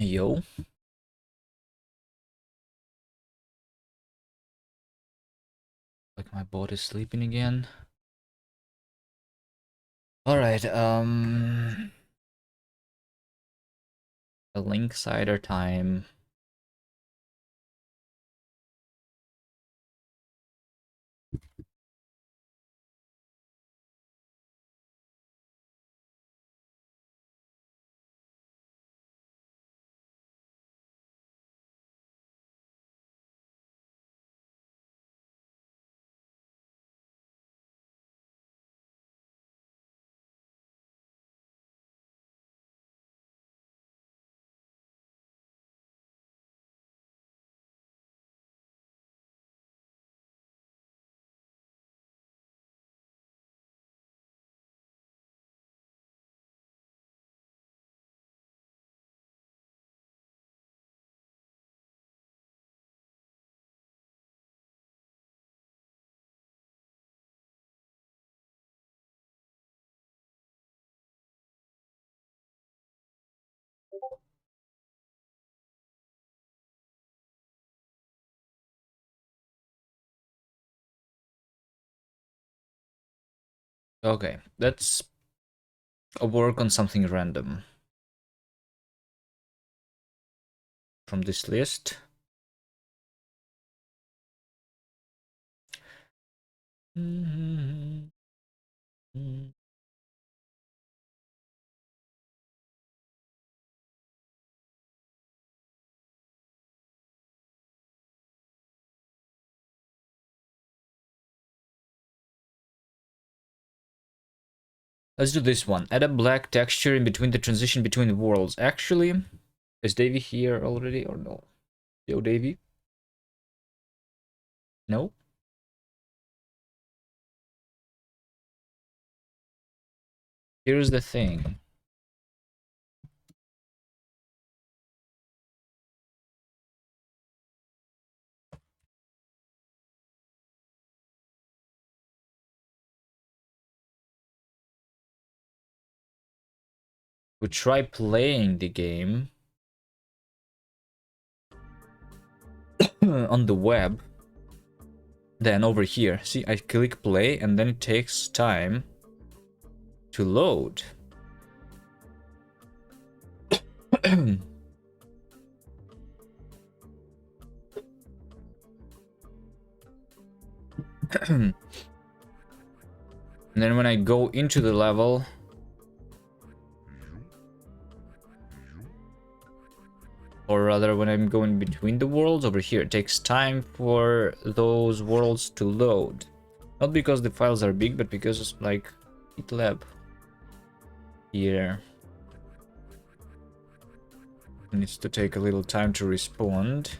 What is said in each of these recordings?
Yo. Like my bot is sleeping again. Alright, a linksider time. Okay, let's work on something random from this list. Let's do this one. Add a black texture in between the transition between the worlds. Actually, is Davey here already or no? Yo, Davey? No? Here's the thing. We try playing the game on the web. Then over here, see, I click play and then it takes time to load. And then when I go into the level, or rather when I'm going between the worlds over here, it takes time for those worlds to load. Not because the files are big, but because it's like GitLab here. It needs to take a little time to respond.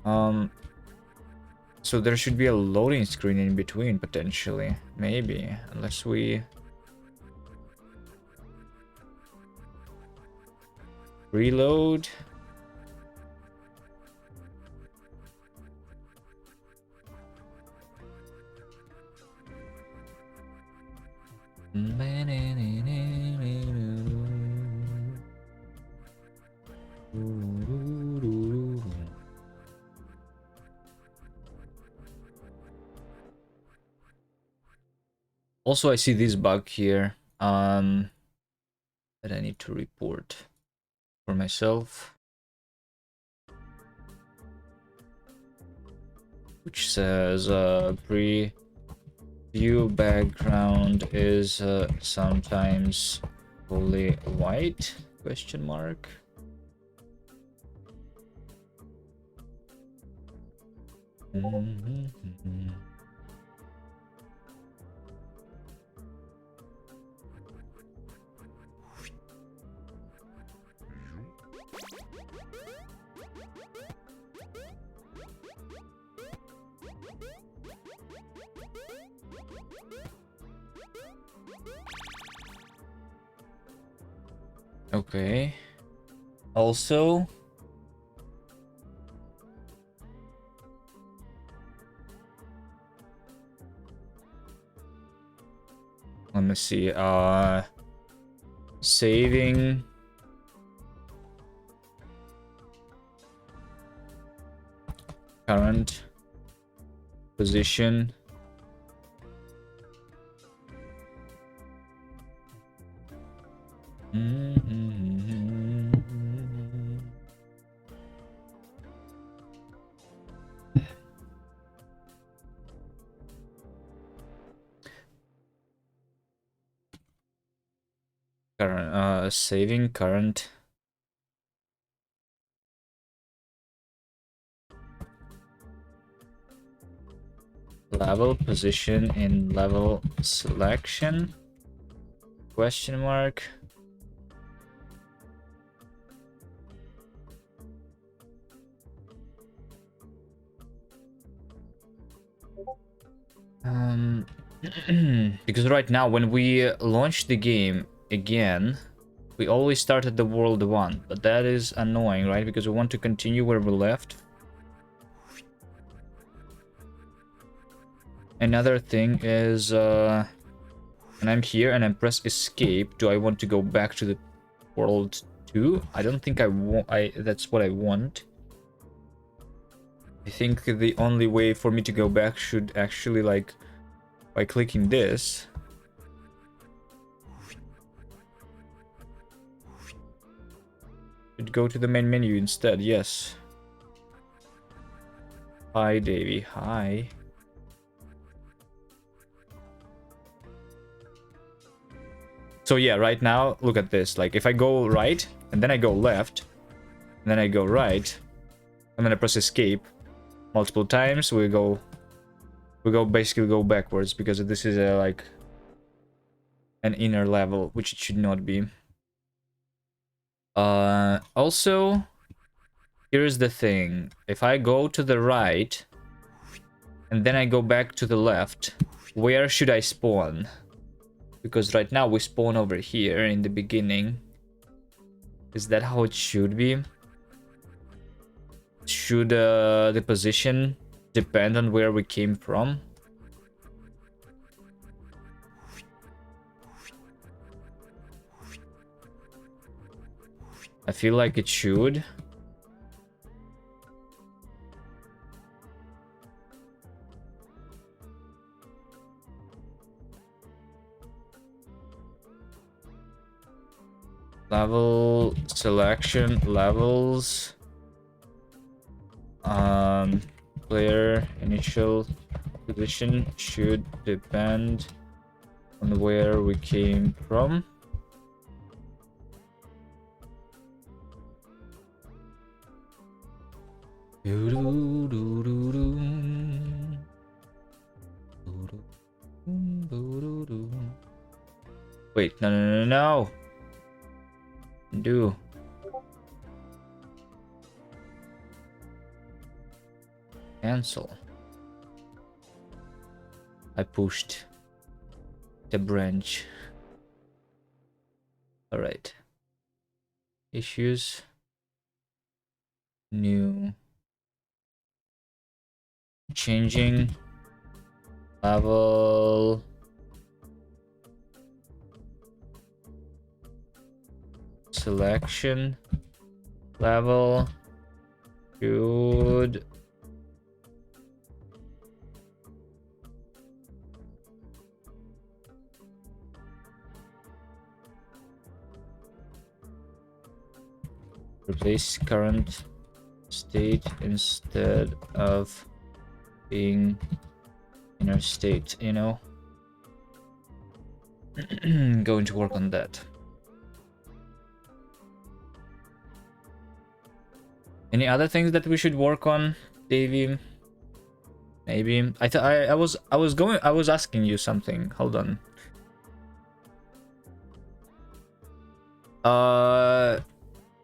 So there should be a loading screen in between potentially, maybe, unless we reload. Also, I see this bug here that I need to report for myself, which says preview background is sometimes fully white, question mark. Okay. Also, let me see. Saving current position. Current, saving current. Level position in level selection? Question mark. Because right now when we launch the game again, we always start at the world 1, but that is annoying, right? Because we want to continue where we left. Another thing is when I'm here and I press escape, do I want to go back to the world 2? I don't think I want. That's what I want. I think the only way for me to go back should actually, like, by clicking this. Should go to the main menu instead, yes. Hi, Davey. Hi. So yeah, right now, look at this. Like, if I go right, and then I go left, and then I go right, and then I press escape multiple times, we basically go backwards, because this is like an inner level, which it should not be. Also, here's the thing. If I go to the right, and then I go back to the left, where should I spawn? Because right now we spawn over here in the beginning. Is that how it should be? Should the position depend on where we came from? I feel like it should. Level selection, levels. Player initial position should depend on where we came from. Wait, no. Do. Cancel. I pushed the branch. All right. Issues. New. Changing. Level. Selection. Level. Should replace current state instead of being inner state, you know. Going to work on that. Any other things that we should work on, Davey? Maybe I was asking you something. Hold on.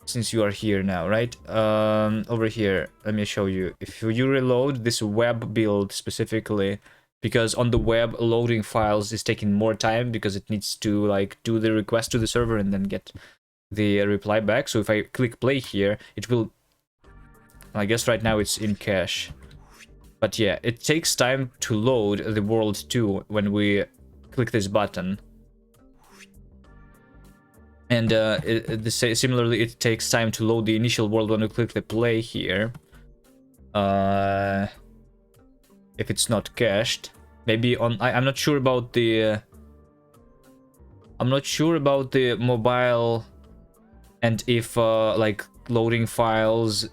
Since you are here now, right? Over here, let me show you. If you reload this web build specifically, because on the web loading files is taking more time because it needs to like do the request to the server and then get the reply back. So if I click play here, it will, I guess right now it's in cache. But yeah, it takes time to load the world 2 when we click this button. And similarly, it takes time to load the initial world when we click the play here. if it's not cached. Maybe on I'm not sure about the mobile, and if like loading files,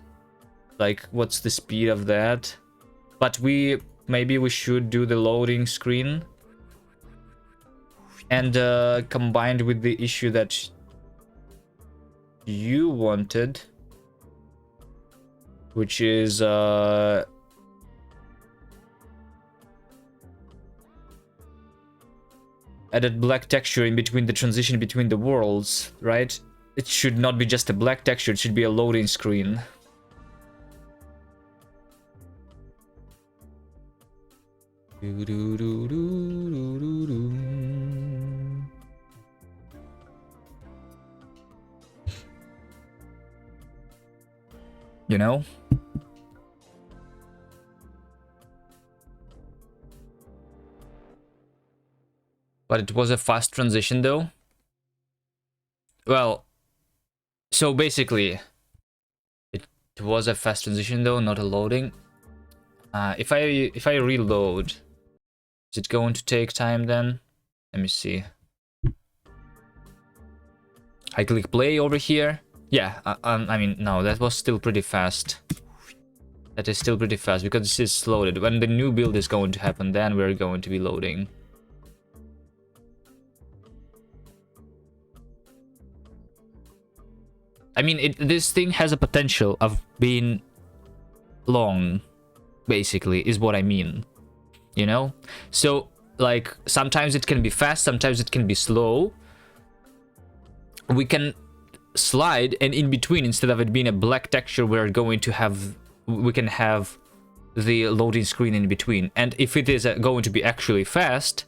like what's the speed of that. But maybe we should do the loading screen, and combined with the issue that you wanted, which is added black texture in between the transition between the worlds, right? It should not be just a black texture, it should be a loading screen. You know? But it was a fast transition though. Well, so basically, it was a fast transition though, not a loading. If I reload, is it going to take time then? Let me see. I click play over here. Yeah, I mean, no, that was still pretty fast. That is still pretty fast because this is loaded. When the new build is going to happen, then we're going to be loading. I mean, this thing has a potential of being long, basically, is what I mean. You know? So, like, sometimes it can be fast, sometimes it can be slow. We can slide, and in between, instead of it being a black texture, we can have the loading screen in between. And if it is going to be actually fast,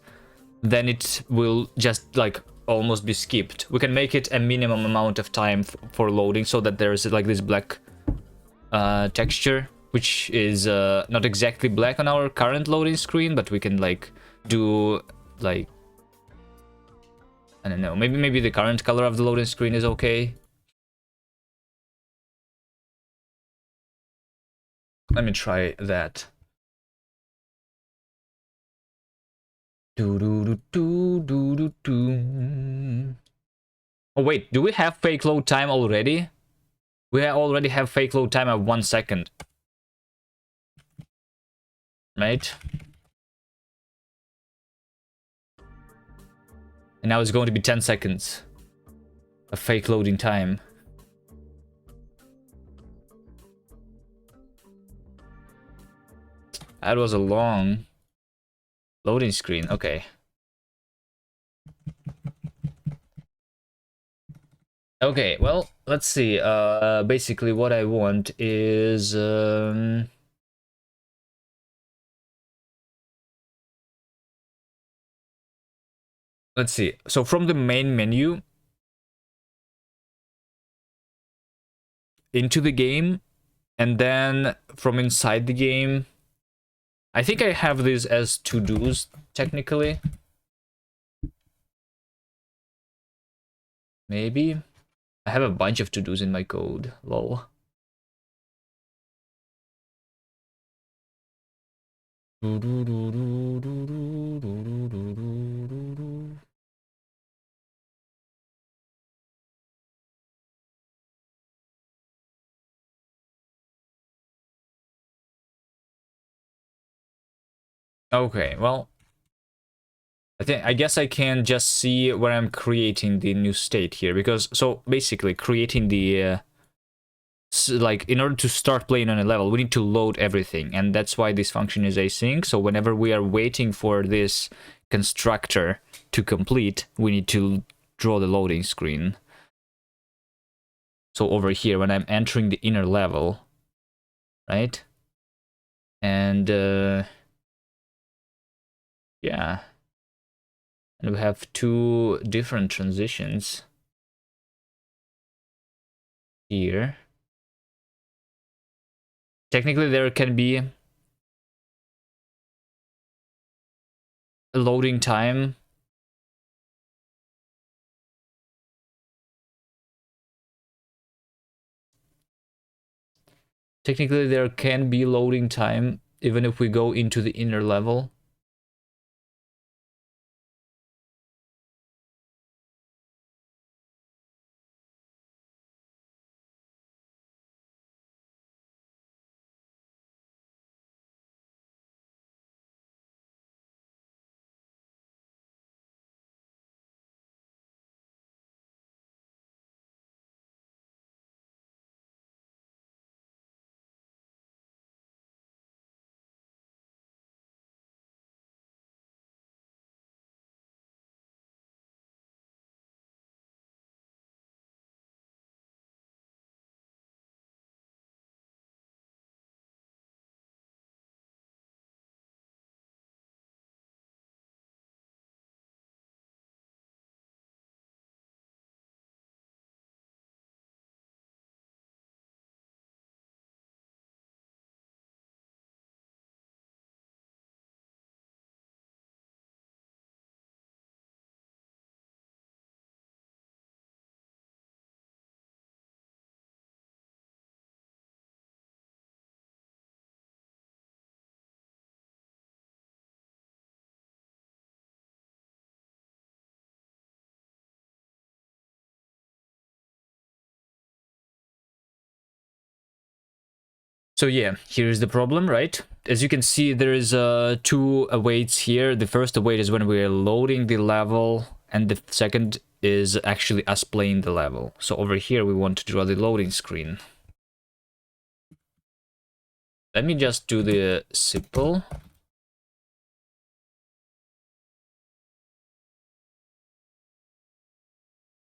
then it will just like almost be skipped. We can make it a minimum amount of time for loading, so that there is like this black texture, which is not exactly black on our current loading screen, but we can like do like, I don't know, maybe the current color of the loading screen is okay. Let me try that. Oh wait, do we have fake load time already? We already have fake load time of 1 second. Right? And now it's going to be 10 seconds of fake loading time. That was a long loading screen. Okay. Okay, well, let's see. Basically what I want is let's see. So from the main menu into the game, and then from inside the game, I think I have this as to-dos technically. Maybe. I have a bunch of to-dos in my code. Lol. Okay, well, I guess I can just see where I'm creating the new state here, because so basically creating the like in order to start playing on a level, we need to load everything, and that's why this function is async. So whenever we are waiting for this constructor to complete, we need to draw the loading screen. So over here, when I'm entering the inner level, right? And yeah, and we have two different transitions here. Technically, there can be a loading time. Technically, there can be loading time even if we go into the inner level. So yeah, here's the problem, right? As you can see, there is two awaits here. The first await is when we are loading the level, and the second is actually us playing the level. So over here, we want to draw the loading screen. Let me just do the simple.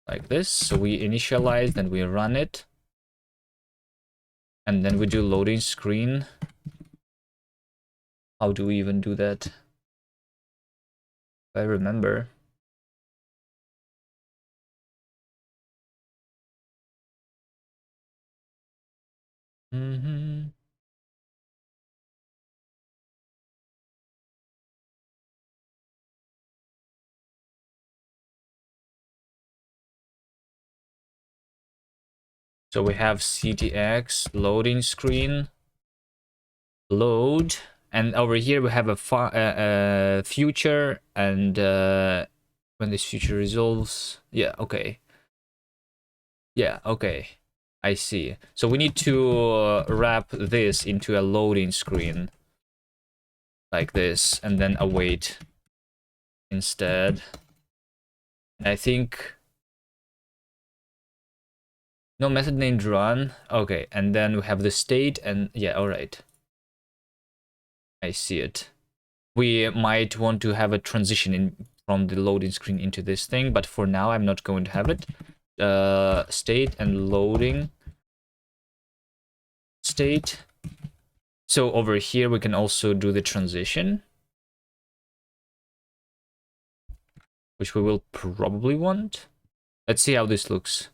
Like this. So we initialize, then we run it. And then we do loading screen. How do we even do that? If I remember. So we have CTX, loading screen, load, and over here we have a future, and when this future resolves, yeah, okay. Yeah, okay. I see. So we need to wrap this into a loading screen. Like this, and then await instead. And I think... No, method named run. Okay, and then we have the state, and yeah, alright. I see it. We might want to have a transition in from the loading screen into this thing, but for now I'm not going to have it. State and loading state. So over here we can also do the transition, which we will probably want. Let's see how this looks.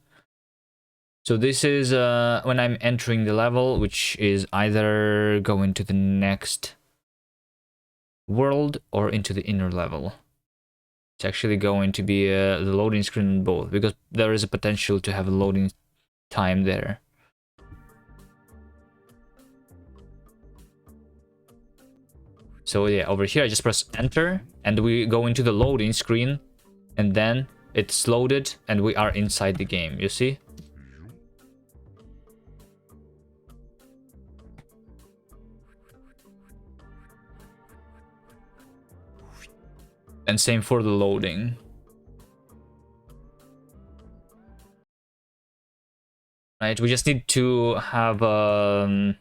So this is when I'm entering the level, which is either going to the next world or into the inner level. It's actually going to be the loading screen in both, because there is a potential to have a loading time there. So yeah, over here I just press enter and we go into the loading screen, and then it's loaded and we are inside the game, you see? And same for the loading. Right, we just need to have the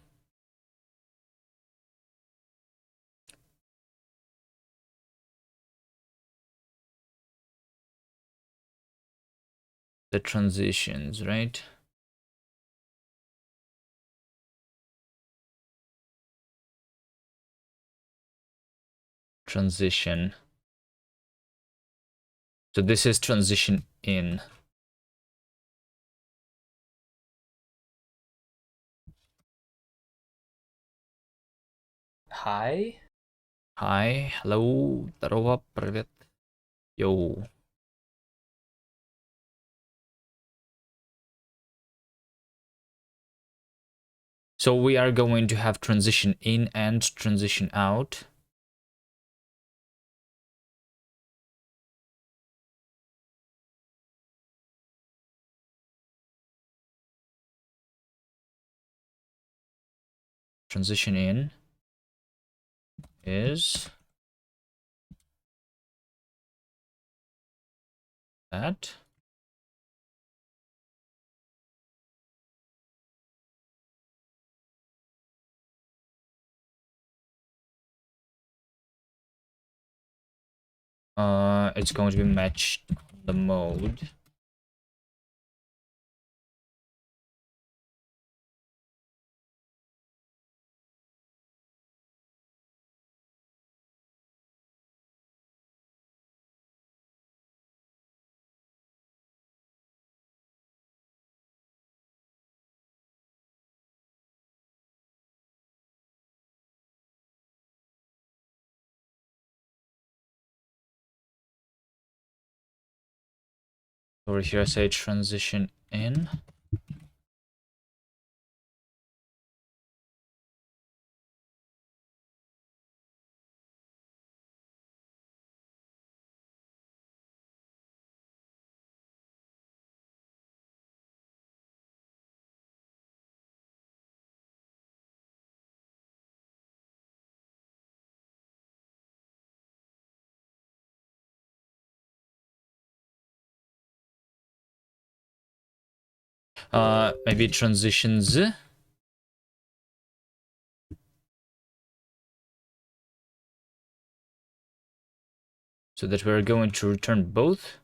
transitions, right? Transition. So this is transition in. Hi. Hi, hello, здорово, привет. Yo. So we are going to have transition in and transition out. Transition in is that. It's going to be matched on the mode. Over here I say transition in. Maybe transitions. So that we're going to return both.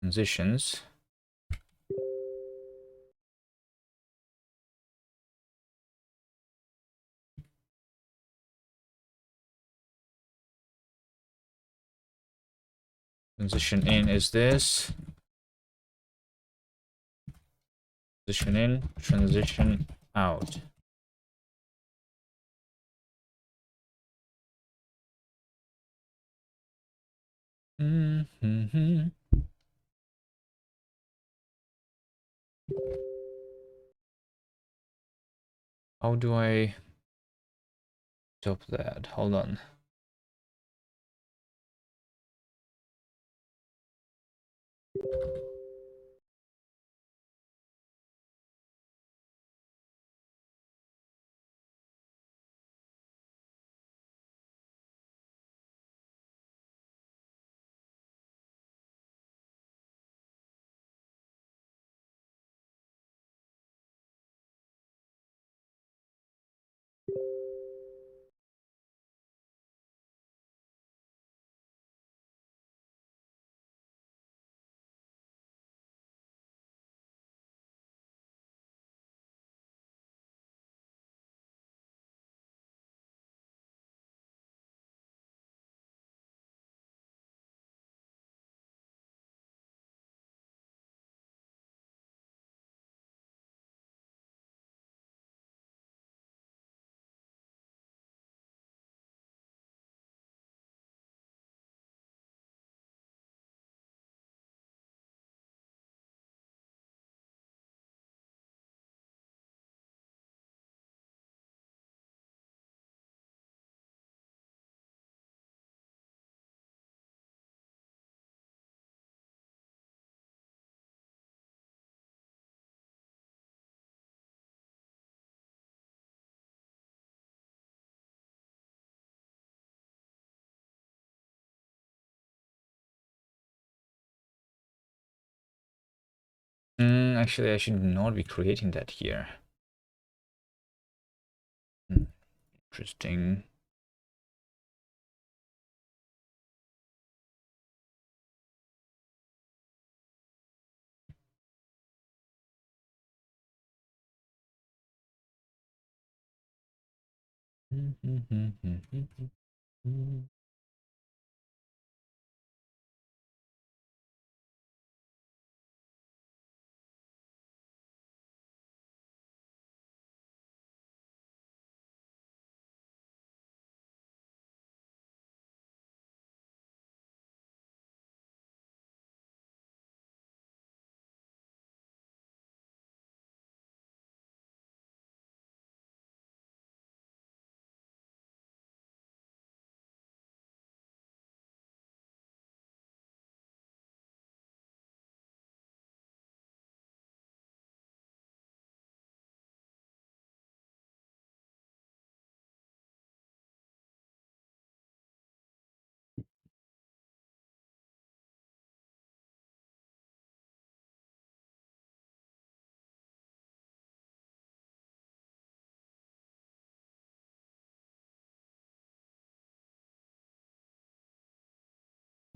Transitions. Transition in is this. Transition in, transition out. Mm-hmm. How do I stop that? Hold on. Actually, I should not be creating that here. Interesting.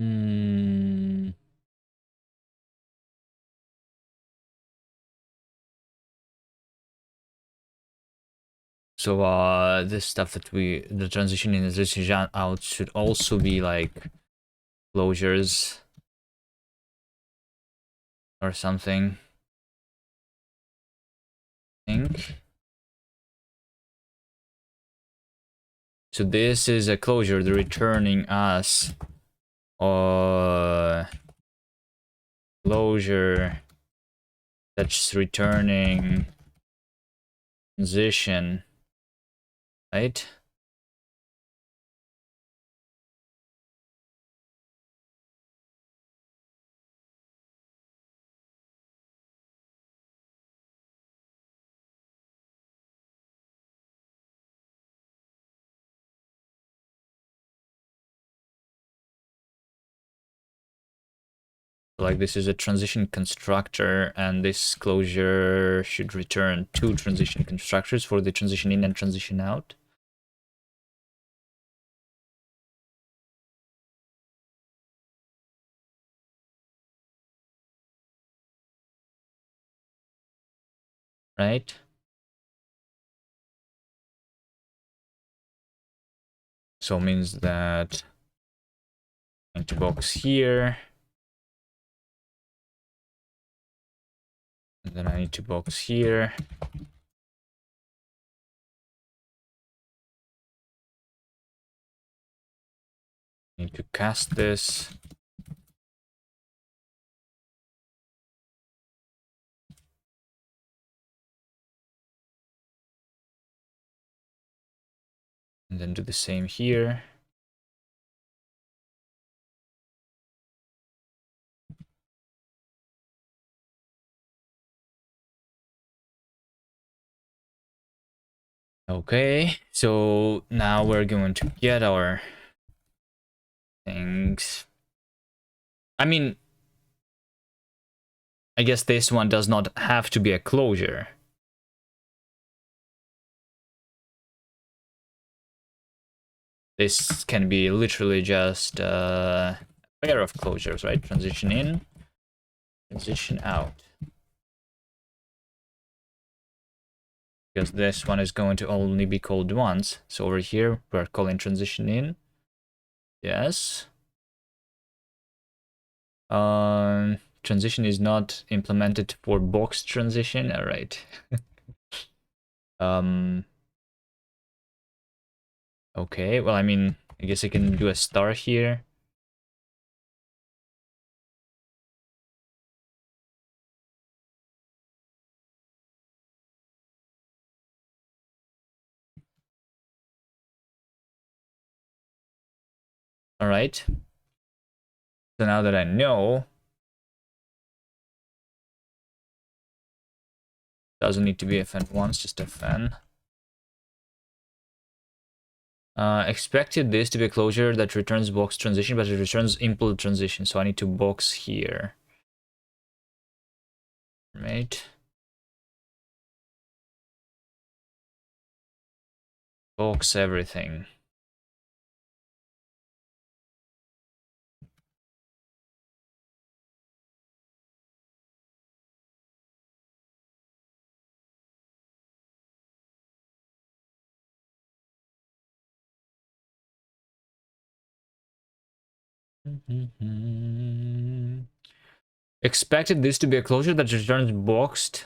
Hmm. So this stuff that the transition in the transition out should also be like closures or something. I think. So this is a closure, the returning us closure that's returning transition, right? Like this is a transition constructor, and this closure should return two transition constructors for the transition in and transition out. Right? So means that I need to box here, and then I need to box here. I need to cast this. And then do the same here. Okay, so now we're going to get our things. I mean, I guess this one does not have to be a closure. This can be literally just a pair of closures, right? Transition in, transition out. Because this one is going to only be called once. So over here, we're calling transition in. Yes. Transition is not implemented for box transition. All right. Okay, well, I mean, I guess I can do a star here. All right. So now that I know, doesn't need to be fn once, just fn. Expected this to be a closure that returns box transition, but it returns input transition. So I need to box here. Right. Box everything. Expected this to be a closure that returns boxed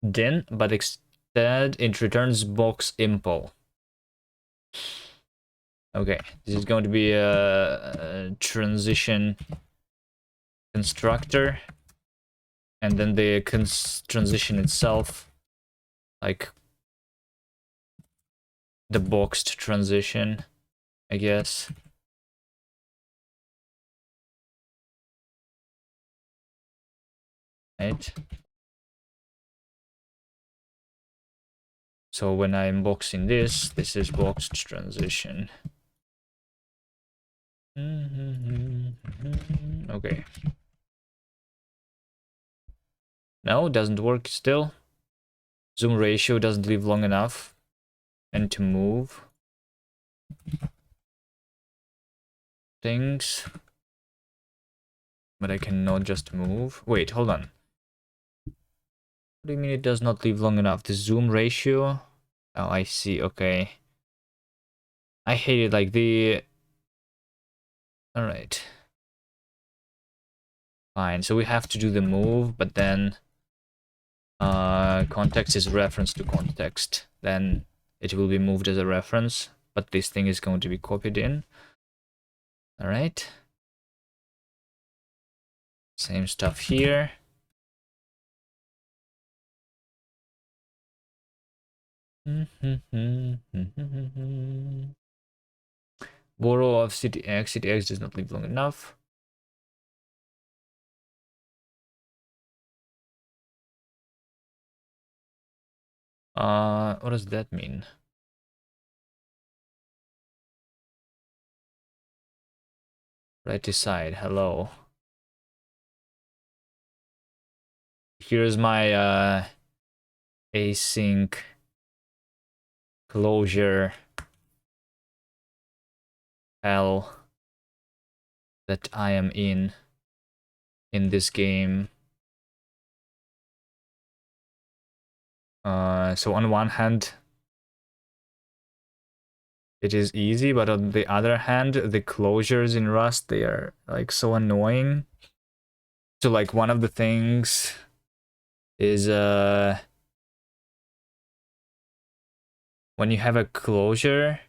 din, but instead it returns box impl. Okay, this is going to be a transition constructor, and then the transition itself, like the boxed transition, I guess. Right? So when I'm boxing this, this is boxed transition. Okay. No, it doesn't work still. Zoom ratio doesn't leave long enough. And to move things. But I cannot just move. Wait, hold on. What do you mean it does not leave long enough? The zoom ratio? Oh, I see. Okay. I hate it, like the... Alright. Fine. So we have to do the move, but then... context is reference to context. Then it will be moved as a reference, but this thing is going to be copied in. Alright. Same stuff here. Borrow of CTX. CTX does not live long enough. What does that mean? Right side. Hello. Here's my async closure hell that I am in this game. So on one hand, it is easy, but on the other hand, the closures in Rust, they are like so annoying. So like one of the things is when you have a closure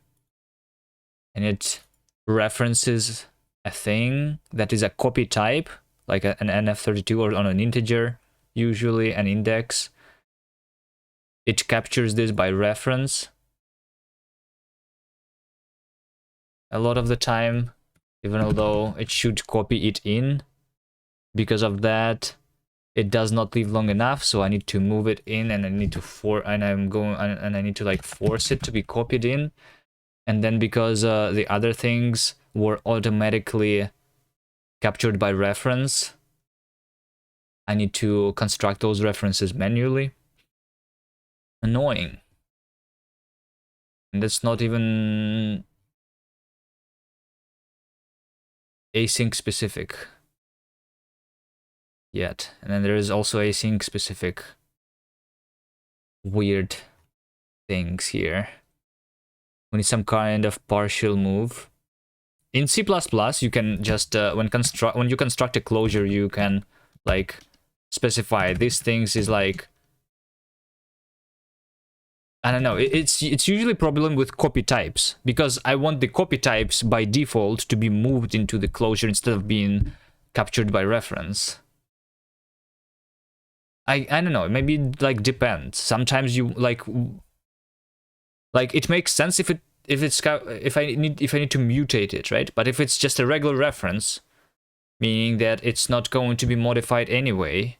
and it references a thing that is a copy type, like an NF32 or on an integer, usually an index, it captures this by reference a lot of the time, even although it should copy it in. Because of that, it does not leave long enough, so I need to move it in, and I need to I need to like force it to be copied in. And then because the other things were automatically captured by reference, I need to construct those references manually. Annoying. And that's not even async specific yet. And then there is also async specific weird things here. We need some kind of partial move. In C++, you can just when you construct a closure, you can like specify these things is like, I don't know. It's usually a problem with copy types, because I want the copy types by default to be moved into the closure instead of being captured by reference. I don't know. Maybe it like depends. Sometimes you like it makes sense if I need to mutate it, right? But if it's just a regular reference, meaning that it's not going to be modified anyway,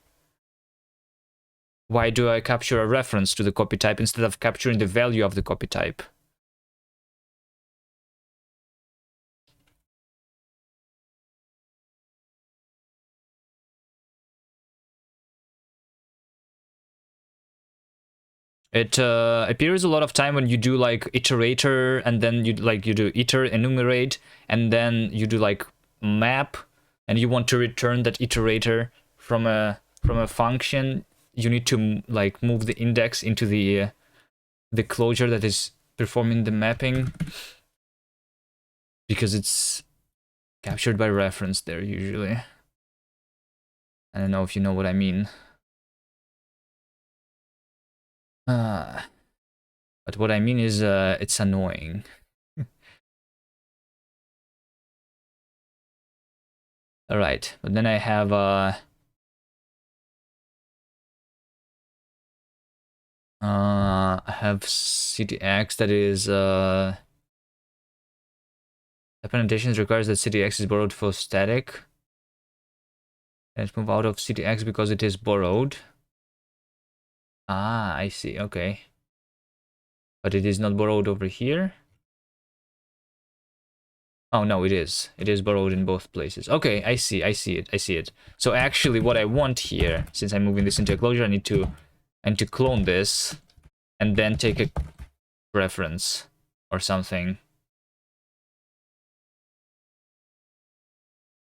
why do I capture a reference to the copy type instead of capturing the value of the copy type? It appears a lot of time when you do like iterator, and then you do iter enumerate, and then you do like map, and you want to return that iterator from a function. You need to like move the index into the closure that is performing the mapping, because it's captured by reference there usually. I don't know if you know what I mean. But what I mean is it's annoying. All right, but then I have CTX that is implementations requires that CTX is borrowed for static. Let's move out of CTX because it is borrowed. Ah, I see. Okay. But it is not borrowed over here. Oh, no, it is. It is borrowed in both places. Okay, I see it. So actually what I want here, since I'm moving this into a closure, I need to clone this and then take a reference or something.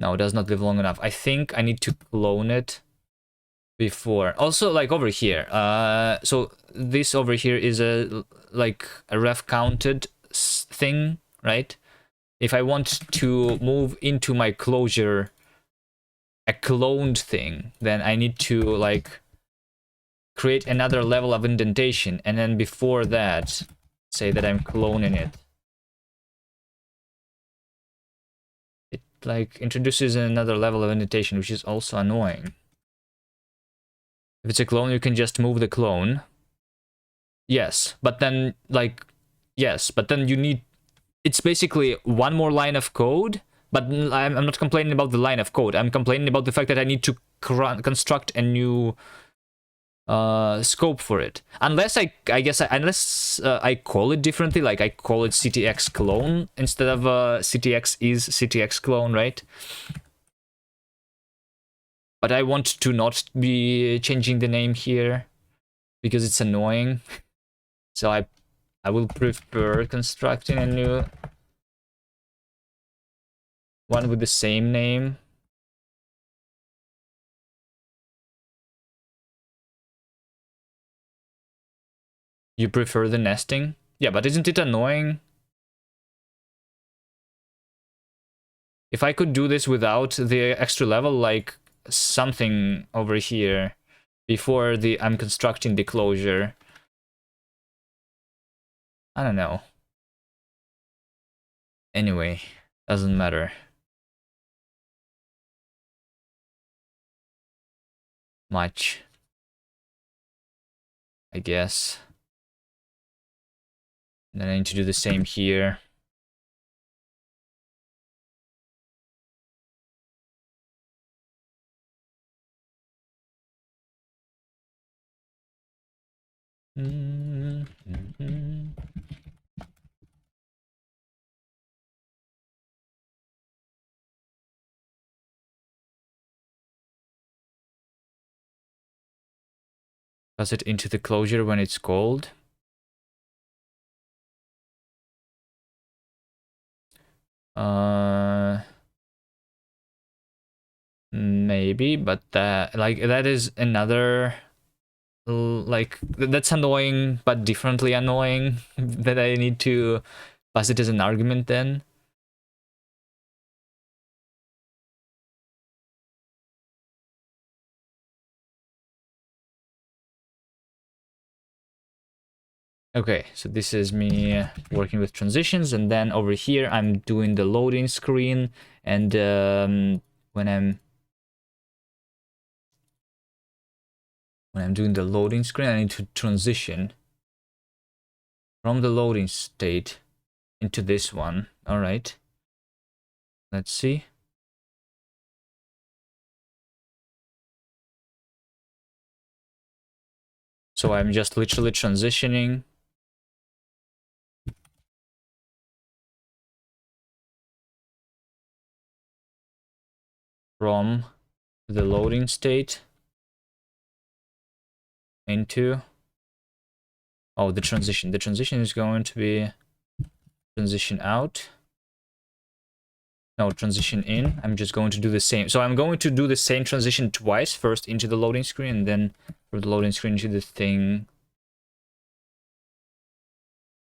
No, it does not live long enough. I think I need to clone it before. Also, like over here. So this over here is a like a ref counted thing, right? If I want to move into my closure a cloned thing, then I need to like create another level of indentation, and then before that, say that I'm cloning it. It like introduces another level of indentation, which is also annoying. If it's a clone, you can just move the clone. Yes, but then like, yes, but then you need, it's basically one more line of code, but I'm not complaining about the line of code. I'm complaining about the fact that I need to construct a new scope for it. Unless unless I call it differently, like I call it CTX clone instead of CTX is CTX clone, right? But I want to not be changing the name here because it's annoying. So I will prefer constructing a new one with the same name. You prefer the nesting? Yeah, but isn't it annoying? If I could do this without the extra level, like something over here before I'm constructing the closure. I don't know. Anyway, doesn't matter much, I guess. And then I need to do the same here. Pass it into the closure when it's cold. Maybe, but that is another, like, that's annoying, but differently annoying that I need to pass it as an argument then. Okay, so this is me working with transitions, and then over here I'm doing the loading screen, and when I'm doing the loading screen, I need to transition from the loading state into this one. All right, let's see. So I'm just literally transitioning from the loading state into, oh, the transition. The transition is going to be transition out. No, transition in. I'm just going to do the same. So I'm going to do the same transition twice. First into the loading screen, and then from the loading screen to the thing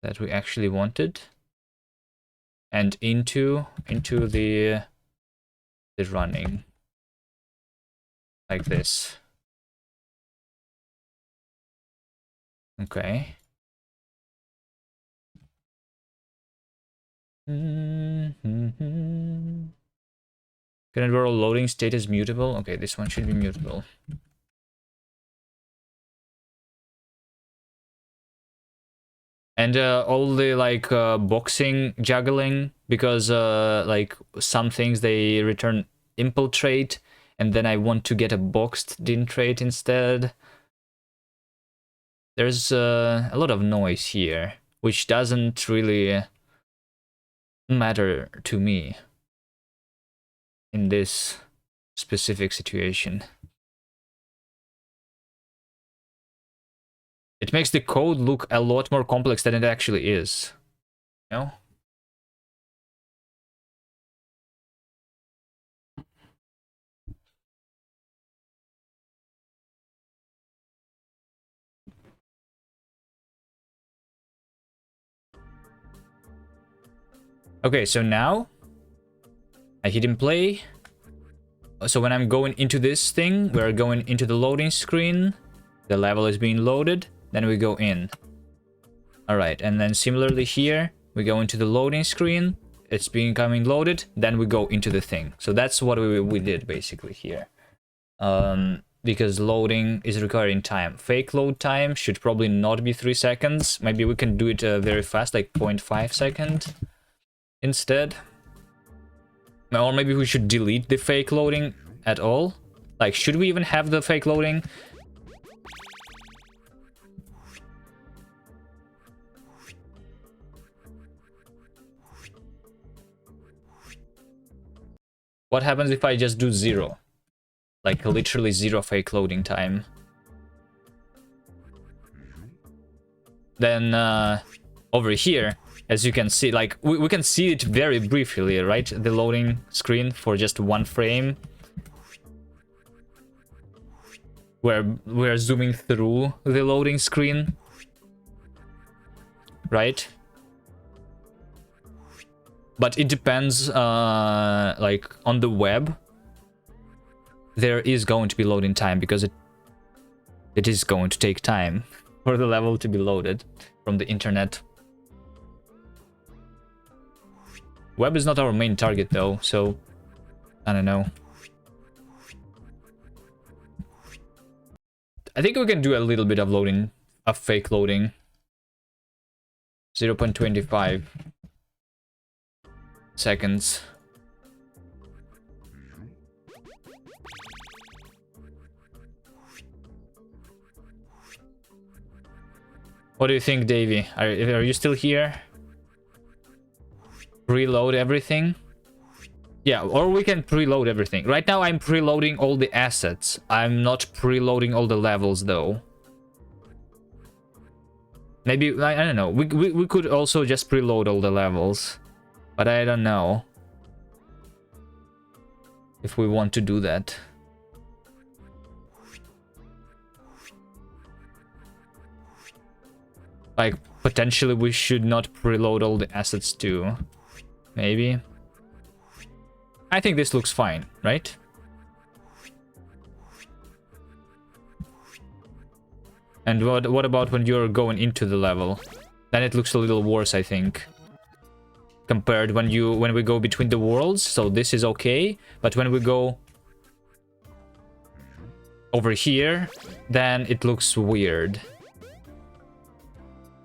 that we actually wanted. And into the running. Like this. Okay. Current world loading state is mutable. Okay, this one should be mutable. And all the like boxing juggling, because like some things they return impel trait, and then I want to get a boxed din trait instead. There's a lot of noise here, which doesn't really matter to me in this specific situation. It makes the code look a lot more complex than it actually is. You know? Okay, so now I hit in play. So when I'm going into this thing, we're going into the loading screen. The level is being loaded. Then we go in. All right, and then similarly here, we go into the loading screen. It's becoming loaded. Then we go into the thing. So that's what we did basically here. Because loading is requiring time. Fake load time should probably not be 3 seconds. Maybe we can do it very fast, like 0.5 second instead. Or maybe we should delete the fake loading at all. Like, should we even have the fake loading? What happens if I just do 0? Like, literally 0 fake loading time. Then, over here, as you can see, like, we can see it very briefly, right? The loading screen for just 1 frame. Where we're zooming through the loading screen. Right? But it depends, like, on the web. There is going to be loading time because it is going to take time for the level to be loaded from the internet. Web is not our main target though, so I don't know. I think we can do a little bit of loading, of fake loading. 0.25 seconds. What do you think, Davey? Are you still here? Preload everything? Yeah, or we can preload everything. Right now I'm preloading all the assets. I'm not preloading all the levels though. Maybe, I don't know. We could also just preload all the levels. But I don't know if we want to do that. Like, potentially we should not preload all the assets too. Maybe. I think this looks fine, right? And what about when you're going into the level? Then it looks a little worse, I think. Compared when we go between the worlds, so this is okay, but when we go over here, then it looks weird.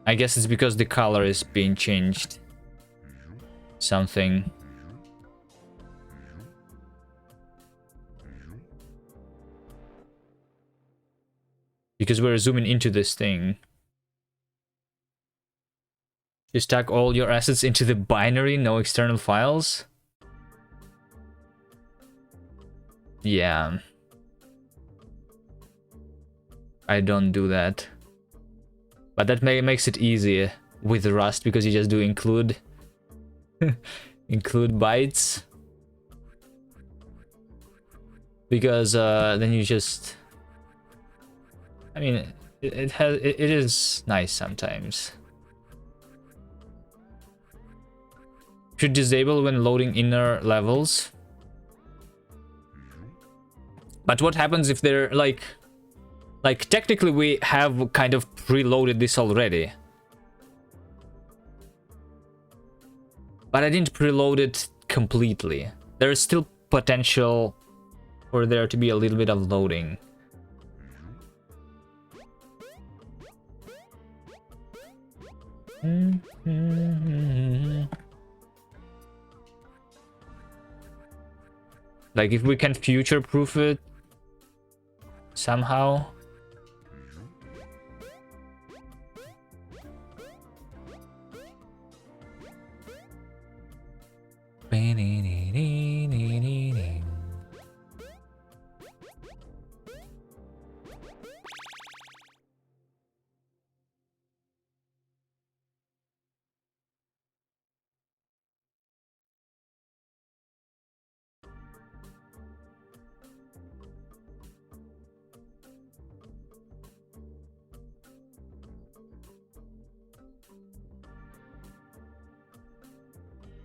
I guess it's because the color is being changed. Something. Because we're zooming into this thing. You stack all your assets into the binary, no external files? Yeah. I don't do that. But that makes it easy with Rust because you just do include include bytes. Because then you just, I mean, it is nice sometimes. Should disable when loading inner levels. But what happens if they're like technically we have kind of preloaded this already. But I didn't preload it completely. There is still potential for there to be a little bit of loading. Like if we can future-proof it somehow.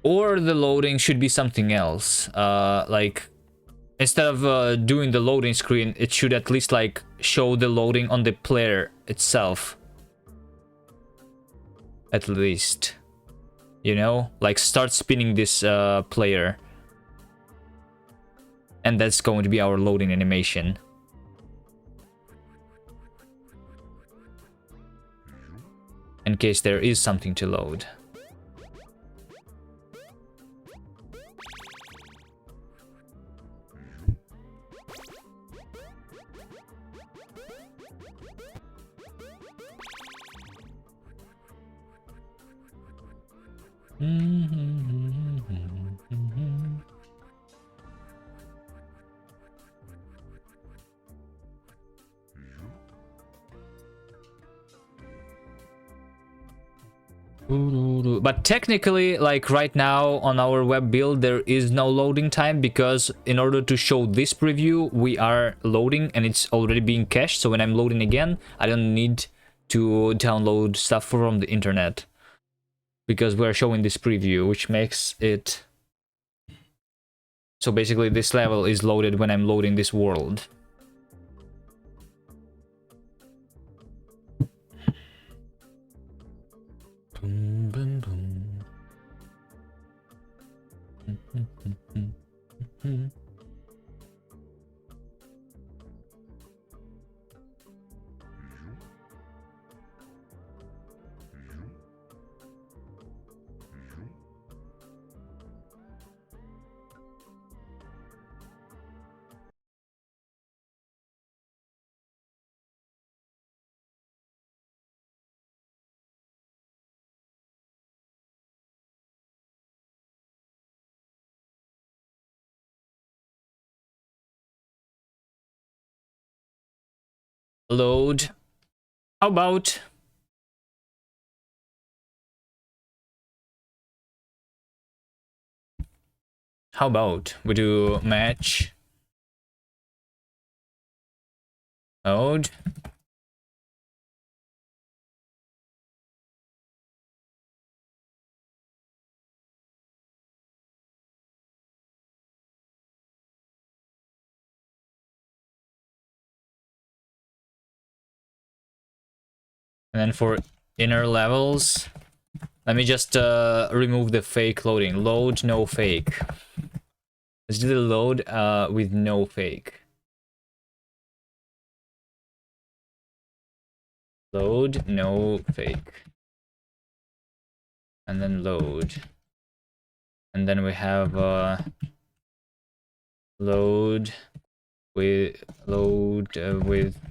Or the loading should be something else. Like, instead of doing the loading screen, it should at least like show the loading on the player itself. At least. You know? Like, start spinning this player. And that's going to be our loading animation. In case there is something to load. But technically, like right now on our web build, there is no loading time because in order to show this preview, we are loading and it's already being cached. So when I'm loading again, I don't need to download stuff from the internet because we're showing this preview, which makes it... So basically this level is loaded when I'm loading this world. Boom, boom, boom. Load. How about... How about we do match mode. And then for inner levels, let me just remove the fake loading. Load, no fake. Let's do the load with no fake. Load, no fake. And then load. And then we have load with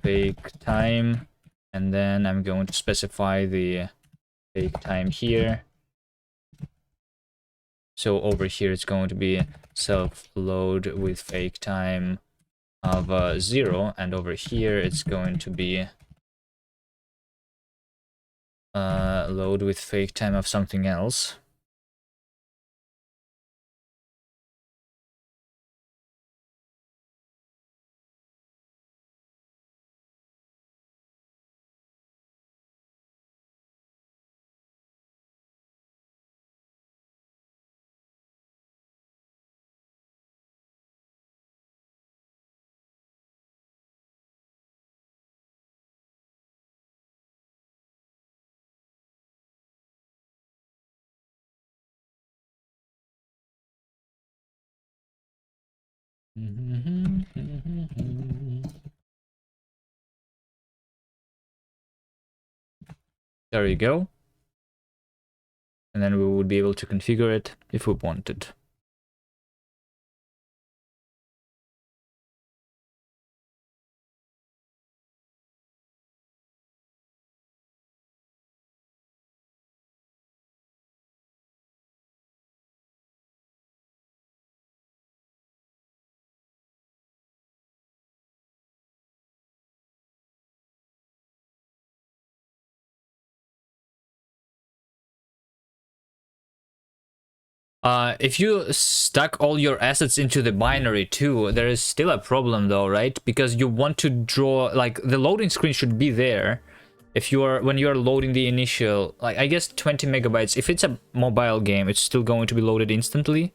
fake time. And then I'm going to specify the fake time here. So over here it's going to be self load with fake time of 0, and over here it's going to be load with fake time of something else. There you go. And then we would be able to configure it if we wanted. If you stuck all your assets into the binary too, there is still a problem though, right? Because you want to draw, like, the loading screen should be there, If you are, when you are loading the initial, like, I guess 20 megabytes, if it's a mobile game, it's still going to be loaded instantly.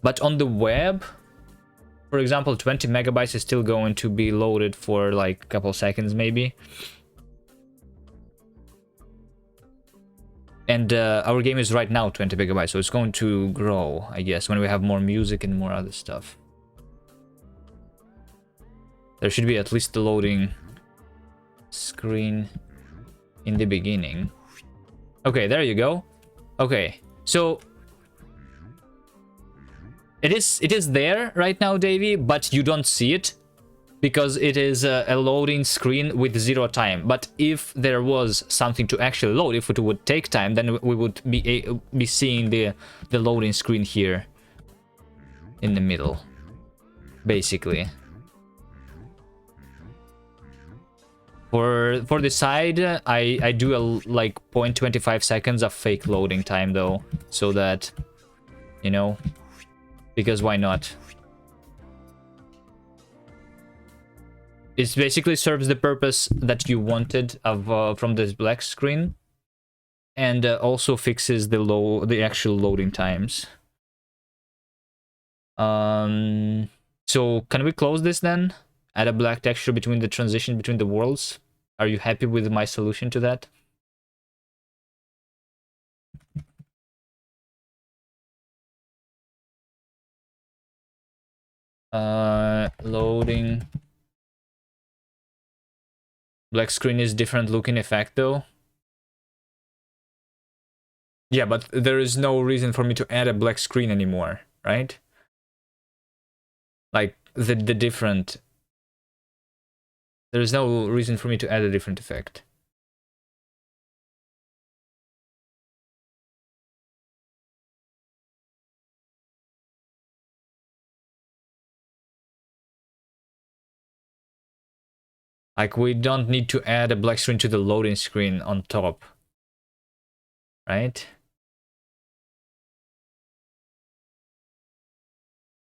But on the web, for example, 20 megabytes is still going to be loaded for like a couple seconds maybe. And our game is right now 20 megabytes, so it's going to grow, I guess, when we have more music and more other stuff. There should be at least the loading screen in the beginning. Okay, there you go. Okay, so it is there right now, Davey, but you don't see it because it is a loading screen with 0 time. But if there was something to actually load, if it would take time, then we would be seeing the loading screen here in the middle, basically. For the side, I do a like 0.25 seconds of fake loading time though, so that, you know, because why not? It basically serves the purpose that you wanted of from this black screen, and also fixes the actual loading times. So can we close this then? Add a black texture between the transition between the worlds. Are you happy with my solution to that? Loading. Black screen is different looking effect though. Yeah, but there is no reason for me to add a black screen anymore, right? Like the different. There is no reason for me to add a different effect. Like, we don't need to add a black screen to the loading screen on top, right?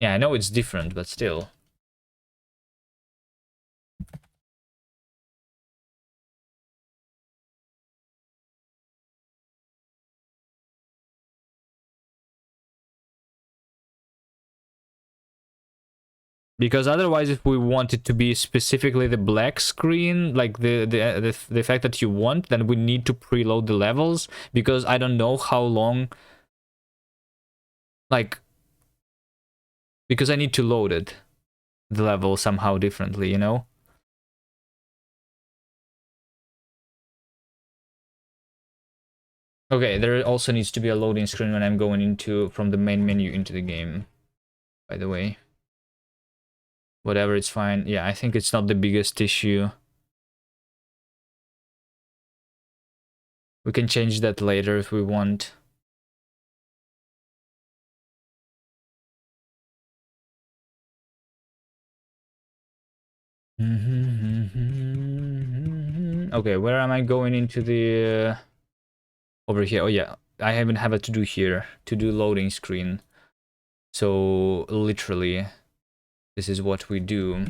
Yeah, I know it's different, but still. Because otherwise, if we want it to be specifically the black screen, like the effect that you want, then we need to preload the levels, because I don't know how long, like, because I need to load it, the level somehow differently, you know? Okay, there also needs to be a loading screen when I'm going into from the main menu into the game, by the way. Whatever, it's fine. Yeah, I think it's not the biggest issue. We can change that later if we want. Okay, where am I going into the... over here. Oh yeah, I haven't have a to-do here. To-do loading screen. So, literally, this is what we do.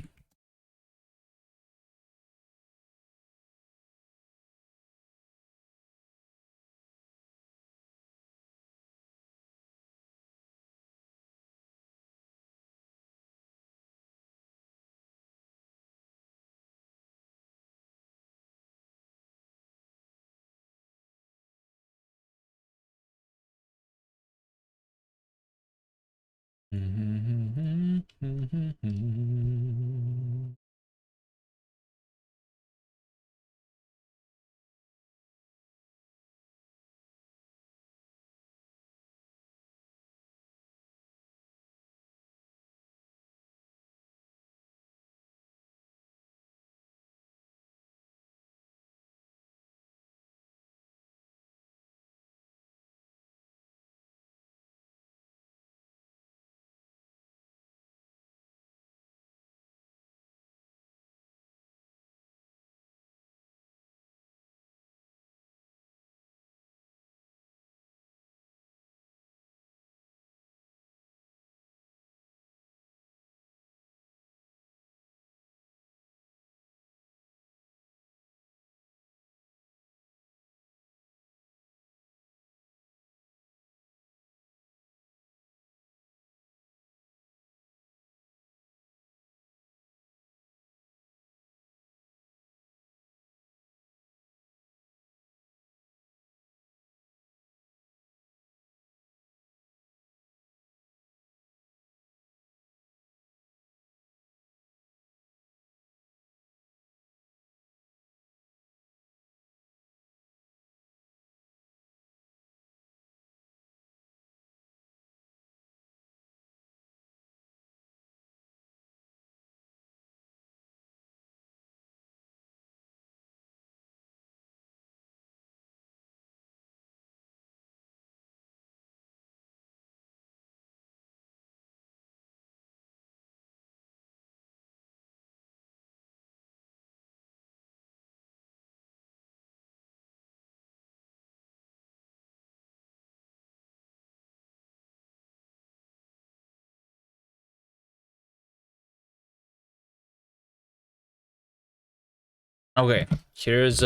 Okay, here's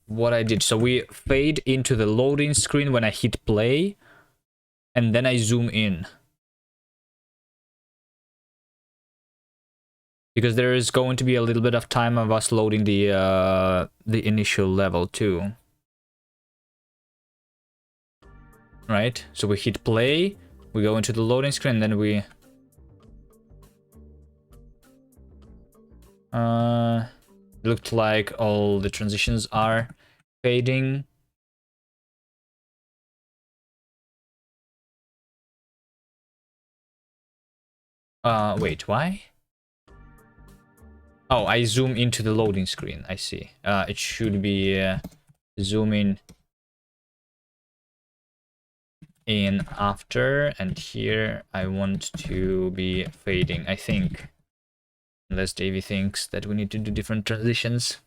what I did. So we fade into the loading screen when I hit play, and then I zoom in. Because there is going to be a little bit of time of us loading the initial level too. Right? So we hit play, we go into the loading screen, then we looked like all the transitions are fading. Wait, why? Oh, I zoom into the loading screen. I see. It should be zooming in after, and here I want to be fading, I think. Unless Davey thinks that we need to do different transitions.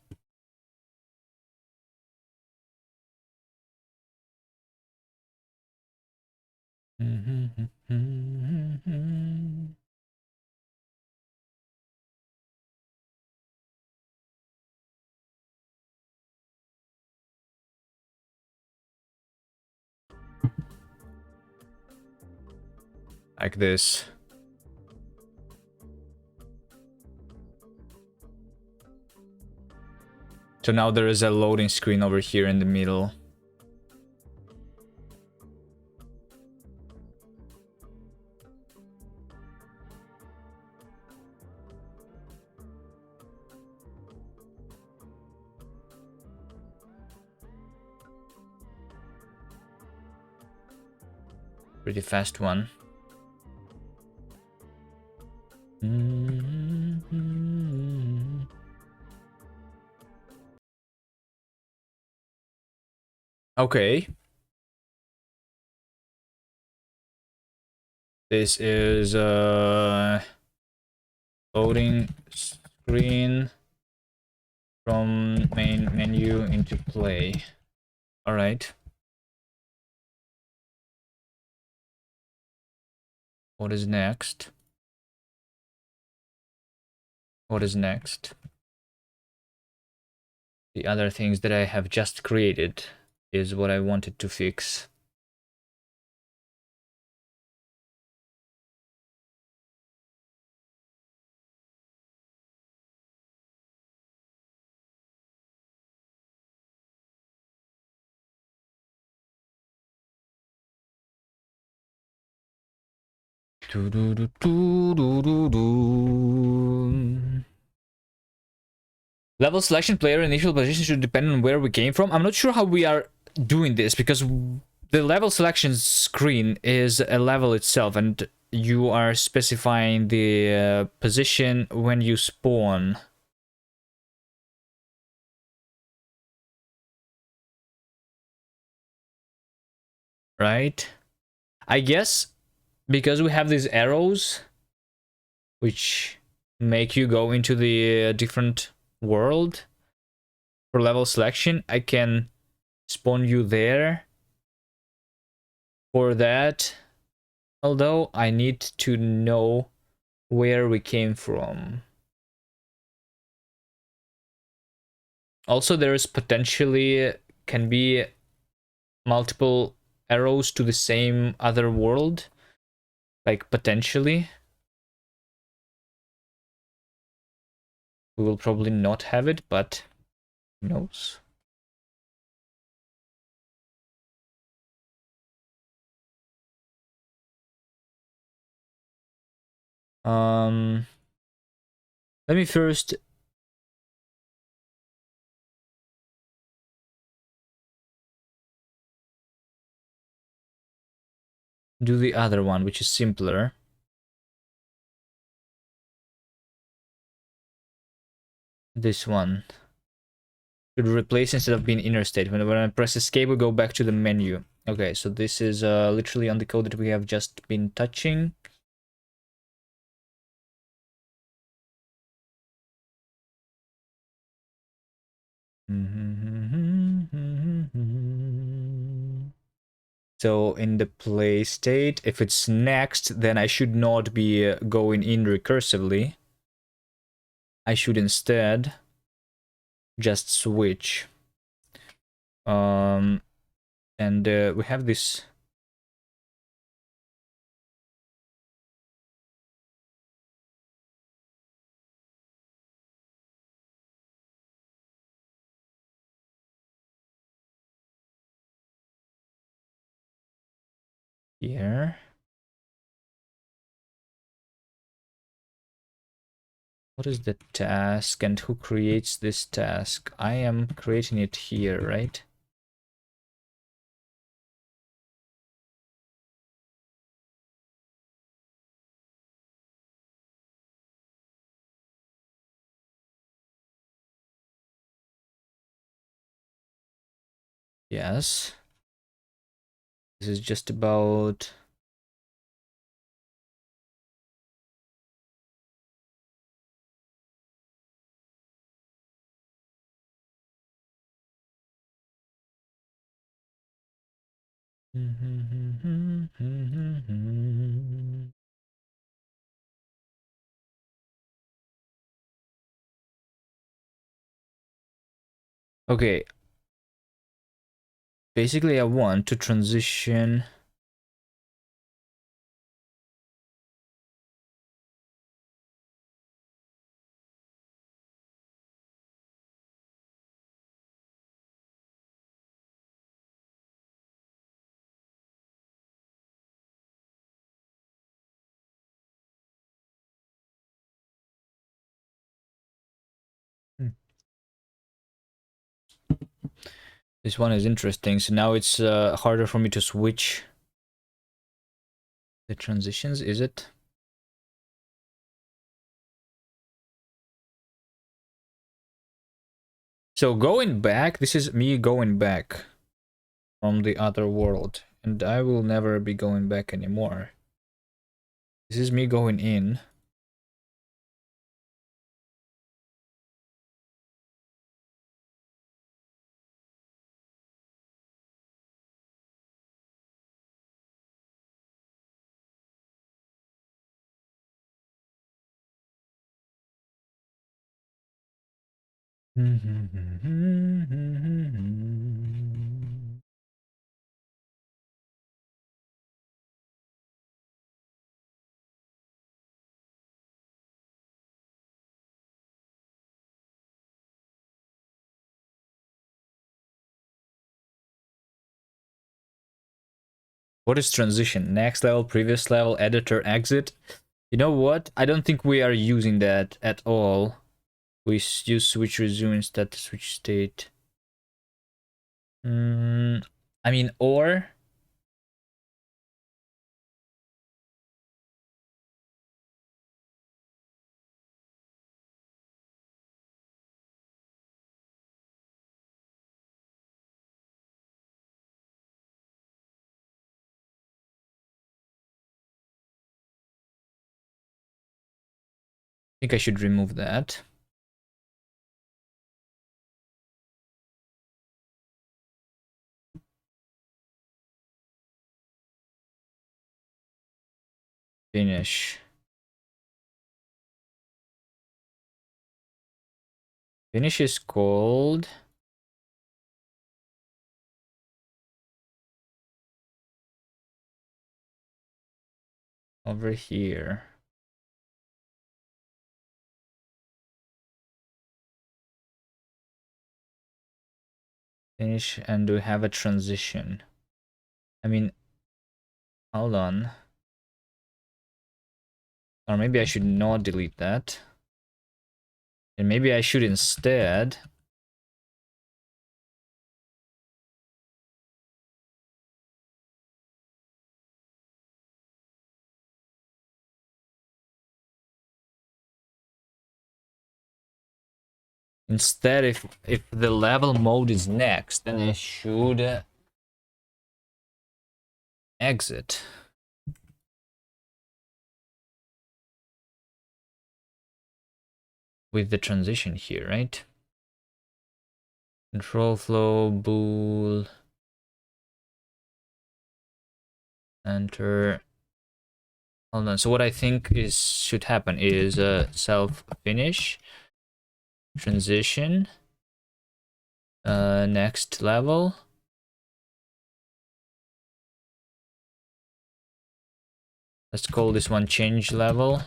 Like this. So now there is a loading screen over here in the middle. Pretty fast one. Okay. This is loading screen from main menu into play. All right. What is next? What is next? The other things that I have just created is what I wanted to fix. Level selection, player initial position should depend on where we came from. I'm not sure how we are doing this because the level selection screen is a level itself and you are specifying the position when you spawn. Right? I guess because we have these arrows which make you go into the different world for level selection, I can spawn you there for that, although I need to know where we came from. Also, there is potentially can be multiple arrows to the same other world, like potentially. We will probably not have it, but who knows? Let me first do the other one, which is simpler. This one should replace instead of being inner state. When I press escape, we go back to the menu. Okay, so this is literally on the code that we have just been touching. So in the play state, if it's next, then I should not be going in recursively. I should instead just switch. And we have this. Here. What is the task and who creates this task? I am creating it here, right? Yes. This is just about... Okay. Basically, I want to transition... This one is interesting. So now it's harder for me to switch the transitions, is it? So going back, this is me going back from the other world. And I will never be going back anymore. This is me going in. What is transition? Next level, previous level, editor, exit. You know what? I don't think we are using that at all. We use switch resume instead to switch state. I mean, or... I think I should remove that. Finish. Finish is called... over here. Finish, and we have a transition. I mean, hold on. Or maybe I should not delete that. And maybe I should instead... Instead, if the level mode is next, then I should exit. With the transition here, right? Control flow, bool, enter. Hold on. So what I think is should happen is self finish, transition, next level. Let's call this one change level.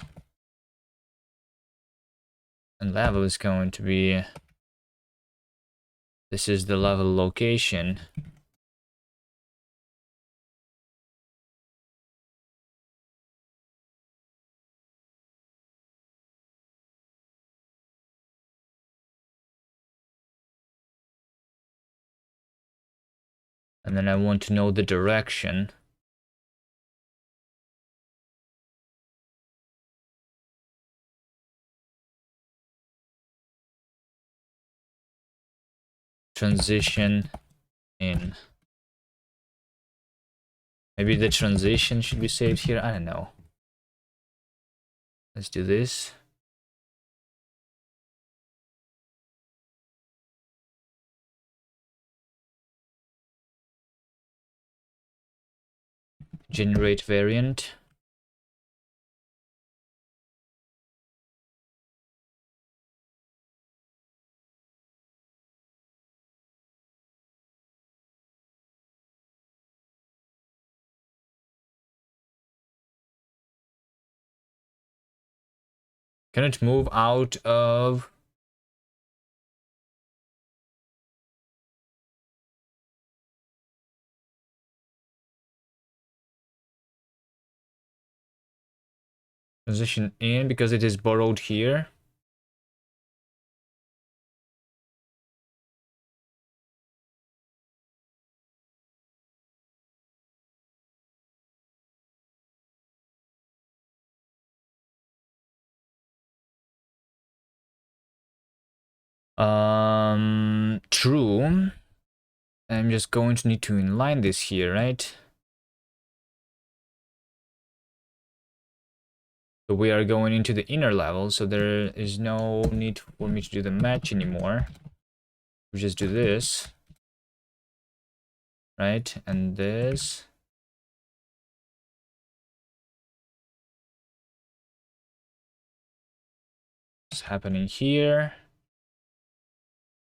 And level is going to be, this is the level location. And then I want to know the direction. Transition in. Maybe the transition should be saved here. I don't know. Let's do this. Generate variant. Can it move out of transition in because it is borrowed here? True. I'm just going to need to inline this here, right? So we are going into the inner level, so there is no need for me to do the match anymore. We just do this, right? And this. It's happening here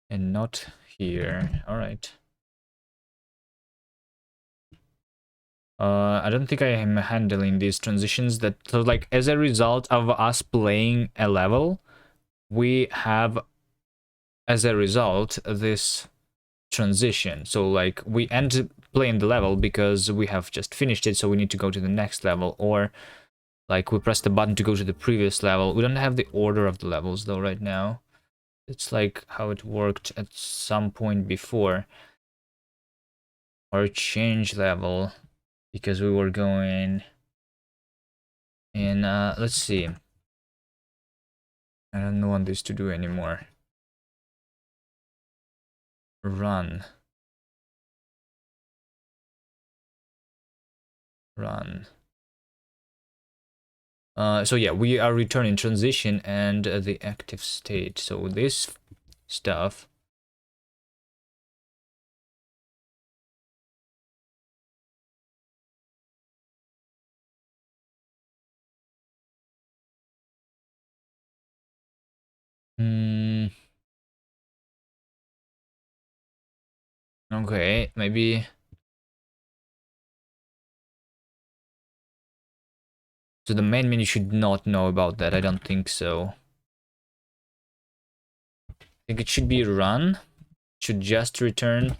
and not here. All right. I don't think I am handling these transitions. That so like as a result of us playing a level, we have as a result this transition. So like we end playing the level because we have just finished it, so we need to go to the next level, or like we press the button to go to the previous level. We don't have the order of the levels though right now. It's like how it worked at some point before. Or change level, because we were going in, let's see. I don't want this to do anymore. Run. Run. So yeah, we are returning transition and the active state. So this stuff. Okay, maybe. So the main menu should not know about that. I don't think so. I think it should be run. It should just return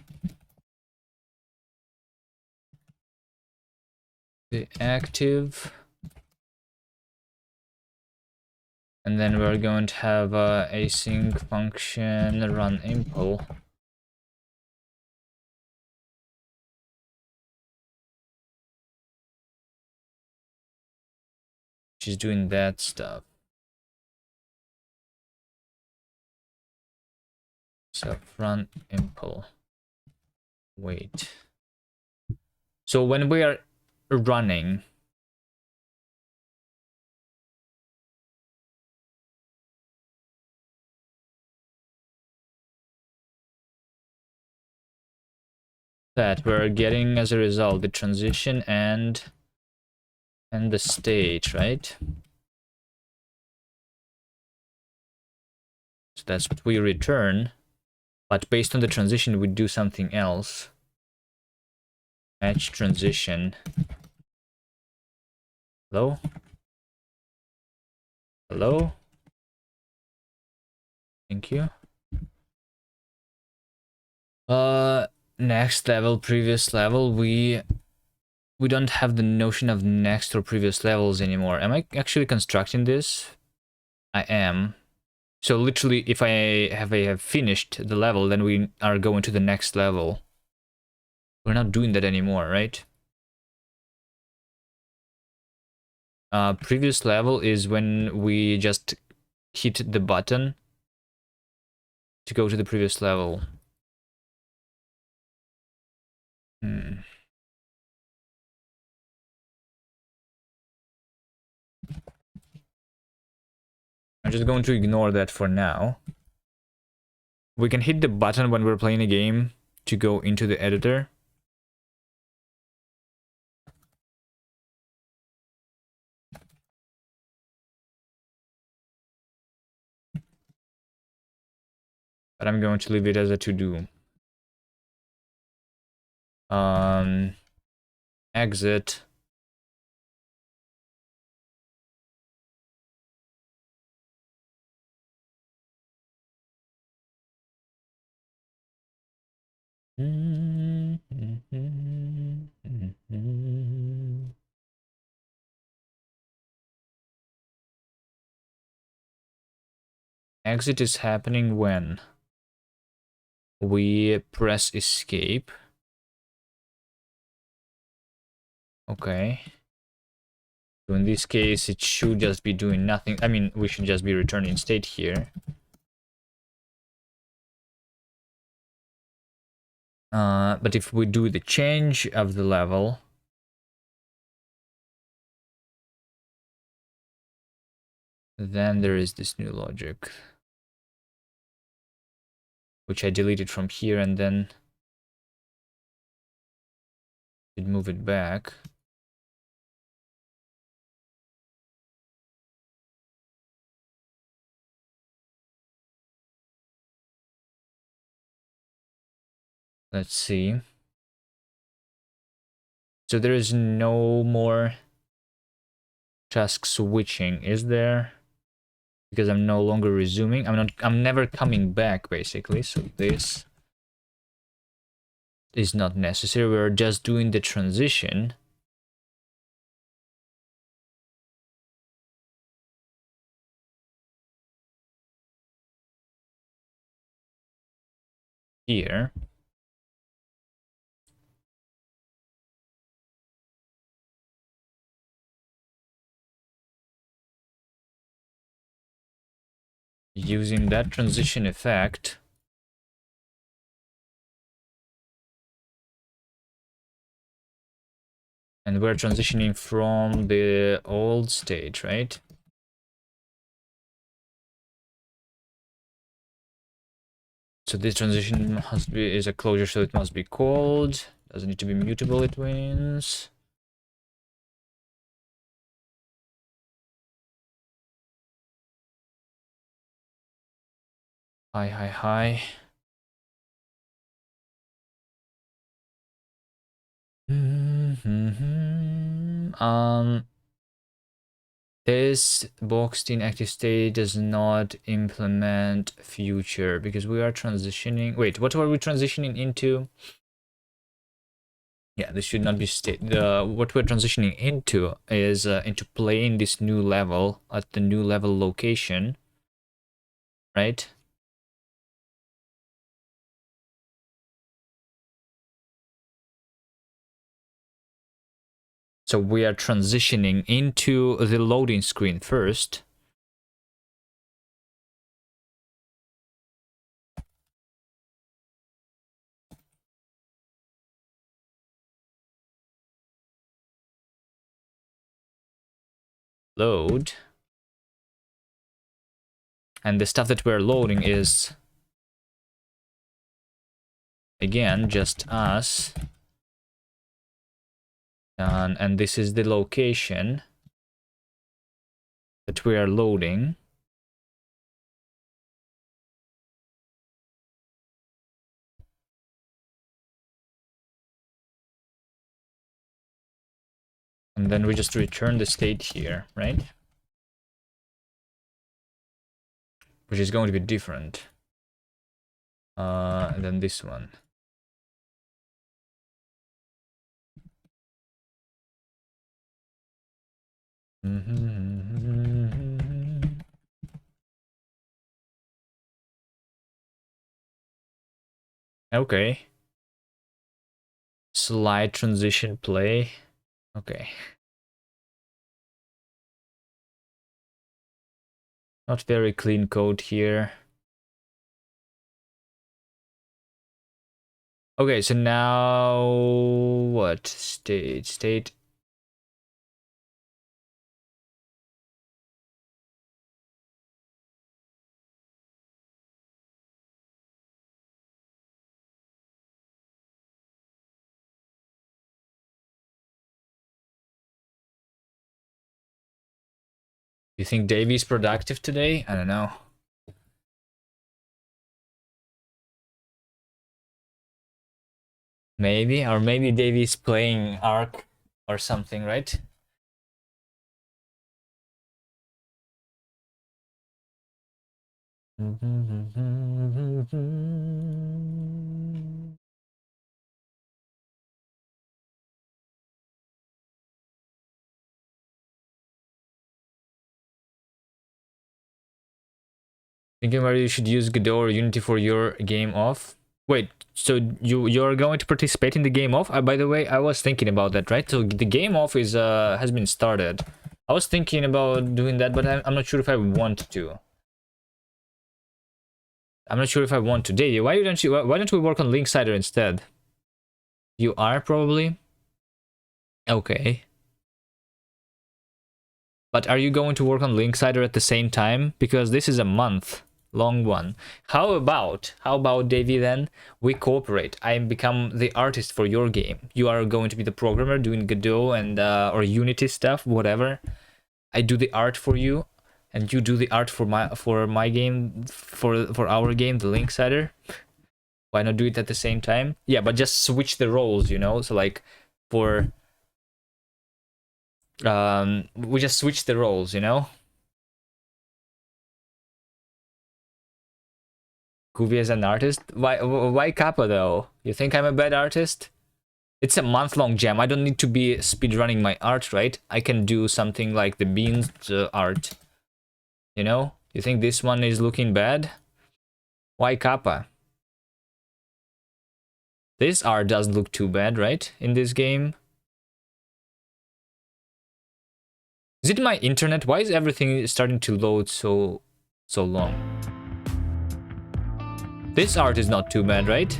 the active. And then we're going to have a async function run impl. Which is doing that stuff. So run impl. Wait. So when we are running, that we're getting as a result the transition and the state, right? So That's what we return. But based on the transition, we do something else. Match transition. Hello? Hello? Thank you. Next level, previous level, we don't have the notion of next or previous levels anymore. Am I actually constructing this? I am. So literally, if I have finished the level, then we are going to the next level. We're not doing that anymore, right? Previous level is when we just hit the button to go to the previous level. I'm just going to ignore that for now. We can hit the button when we're playing a game to go into the editor. But I'm going to leave it as a to-do. Exit. Exit is happening when we press escape. Okay. So in this case, it should just be doing nothing. I mean, we should just be returning state here. But if we do the change of the level, then there is this new logic, which I deleted from here and then did move it back. Let's see. So there is no more task switching, is there? Because I'm no longer resuming. I'm never coming back, basically. So this is not necessary. We're just doing the transition. Here. Using that transition effect. And we're transitioning from the old state, right? So this transition is a closure, so it must be called. Doesn't need to be mutable, it wins. Hi. This boxed in active state does not implement future because we are transitioning. Wait, what are we transitioning into? Yeah, this should not be state. What we're transitioning into is into playing this new level at the new level location, right? So we are transitioning into the loading screen first. Load. And the stuff that we're loading is, again, just us. And this is the location that we are loading. And then we just return the state here, right? Which is going to be different than this one. Okay. Slide transition play. Okay. Not very clean code here. Okay, so now what? State. You think Davey's productive today? I don't know. Maybe, or maybe Davey's playing Ark or something, right? Thinking whether you should use Godot or Unity for your game off. Wait, so you're going to participate in the game off? By the way, I was thinking about that, right? So the game off is has been started. I was thinking about doing that, but I'm not sure if I want to. I'm not sure if I want to. Davey, why don't we work on linksider instead? You are probably? Okay. But are you going to work on linksider at the same time? Because this is a month long one. How about Davey, then we cooperate? I become the artist for your game. You are going to be the programmer doing Godot and or Unity stuff, whatever. I do the art for you, and you do the art for my game, for our game, the linksider. Why not do it at the same time? Yeah, but just switch the roles, you know. So like for we just switch the roles, you know. Kuvi as an artist? Why Kappa though? You think I'm a bad artist? It's a month-long jam. I don't need to be speedrunning my art, right? I can do something like the Beans art. You know? You think this one is looking bad? Why Kappa? This art doesn't look too bad, right? In this game. Is it my internet? Why is everything starting to load so long? This art is not too bad, right?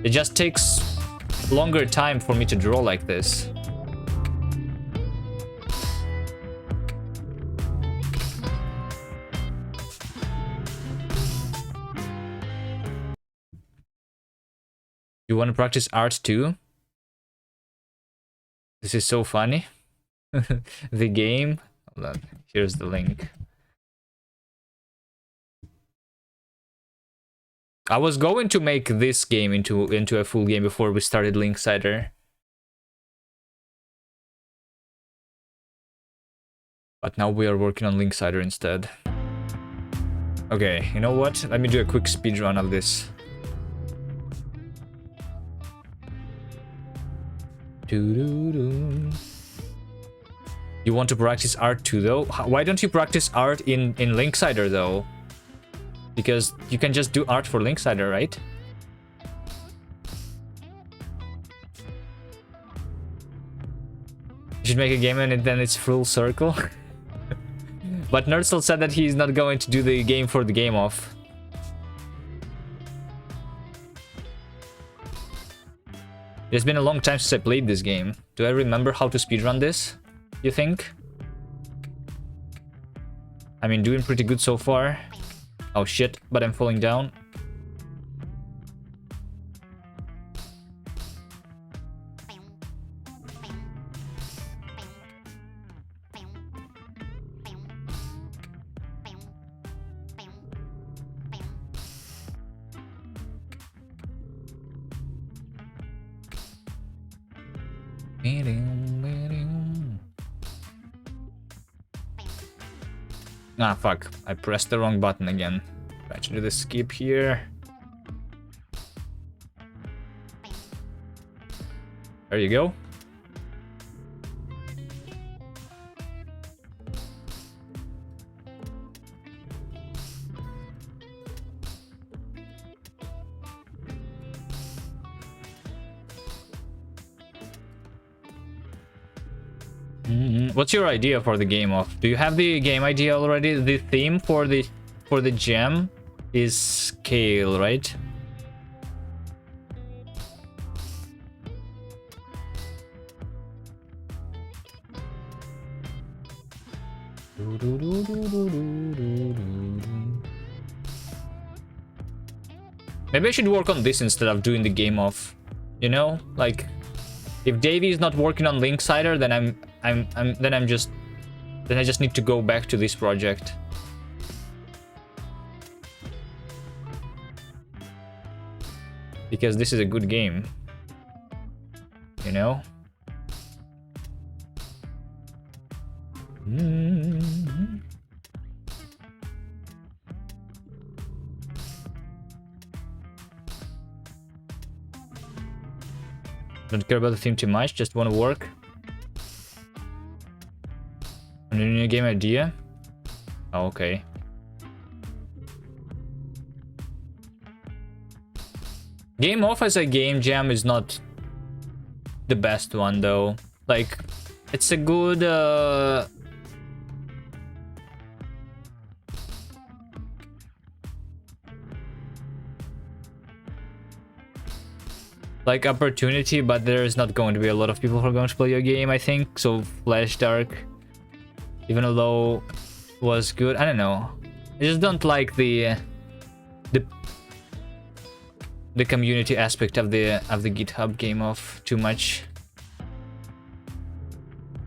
It just takes longer time for me to draw like this. You want to practice art too? This is so funny. The game. Hold on. Here's the link. I was going to make this game into a full game before we started linksider. But now we are working on linksider instead. Okay, you know what? Let me do a quick speedrun of this. You want to practice art too, though? Why don't you practice art in linksider, though? Because you can just do art for linksider, right? You should make a game and then it's full circle. But Nerdsel said that he's not going to do the game for the game off. It's been a long time since I played this game. Do I remember how to speedrun this, you think? I mean, doing pretty good so far. Oh shit, but I'm falling down. Ah, fuck. I pressed the wrong button again. Try to do the skip here. There you go. What's your idea for the game of? Do you have the game idea already? The theme for the gem is scale, right? Maybe I should work on this instead of doing the game of, you know, like if Davey is not working on linksider, then I just need to go back to this project. Because this is a good game, you know? Don't care about the theme too much, just want to work. And a new game idea? Oh, okay. Game off as a game jam is not the best one though. Like, it's a good like opportunity, but there's not going to be a lot of people who are going to play your game, I think. So Flash Dark, even though was good, I don't know. I just don't like the community aspect of the GitHub game of too much.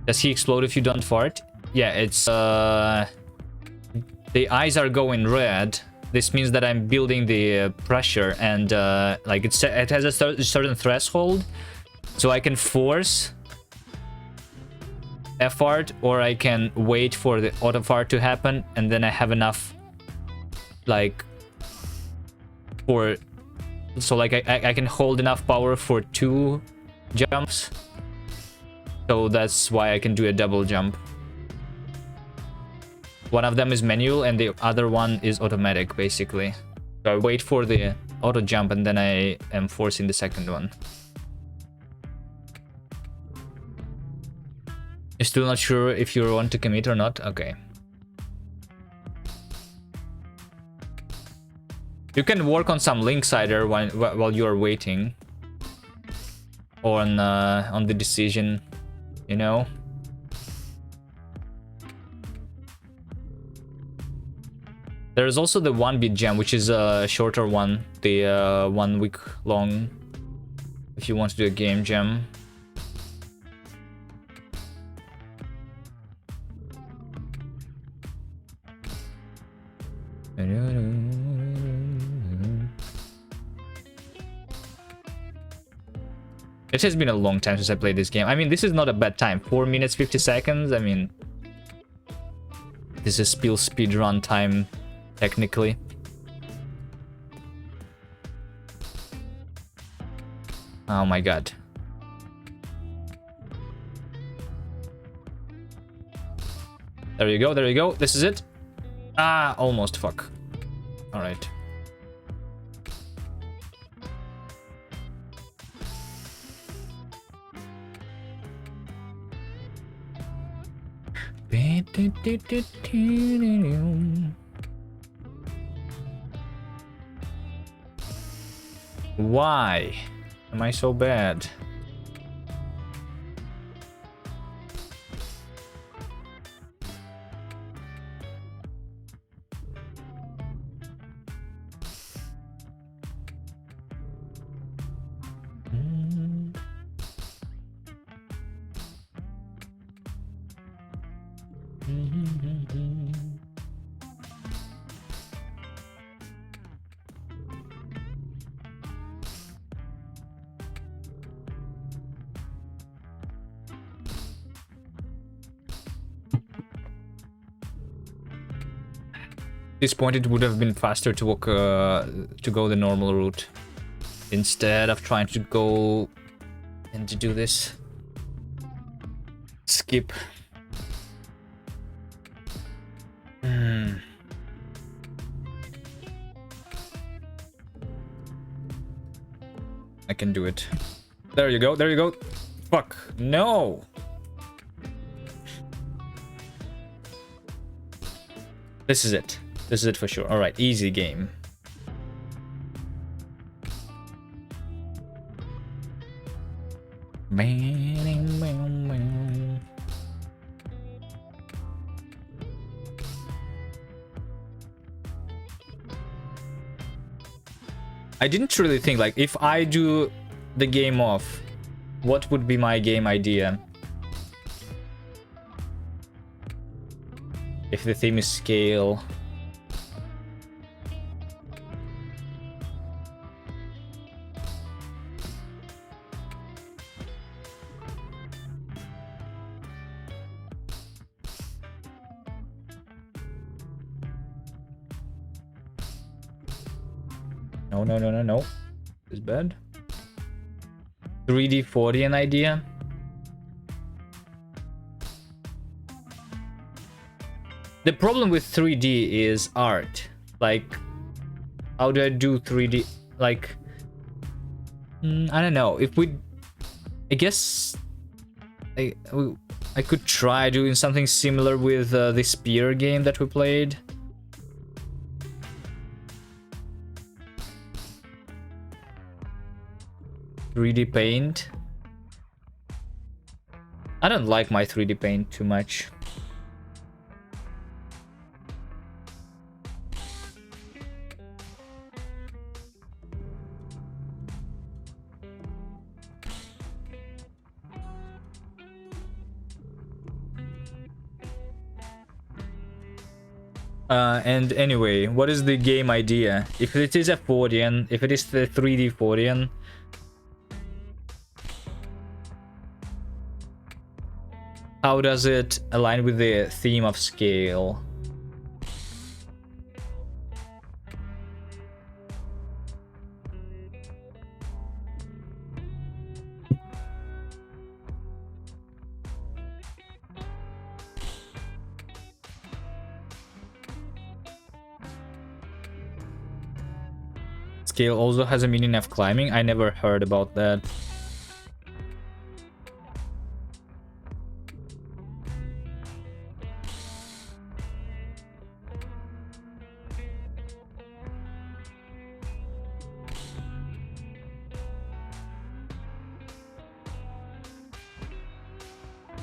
Does he explode if you don't fart? Yeah, it's the eyes are going red. This means that I'm building the pressure, and like it has a certain threshold, so I can force a fart, or I can wait for the auto fart to happen, and then I have enough, like, for, so like I can hold enough power for 2 jumps. So that's why I can do a double jump. One of them is manual and the other one is automatic, basically. So I wait for the auto jump and then I am forcing the second one. You're still not sure if you want to commit or not? Okay. You can work on some linksider while you're waiting on the decision, you know. There's also the 1-bit jam, which is a shorter one, the 1 week long, if you want to do a game jam. It has been a long time since I played this game. I mean, this is not a bad time. 4 minutes, 50 seconds. I mean, this is still speedrun time, technically. Oh my god. There you go, there you go. This is it. Ah, almost, fuck. Alright. Why am I so bad? this point, it would have been faster to walk, to go the normal route instead of trying to go and to do this. Skip. I can do it. There you go, there you go. Fuck, no! This is it. This is it for sure. Alright, easy game. I didn't really think, like, if I do the game off, what would be my game idea? If the theme is scale. No, no, no, no, no. It's bad. 3D 40 an idea. The problem with 3D is art. Like, how do I do 3D? Like, I don't know. If we, I guess, I could try doing something similar with the Spear game that we played. .3D Paint. I don't like my 3D Paint too much. And anyway, what is the game idea? If it is a 40an, if it is the 3D 40an, how does it align with the theme of scale? Scale also has a meaning of climbing. I never heard about that.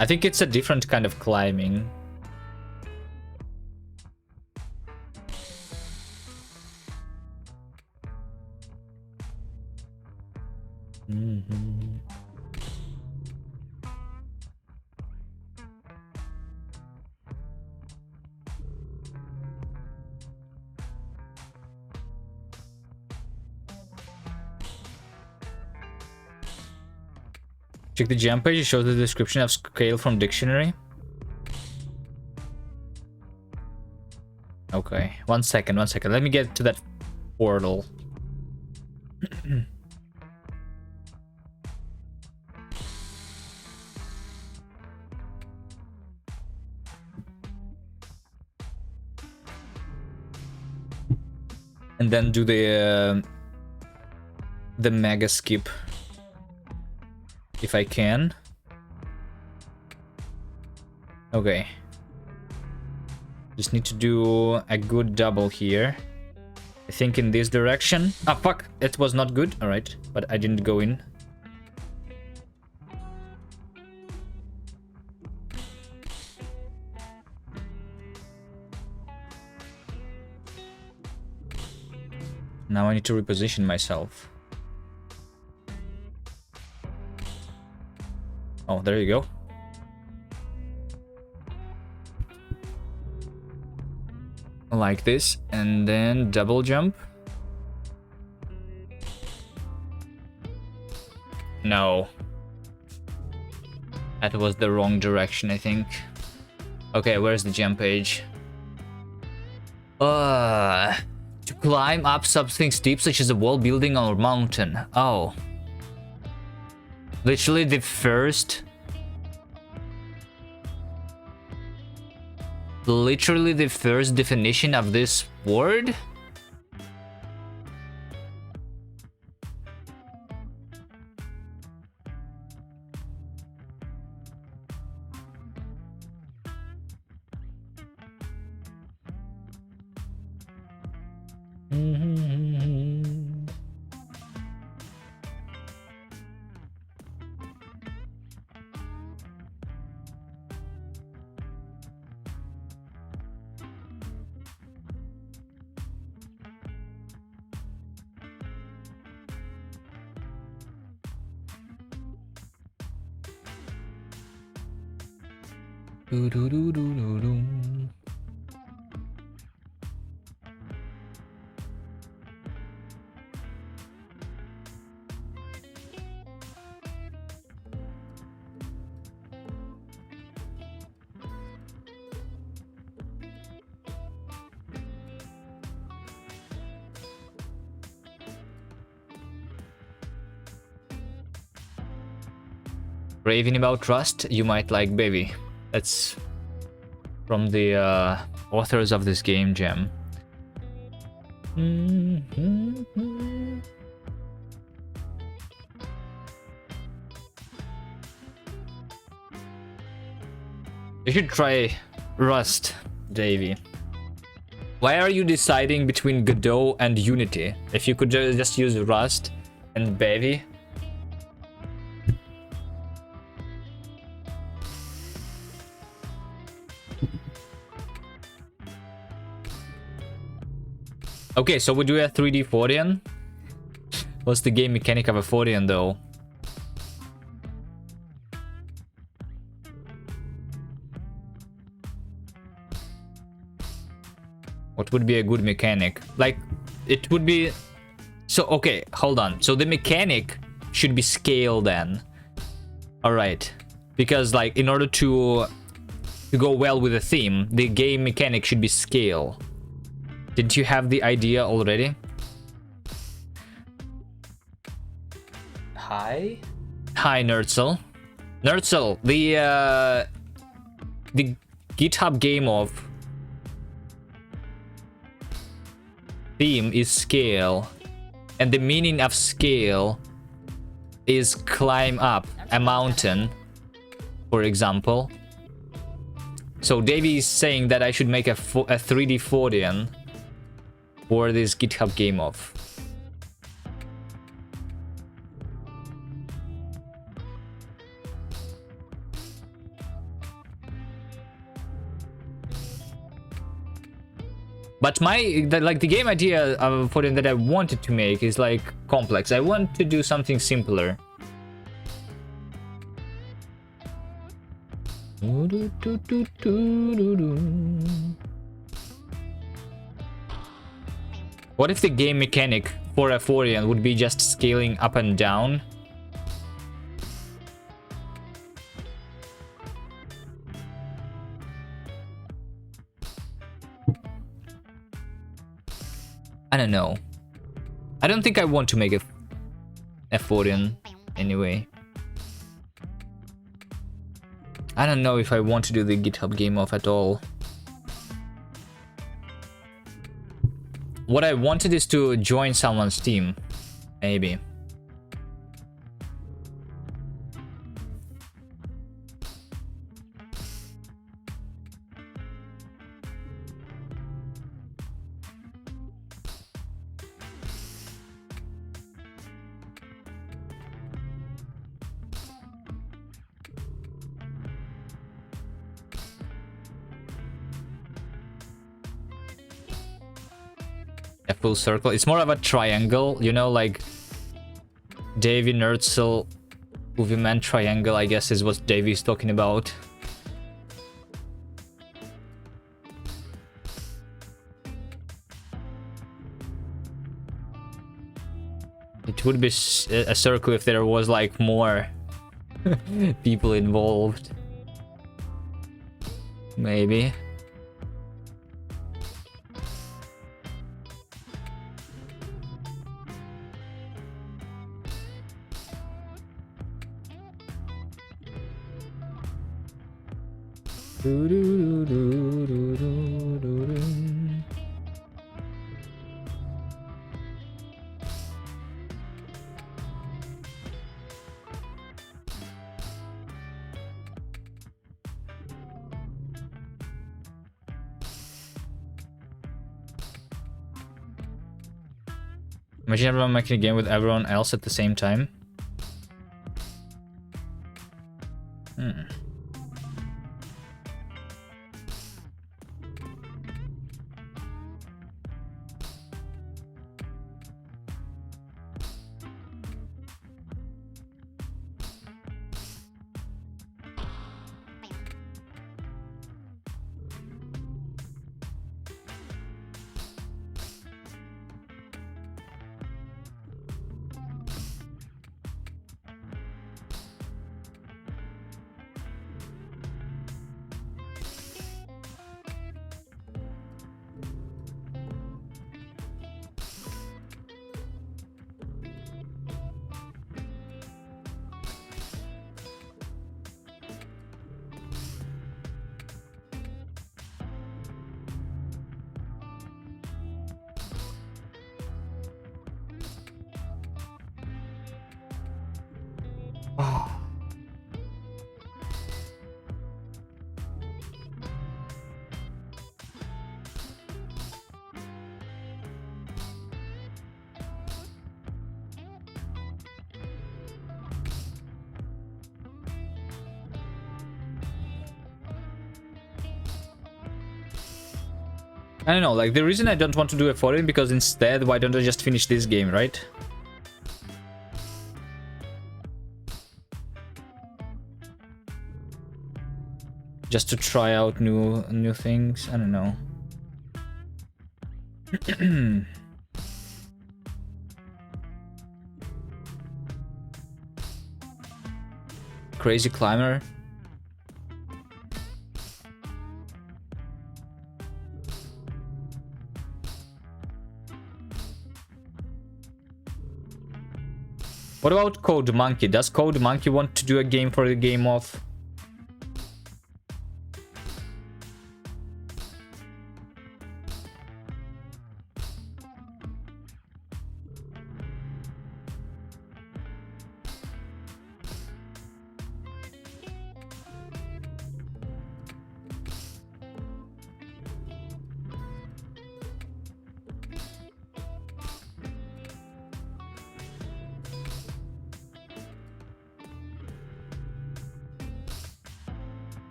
I think it's a different kind of climbing. Check the jump page, it shows the description of scale from dictionary. Okay, one second. Let me get to that portal. And then do the mega skip. If I can. Okay. Just need to do a good double here. I think in this direction. Ah, fuck! It was not good. Alright, but I didn't go in. Now I need to reposition myself. Oh, there you go. Like this, and then double jump. No. That was the wrong direction, I think. Okay, where's the jump page? To climb up something steep such as a wall, building, or mountain. Oh. Literally the first... Literally the first definition of this word? Raving about trust, you might like Baby. That's from the authors of this game jam. You should try Rust, Davey. Why are you deciding between Godot and Unity? If you could just use Rust and Baby. Okay, so we do a 3D Fortean. What's the game mechanic of a Fortean, though? What would be a good mechanic? Like, it would be... So, okay, hold on. So the mechanic should be scale then. Alright. Because, like, in order to go well with the theme, the game mechanic should be scale. Didn't you have the idea already? Hi? Hi, Nerdzel. Nerdzel, the GitHub game of theme is scale. And the meaning of scale is climb up a mountain, for example. So Davey is saying that I should make a 3D Fortean for this GitHub game of. But the game idea of Fortean that I wanted to make is like complex. I want to do something simpler. What if the game mechanic for a Fortean would be just scaling up and down? I don't know. I don't think I want to make a Fortean anyway. I don't know if I want to do the GitHub game off at all. What I wanted is to join someone's team, maybe. A full circle. It's more of a triangle, you know, like Davey Nerdzel movie man triangle, I guess is what Davey's talking about. It would be a circle if there was like more people involved. Maybe. Imagine everyone making a game with everyone else at the same time. I don't know, like the reason I don't want to do a foreign because instead, why don't I just finish this game, right? Just to try out new things. I don't know. Crazy climber. What about Code Monkey? Does Code Monkey want to do a game for the game of?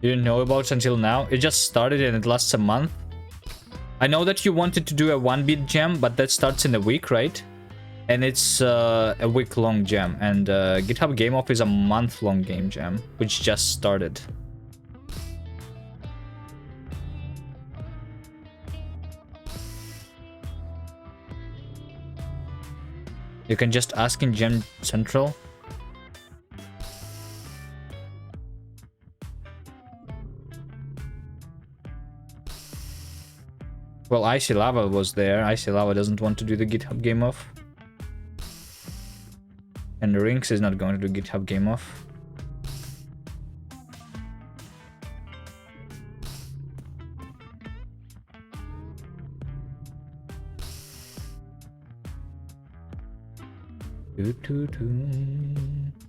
You didn't know about it until now? It just started and it lasts a month. I know that you wanted to do a 1-beat jam, but that starts in a week, right? And it's a week-long jam. And GitHub Game Off is a month-long game jam, which just started. You can just ask in Gem Central. Well, Icy Lava was there. Icy Lava doesn't want to do the GitHub Game Off. And Rinks is not going to do GitHub Game Off.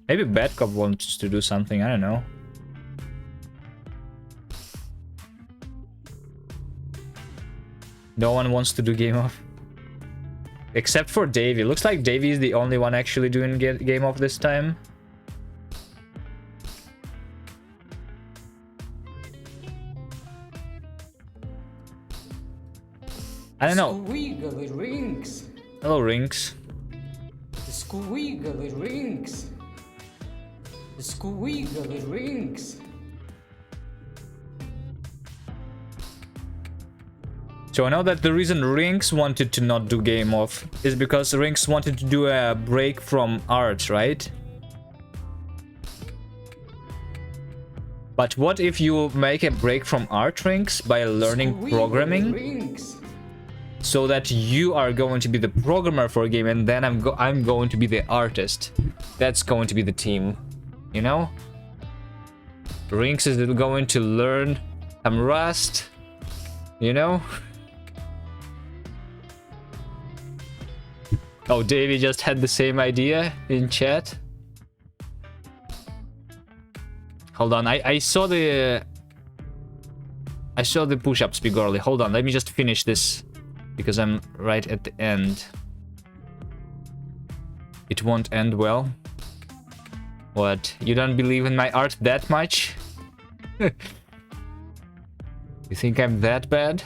Maybe Bad Cop wants to do something, I don't know. No one wants to do Game Off. Except for Davey. Looks like Davey is the only one actually doing Game Off this time. I don't know. Squiggly rings. Hello, Rinks. Squiggly rings. Squiggly rings. So I know that the reason Rinks wanted to not do Game Off is because Rinks wanted to do a break from art, right? But what if you make a break from art, Rinks, by learning programming? Rings. so that you are going to be the programmer for a game, and then I'm going to be the artist. That's going to be the team, you know? Rinks is going to learn some Rust, you know? Oh, Davey just had the same idea in chat. Hold on, I saw the push-ups, Big Orly. Hold on, let me just finish this because I'm right at the end. It won't end well. What? You don't believe in my art that much? You think I'm that bad?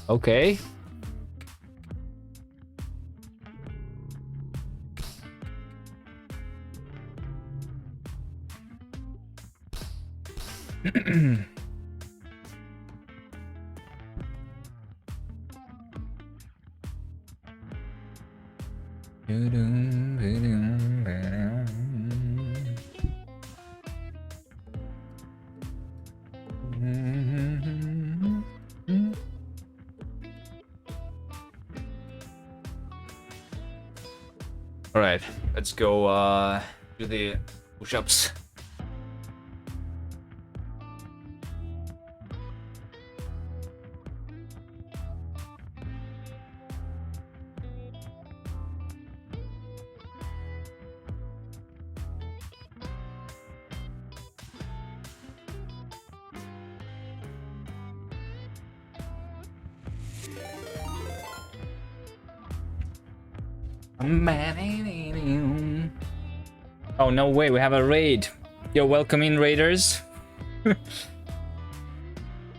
Okay. All right, let's go do the push-ups. Oh, no way, we have a raid. Yo, welcome in, raiders.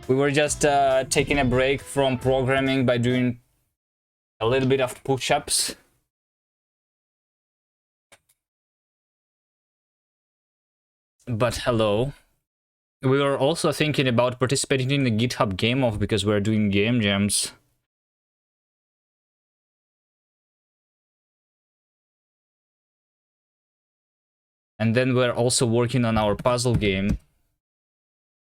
We were just taking a break from programming by doing a little bit of push-ups. But hello. We were also thinking about participating in the GitHub Game Off because we're doing game jams. And then we're also working on our puzzle game.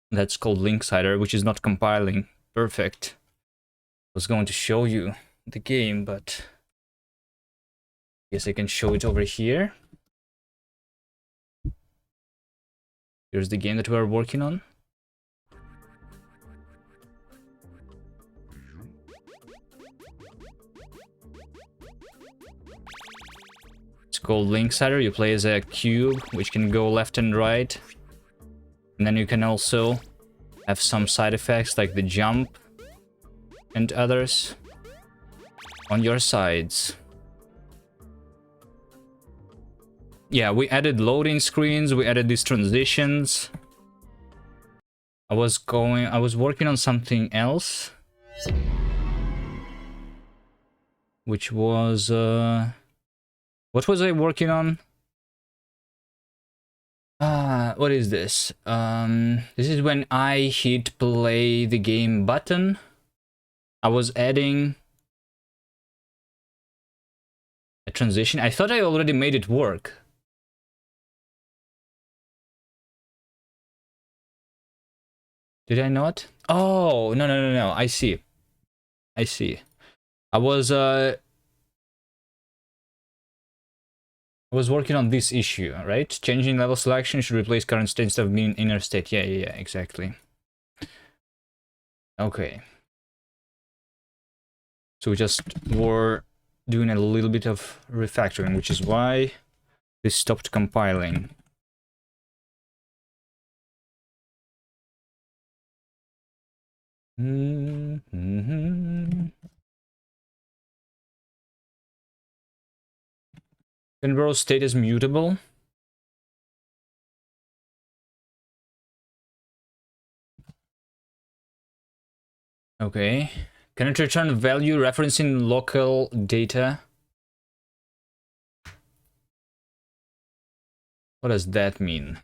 That's called Linksider, which is not compiling. Perfect. I was going to show you the game, but I guess I can show it over here. Here's the game that we're working on. It's called Linksider. You play as a cube, which can go left and right. And then you can also have some side effects like the jump and others on your sides. Yeah, we added loading screens, we added these transitions. I was working on something else, which was what was I working on? What is this? This is when I hit play the game button. I was adding a transition. I thought I already made it work. Did I not? Oh, no. I see. I was working on this issue, right? Changing level selection should replace current state instead of being inner state. Yeah, exactly. Okay. So we just were doing a little bit of refactoring, which is why this stopped compiling. Control state is mutable. Okay. Can it return value referencing local data? What does that mean?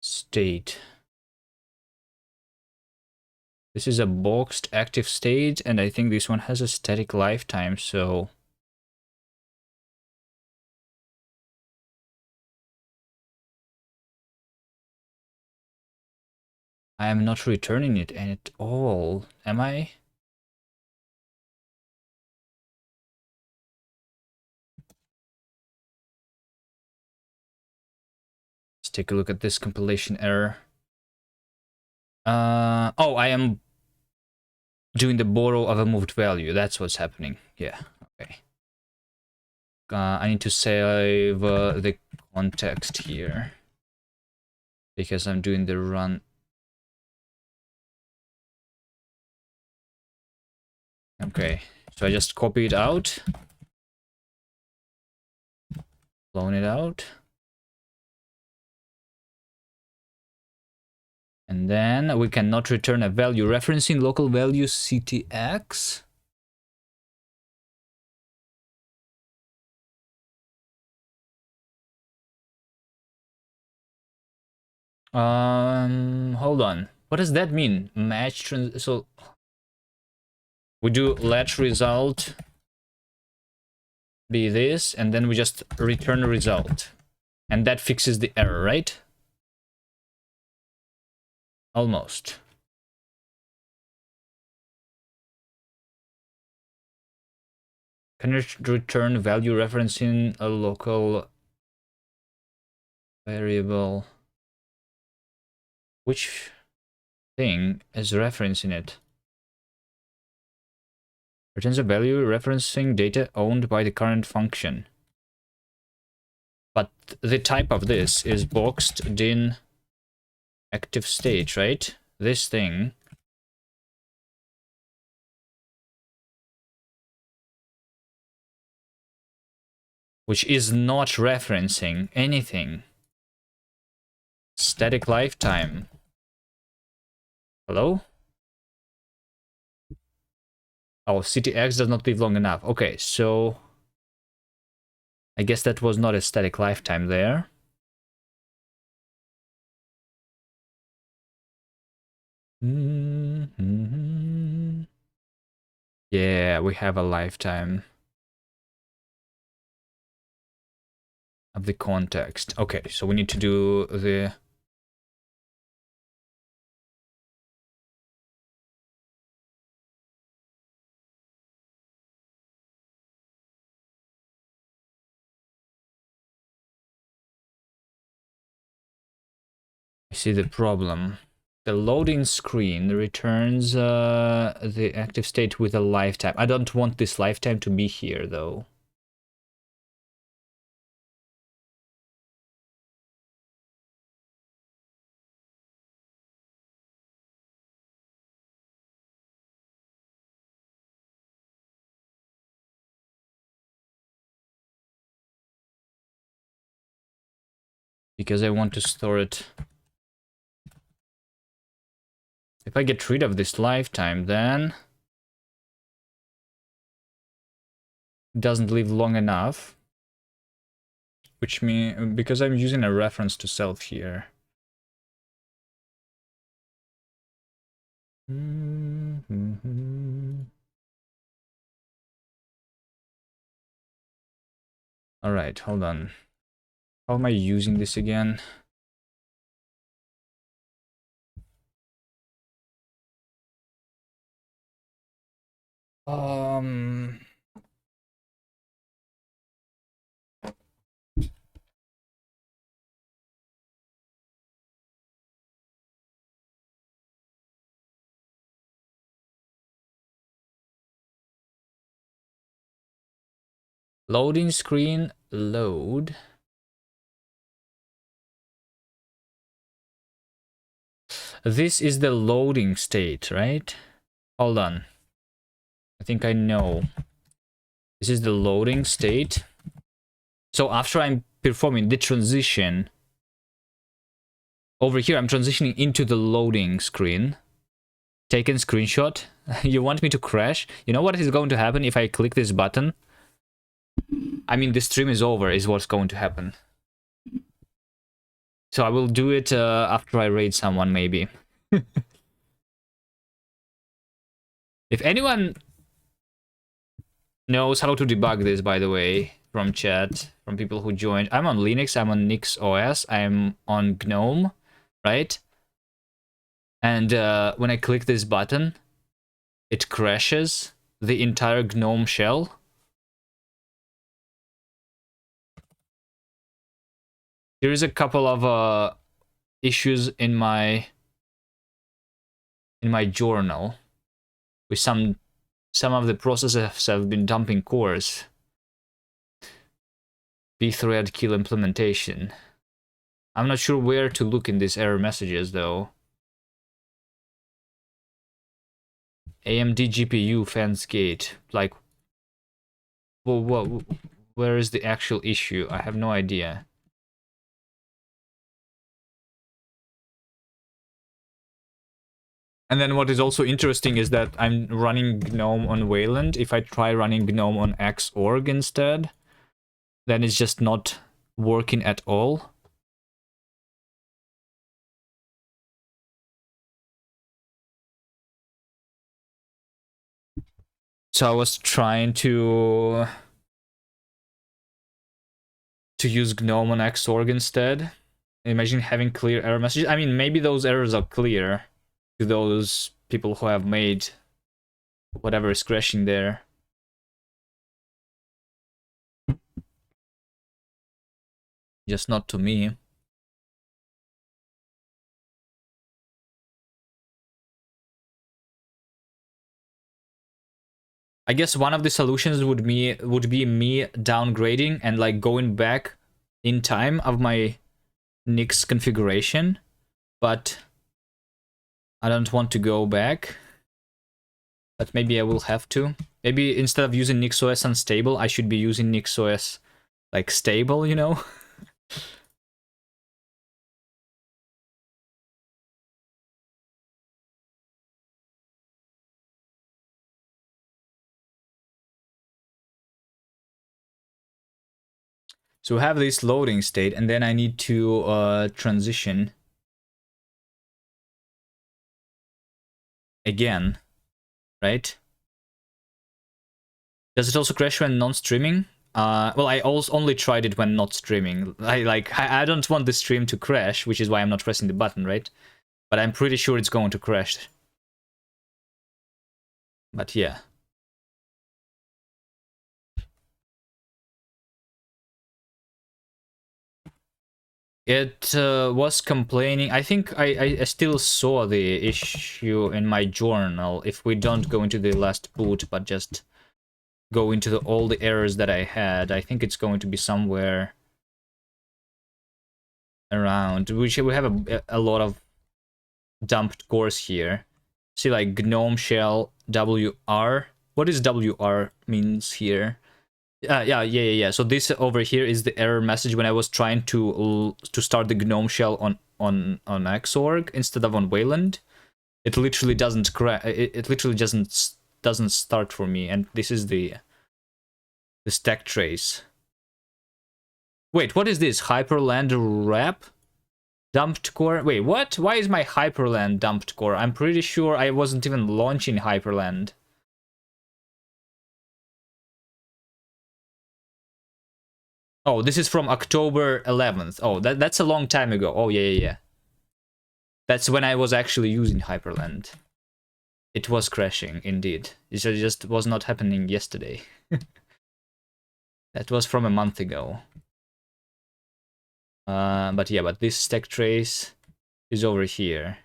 State. This is a boxed active state, and I think this one has a static lifetime, so... I am not returning it at all, am I? Let's take a look at this compilation error. Oh, I am doing the borrow of a moved value. That's what's happening. Yeah, okay. I need to save the context here because I'm doing the run. Okay, so I just copy it out, clone it out, and then we cannot return a value referencing local value ctx. Hold on. What does that mean? Match so we do let result be this, and then we just return a result. And that fixes the error, right? Almost. Can you return value referencing a local variable? Which thing is referencing it? Returns a value referencing data owned by the current function. But the type of this is boxed in active state, right? This thing. Which is not referencing anything. Static lifetime. Hello? Oh, CTX does not live long enough. Okay, so I guess that was not a static lifetime there. Yeah, we have a lifetime of the context. Okay, so we need to do the... I see the problem. The loading screen returns the active state with a lifetime. I don't want this lifetime to be here, though. Because I want to store it. If I get rid of this lifetime, then it doesn't live long enough. Which means, because I'm using a reference to self here. All right, hold on. How am I using this again? Loading screen, load. This is the loading state, right? Hold on. I think I know. This is the loading state. So after I'm performing the transition, over here I'm transitioning into the loading screen. Taken screenshot. You want me to crash? You know what is going to happen if I click this button? I mean, the stream is over, is what's going to happen. So I will do it after I raid someone, maybe. If anyone knows how to debug this, by the way, from chat, from people who joined. I'm on Linux, I'm on Nix OS, I'm on GNOME, right? And when I click this button, it crashes the entire GNOME shell. There is a couple of issues in my journal with some of the processes have been dumping cores. Pthread kill implementation. I'm not sure where to look in these error messages though. AMD GPU fans gate. Like, well, where is the actual issue? I have no idea. And then what is also interesting is that I'm running GNOME on Wayland. If I try running GNOME on Xorg instead, then it's just not working at all. So I was trying to use GNOME on Xorg instead. Imagine having clear error messages. I mean, maybe those errors are clear to those people who have made whatever is crashing there. Just not to me. I guess one of the solutions would be me downgrading and like going back in time of my Nix configuration, but I don't want to go back. But maybe I will have to. Maybe instead of using NixOS unstable, I should be using NixOS like stable, you know? So we have this loading state, and then I need to transition again, right? Does it also crash when non-streaming? Well, I also only tried it when not streaming. I don't want the stream to crash, which is why I'm not pressing the button, right? But I'm pretty sure it's going to crash. But yeah. It was complaining. I think I still saw the issue in my journal. If we don't go into the last boot, but just go into all the errors that I had, I think it's going to be somewhere around. We have a lot of dumped cores here. See, like GNOME shell WR. What does WR means here? Yeah. So this over here is the error message when I was trying to start the GNOME shell on Xorg instead of on Wayland. It literally doesn't it literally doesn't start for me, and this is the stack trace. Wait, what is this? Hyperland wrap? Dumped core? Wait, what? Why is my Hyperland dumped core? I'm pretty sure I wasn't even launching Hyperland. Oh, this is from October 11th. Oh, that's a long time ago. Oh, yeah. That's when I was actually using Hyperland. It was crashing, indeed. It just was not happening yesterday. That was from a month ago. But yeah, but this stack trace is over here.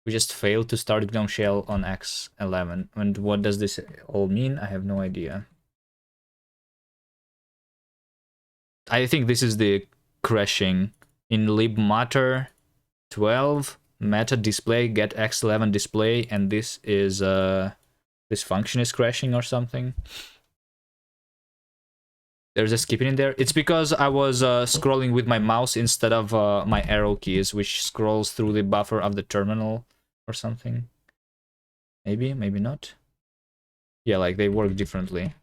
We just failed to start GNOME shell on X11. And what does this all mean? I have no idea. I think this is the crashing in libmatter 12 meta display get X11 display, and this is this function is crashing or something. There's a skipping in there. It's because I was scrolling with my mouse instead of my arrow keys, which scrolls through the buffer of the terminal or something. Maybe not. Yeah, like they work differently.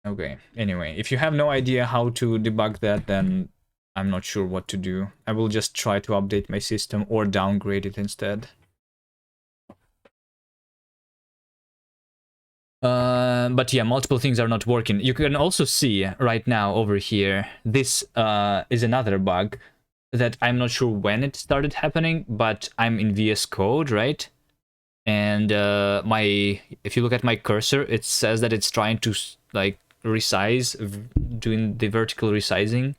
Okay, anyway, if you have no idea how to debug that, then I'm not sure what to do. I will just try to update my system or downgrade it instead. But yeah, multiple things are not working. You can also see right now over here, this is another bug that I'm not sure when it started happening, but I'm in VS Code, right? And if you look at my cursor, it says that it's trying to like resize, doing the vertical resizing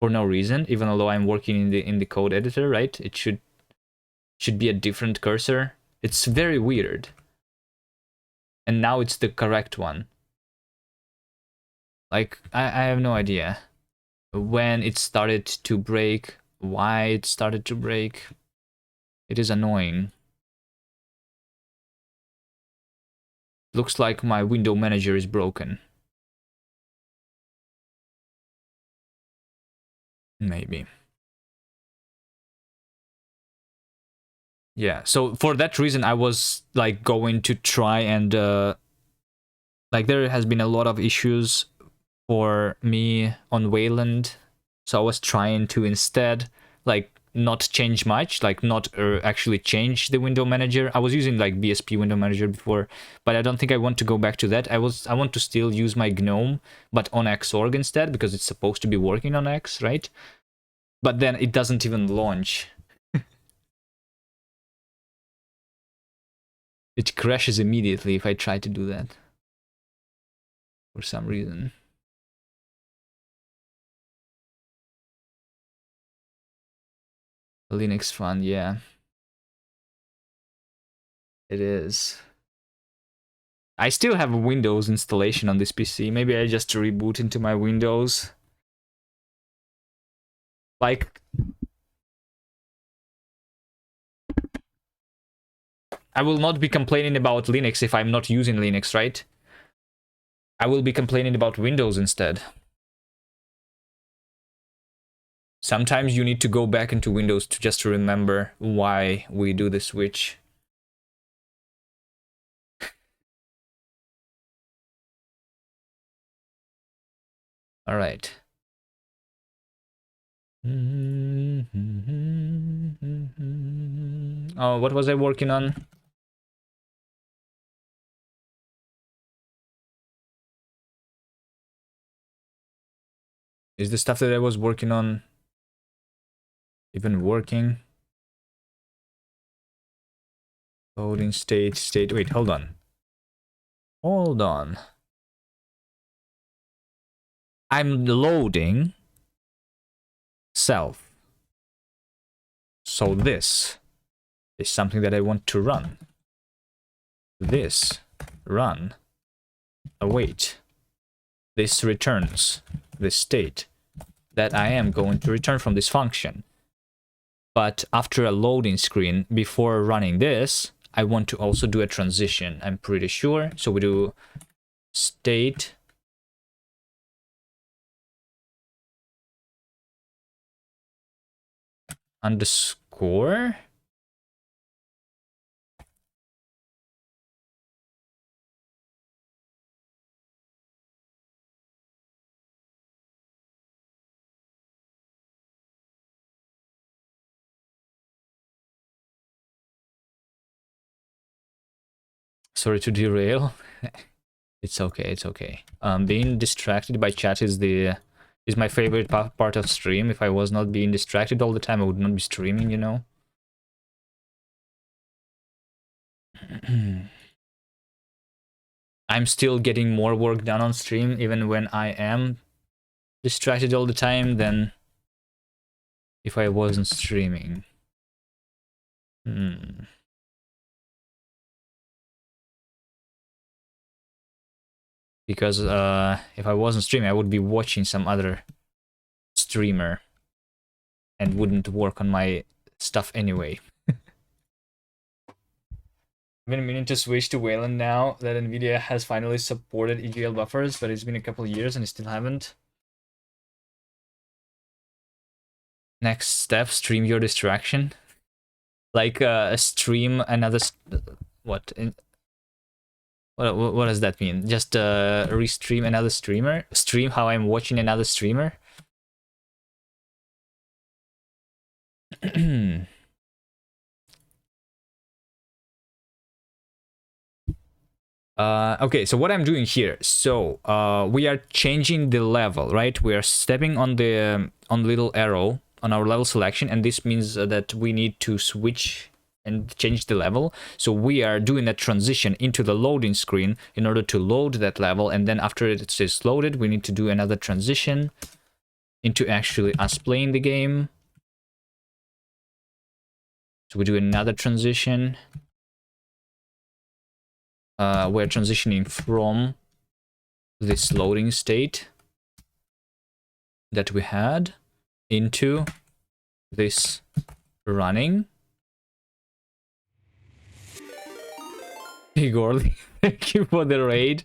for no reason, even though I'm working in the code editor, right? It should be a different cursor. It's very weird. And now it's the correct one. Like, I have no idea when it started to break, why it started to break. It is annoying. Looks like my window manager is broken. Maybe. Yeah, so for that reason, I was like going to try and like there has been a lot of issues for me on Wayland, so I was trying to instead like not change much, like not actually change the window manager. I was using like BSP window manager before, but I don't think I want to go back to that. I want to still use my GNOME, but on Xorg instead, because it's supposed to be working on X, right? But then it doesn't even launch. It crashes immediately if I try to do that for some reason. Linux fun, yeah. It is. I still have a Windows installation on this PC. Maybe I just reboot into my Windows. Like, I will not be complaining about Linux if I'm not using Linux, right? I will be complaining about Windows instead. Sometimes you need to go back into Windows to just remember why we do the switch. All right. Oh, what was I working on? Is the stuff that I was working on even working? Loading state. Wait, hold on. Hold on. I'm loading self. So this is something that I want to run. This run. Await. This returns the state that I am going to return from this function. But after a loading screen, before running this, I want to also do a transition, I'm pretty sure. So we do state underscore. Sorry to derail. It's okay, it's okay. Being distracted by chat is my favorite part of stream. If I was not being distracted all the time, I would not be streaming, you know? I'm still getting more work done on stream, even when I am distracted all the time, than if I wasn't streaming. Because if I wasn't streaming, I would be watching some other streamer and wouldn't work on my stuff anyway. I've been meaning to switch to Wayland now that NVIDIA has finally supported EGL buffers, but it's been a couple of years and it still haven't. Next step, stream your distraction. Like stream another... What? What does that mean? Just restream another streamer? Stream how I'm watching another streamer? Okay, so what I'm doing here, so we are changing the level, right? We are stepping on the on little arrow on our level selection, and this means that we need to switch and change the level. So we are doing a transition into the loading screen in order to load that level, and then after it is loaded, we need to do another transition into actually us playing the game. So we do another transition. We're transitioning from this loading state that we had into this running. Hey Gorley, thank you for the raid.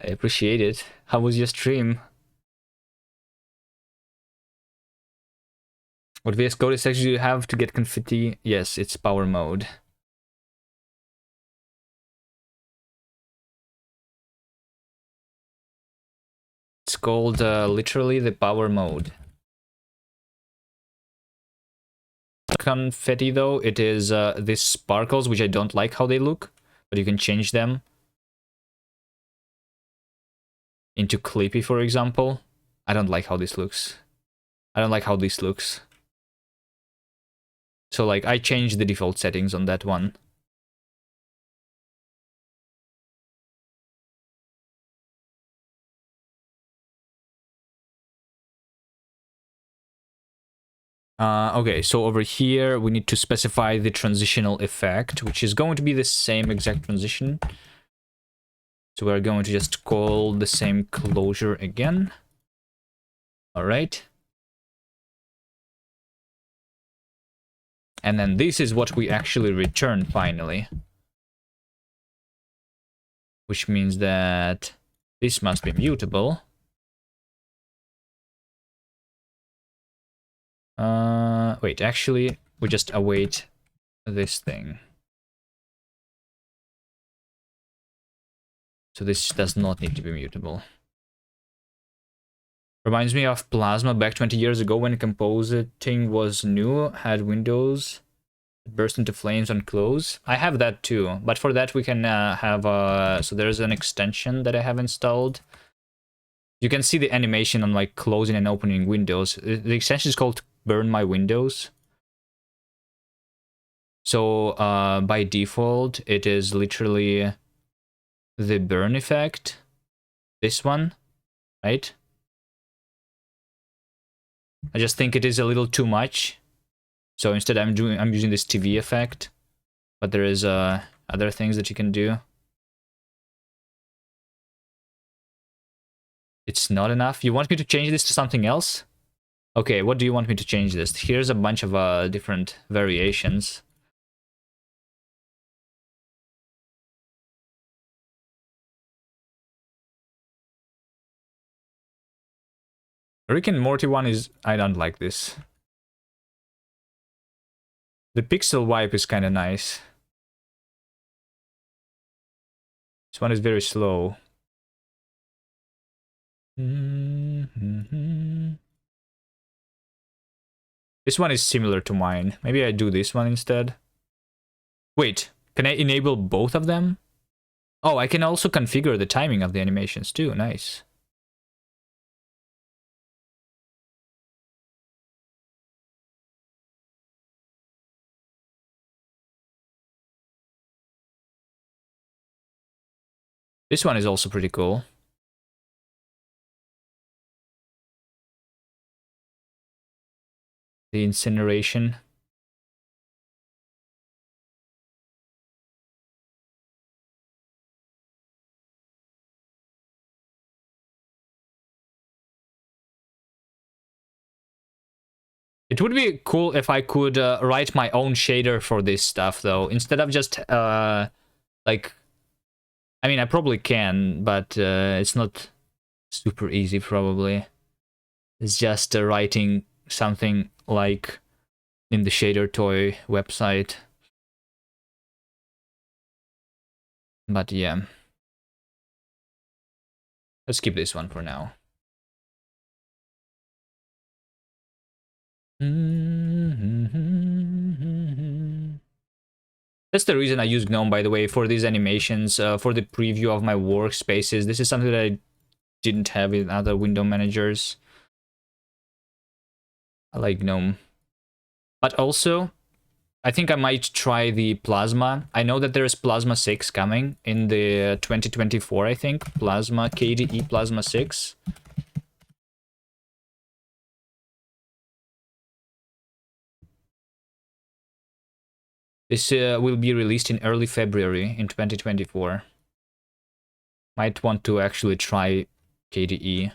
I appreciate it. How was your stream? What VS Code section do you have to get confetti? Yes, it's power mode. It's called literally the power mode. Confetti though, it is these sparkles, which I don't like how they look, but you can change them into Clippy, for example. I don't like how this looks. I don't like how this looks. So like I changed the default settings on that one. Okay, so over here we need to specify the transitional effect, which is going to be the same exact transition. So we're going to just call the same closure again. All right. And then this is what we actually return finally. Which means that this must be mutable. Wait, actually, we just await this thing. So this does not need to be mutable. Reminds me of Plasma back 20 years ago when compositing was new, had windows burst into flames on close. I have that too, but for that we can have so there's an extension that I have installed. You can see the animation on like closing and opening windows. The extension is called Burn My Windows. So by default, it is literally the burn effect. This one, right? I just think it is a little too much. So instead I'm using this TV effect. But there is other things that you can do. It's not enough. You want me to change this to something else? Okay, what do you want me to change this? Here's a bunch of different variations. Rick and Morty one is... I don't like this. The pixel wipe is kind of nice. This one is very slow. This one is similar to mine. Maybe I do this one instead. Wait, can I enable both of them? Oh, I can also configure the timing of the animations too. Nice. This one is also pretty cool. The incineration. It would be cool if I could write my own shader for this stuff, though. Instead of just, like... I mean, I probably can, but it's not super easy, probably. It's just writing something like in the Shader Toy website. But yeah. Let's keep this one for now. That's the reason I use GNOME, by the way, for these animations, for the preview of my workspaces. This is something that I didn't have in other window managers. I like GNOME. But also, I think I might try the Plasma. I know that there's Plasma 6 coming in the 2024, I think. Plasma, KDE Plasma 6. This will be released in early February in 2024. Might want to actually try KDE.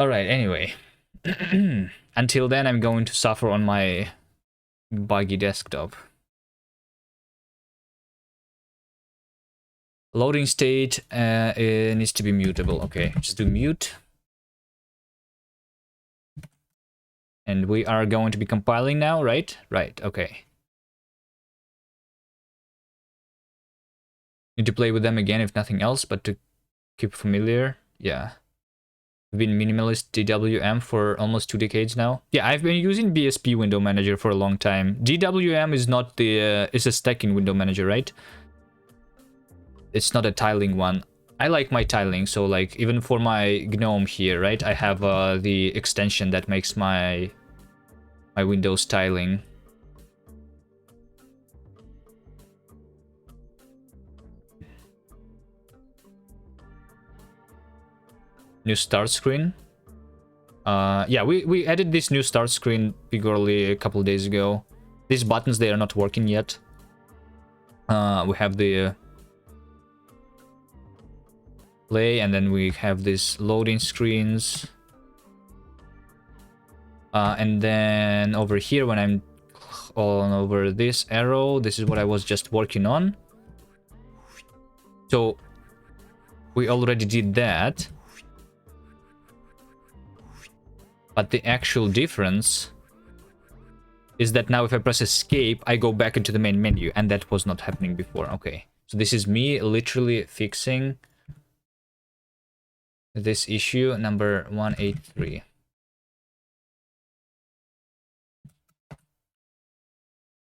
Alright, anyway. Until then, I'm going to suffer on my buggy desktop. Loading state it needs to be mutable. Okay, just do mute. And we are going to be compiling now, right? Right, okay. Need to play with them again if nothing else, but to keep familiar. Yeah. I've been minimalist DWM for almost 2 decades now. Yeah, I've been using BSP window manager for a long time. DWM is not the is a stacking window manager, right? It's not a tiling one. I like my tiling, so like even for my GNOME here, right? I have the extension that makes my Windows tiling. New start screen. Yeah, we added this new start screen purely a couple days ago. These buttons, they are not working yet. We have the play, and then we have these loading screens. And then over here, when I'm on over this arrow, this is what I was just working on. So we already did that. But the actual difference is that now if I press escape, I go back into the main menu, and that was not happening before. Okay, so this is me literally fixing this issue number 183.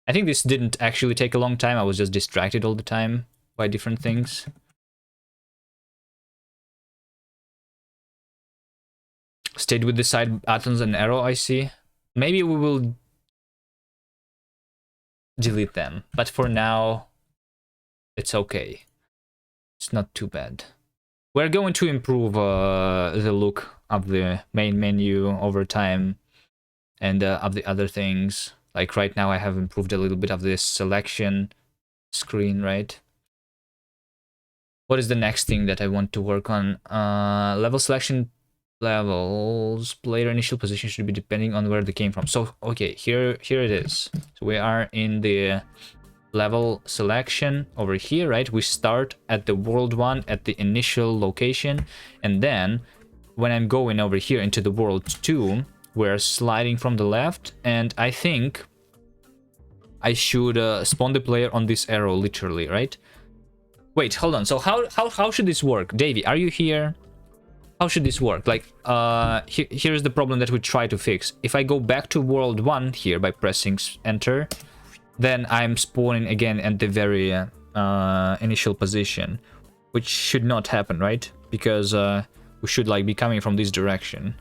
I think this didn't actually take a long time. I was just distracted all the time by different things. Stayed with the side buttons and arrow, I see. Maybe we will delete them, but for now, it's okay. It's not too bad. We're going to improve the look of the main menu over time, and of the other things. Like right now, I have improved a little bit of this selection screen, right? What is the next thing that I want to work on? Level selection levels. Player initial position should be depending on where they came from. So, okay, here it is. So we are in the level selection over here, right? We start at the world 1 at the initial location, and then when I'm going over here into the world 2, we're sliding from the left, and I think I should spawn the player on this arrow, literally, right? Wait, hold on. So how should this work? Davey, are you here? How should this work? Like, here's the problem that we try to fix. If I go back to world 1 here by pressing enter, then I'm spawning again at the very initial position, which should not happen, right? Because we should like be coming from this direction.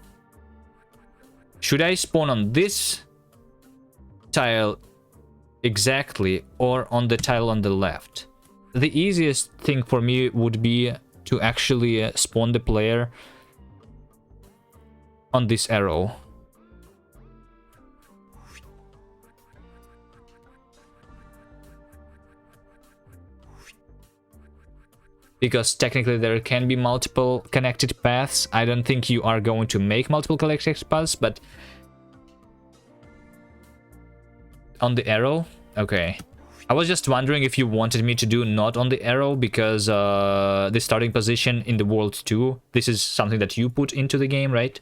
Should I spawn on this tile exactly, or on the tile on the left? The easiest thing for me would be to actually spawn the player on this arrow. Because technically there can be multiple connected paths. I don't think you are going to make multiple connected paths, but on the arrow? Okay. I was just wondering if you wanted me to do not on the arrow, because the starting position in the world 2, this is something that you put into the game, right?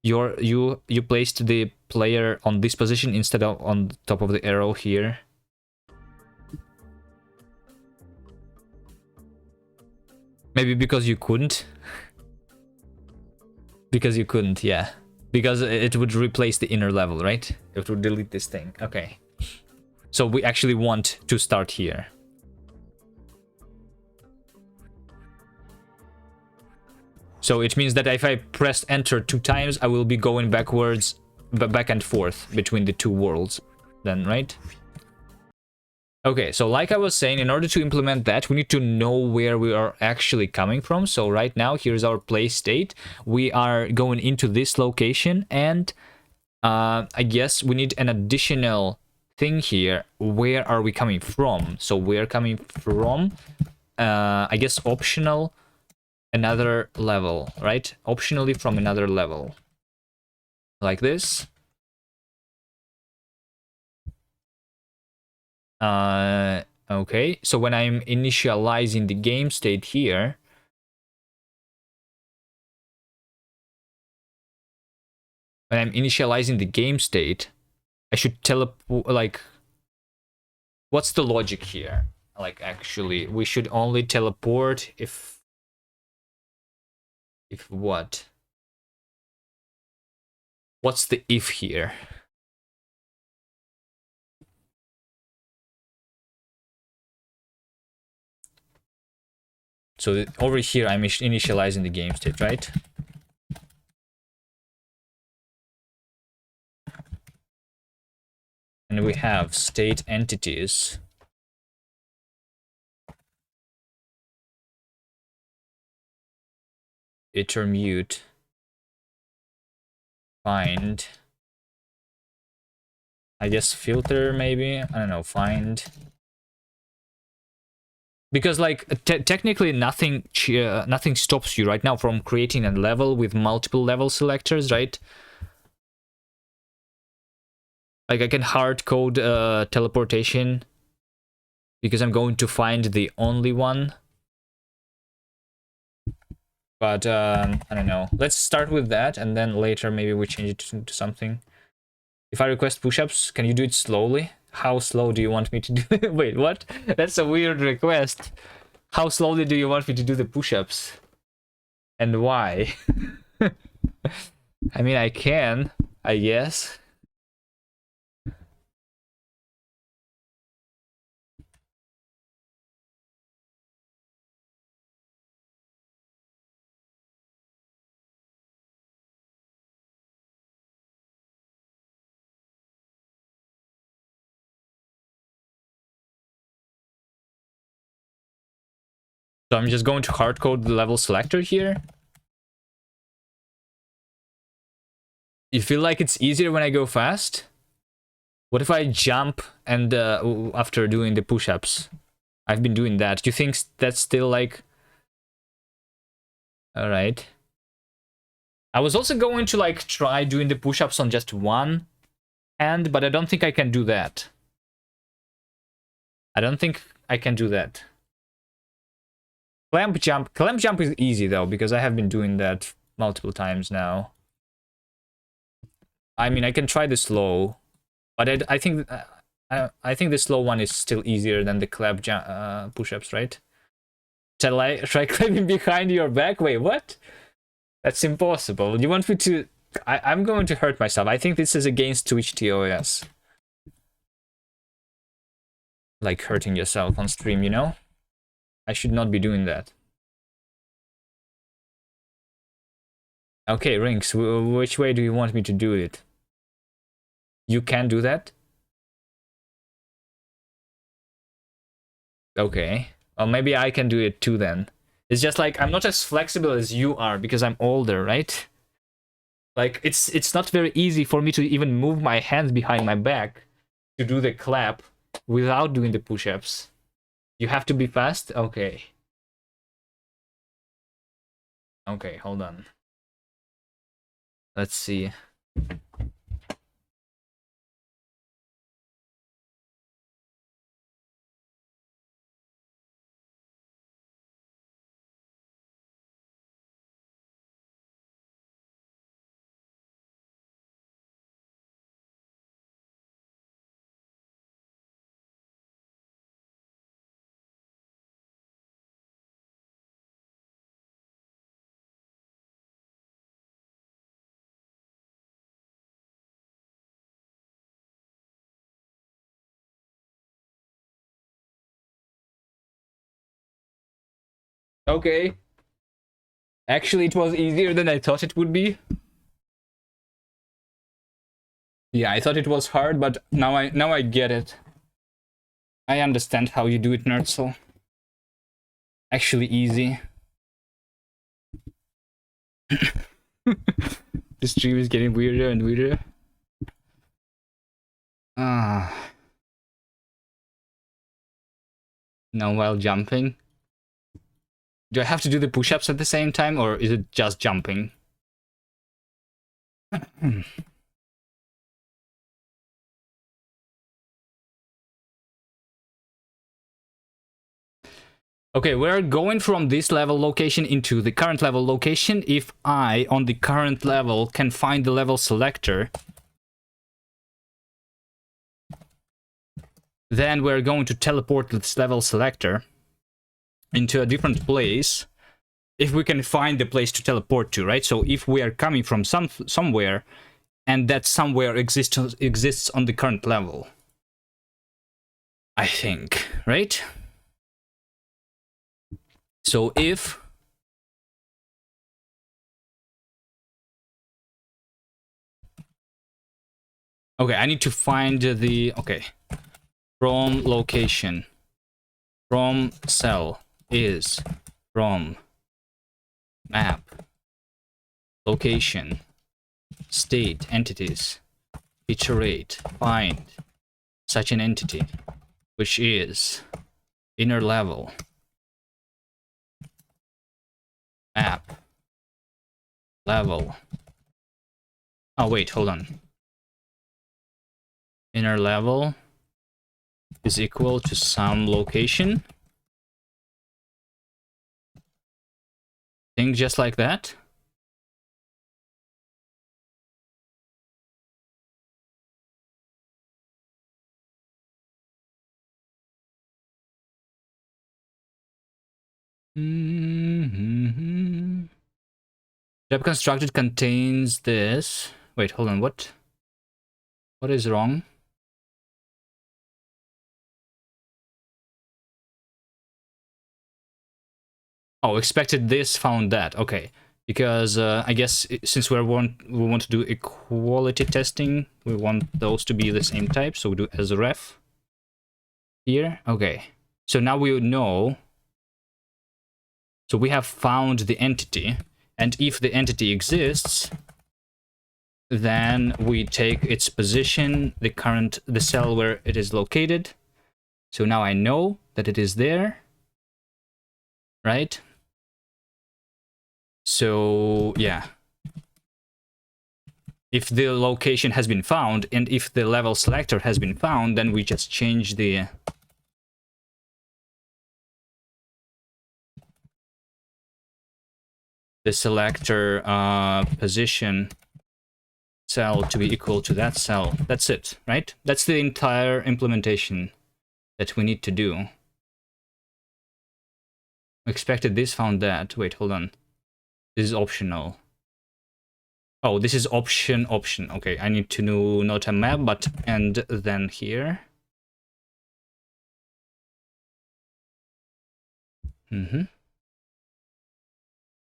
You placed the player on this position instead of on top of the arrow here. Maybe because you couldn't. Because you couldn't, yeah. Because it would replace the inner level, right? It would delete this thing. Okay. So we actually want to start here. So it means that if I press enter 2 times, I will be going backwards, back and forth between the two worlds. Then, right? Okay, so like I was saying, in order to implement that, we need to know where we are actually coming from. So right now, here's our play state. We are going into this location, and I guess we need an additional thing here. Where are we coming from? So we're coming from, I guess, optional another level, right? Optionally from another level. Like this. Okay, so when I'm initializing the game state here, when I'm initializing the game state, I should teleport, like, what's the logic here? Like, actually, we should only teleport if what? What's the if here? So over here, I'm initializing the game state, right? And we have state entities. Iter mute. Find. I guess filter, maybe? I don't know, find. Because, like, technically nothing stops you right now from creating a level with multiple level selectors, right? Like, I can hard code teleportation because I'm going to find the only one. But, I don't know. Let's start with that, and then later maybe we change it to something. If I request push-ups, can you do it slowly? How slow do you want me to do it? Wait, what? That's a weird request. How slowly do you want me to do the push-ups? And why? I mean, I can, I guess. So I'm just going to hardcode the level selector here. You feel like it's easier when I go fast? What if I jump and after doing the push-ups? I've been doing that. Do you think that's still like... Alright. I was also going to like try doing the push-ups on just one hand, but I don't think I can do that. I don't think I can do that. Clamp jump is easy though, because I have been doing that multiple times now. I mean, I can try the slow, but I think the slow one is still easier than the clamp push-ups, right? Shall I try climbing behind your back? Wait, what? That's impossible. You want me to... I'm going to hurt myself. I think this is against Twitch TOS. Like hurting yourself on stream, you know? I should not be doing that. Okay, Rinks, which way do you want me to do it? You can do that? Okay. Well, maybe I can do it too then. It's just like, I'm not as flexible as you are because I'm older, right? Like, it's not very easy for me to even move my hands behind my back to do the clap without doing the push-ups. You have to be fast? Okay. Okay, hold on. Let's see. Okay. Actually, it was easier than I thought it would be. Yeah, I thought it was hard, but now I get it. I understand how you do it, Nerdsel. Actually easy. This stream is getting weirder and weirder. Ah. Now while jumping. Do I have to do the push-ups at the same time, or is it just jumping? Okay, we're going from this level location into the current level location. If I, on the current level, can find the level selector, then we're going to teleport this level selector into a different place. If we can find the place to teleport to, right? So if we are coming from somewhere, and that somewhere exists on the current level, I think, right? So if okay, I need to find the from location, from cell is from map location state entities iterate find such an entity which is inner level map level. Oh wait, hold on. Inner level is equal to some location. Think just like that. Step constructed contains this. Wait, hold on. What is wrong? Oh, expected this, found that. Okay, because I guess since we want to do equality testing, we want those to be the same type. So we do as ref here. Okay, so now we know. So we have found the entity, and if the entity exists, then we take its position, the cell where it is located. So now I know that it is there, right? So yeah, if the location has been found and if the level selector has been found, then we just change the selector position cell to be equal to that cell. That's it, right? That's the entire implementation that we need to do. Expected this, found that. Wait, hold on. This is optional. Oh, this is option. Okay, I need to know not a map, but and then here.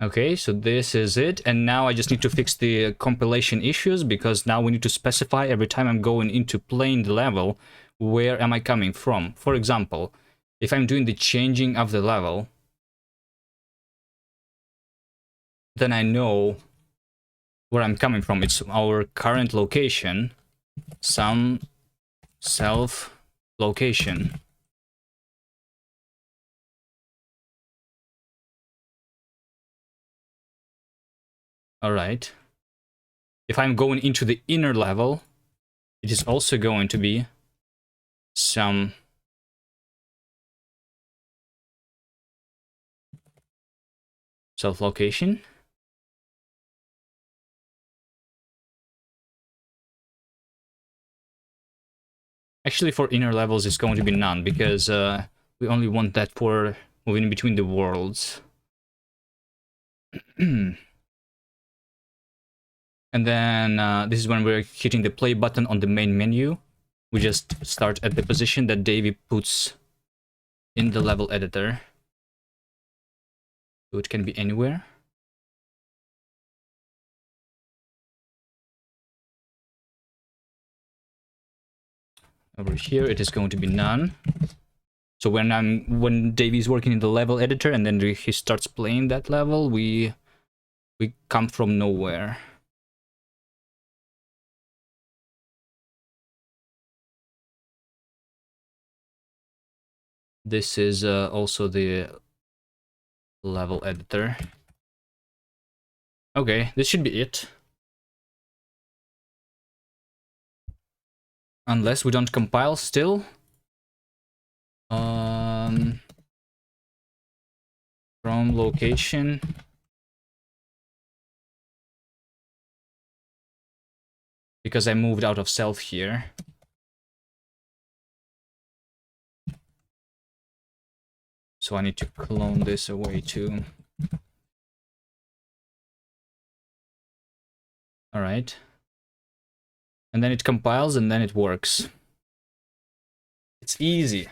Okay, so this is it, and now I just need to fix the compilation issues, because now we need to specify every time I'm going into playing the level, where am I coming from? For example, if I'm doing the changing of the level, then I know where I'm coming from. It's our current location, some self location. All right. If I'm going into the inner level, it is also going to be some self location. Actually, for inner levels, it's going to be none, because we only want that for moving between the worlds. And then this is when we're hitting the play button on the main menu. We just start at the position that Davey puts in the level editor. So it can be anywhere. Over here, it is going to be none. So when Davey's working in the level editor and then he starts playing that level, we come from nowhere. This is also the level editor. Okay, this should be it. Unless we don't compile still. From location. Because I moved out of self here. So I need to clone this away too. All right. And then it compiles and then it works. It's easy.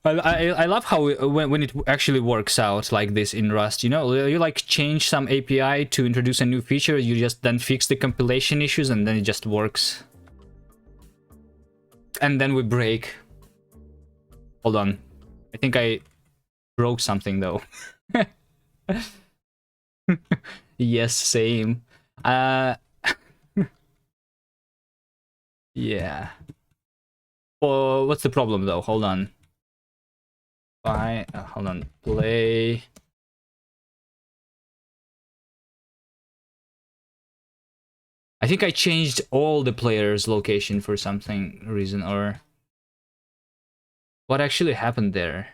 I love how when it actually works out like this in Rust, you know, you like change some API to introduce a new feature, you just then fix the compilation issues and then it just works. And then we break. Hold on. I think I broke something though. Yes, same. Yeah. Oh, what's the problem though? Hold on. Hold on. Play. I think I changed all the players' location for something reason, or what actually happened there?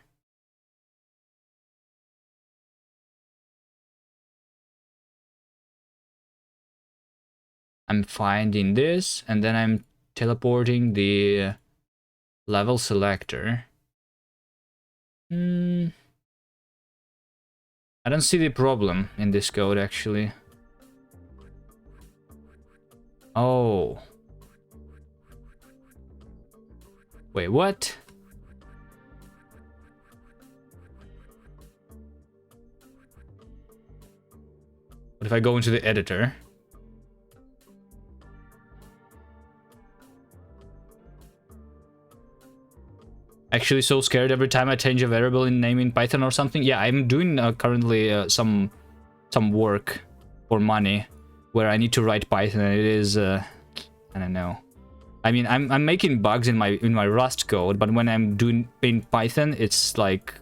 I'm finding this, and then I'm teleporting the level selector. I don't see the problem in this code, actually. Oh. Wait, what? What if I go into the editor? Actually so scared every time I change a variable in name in Python or something. Yeah, I'm doing currently some work for money where I need to write Python, and it is I don't know. I mean, I'm making bugs in my Rust code, but when I'm doing in Python, it's like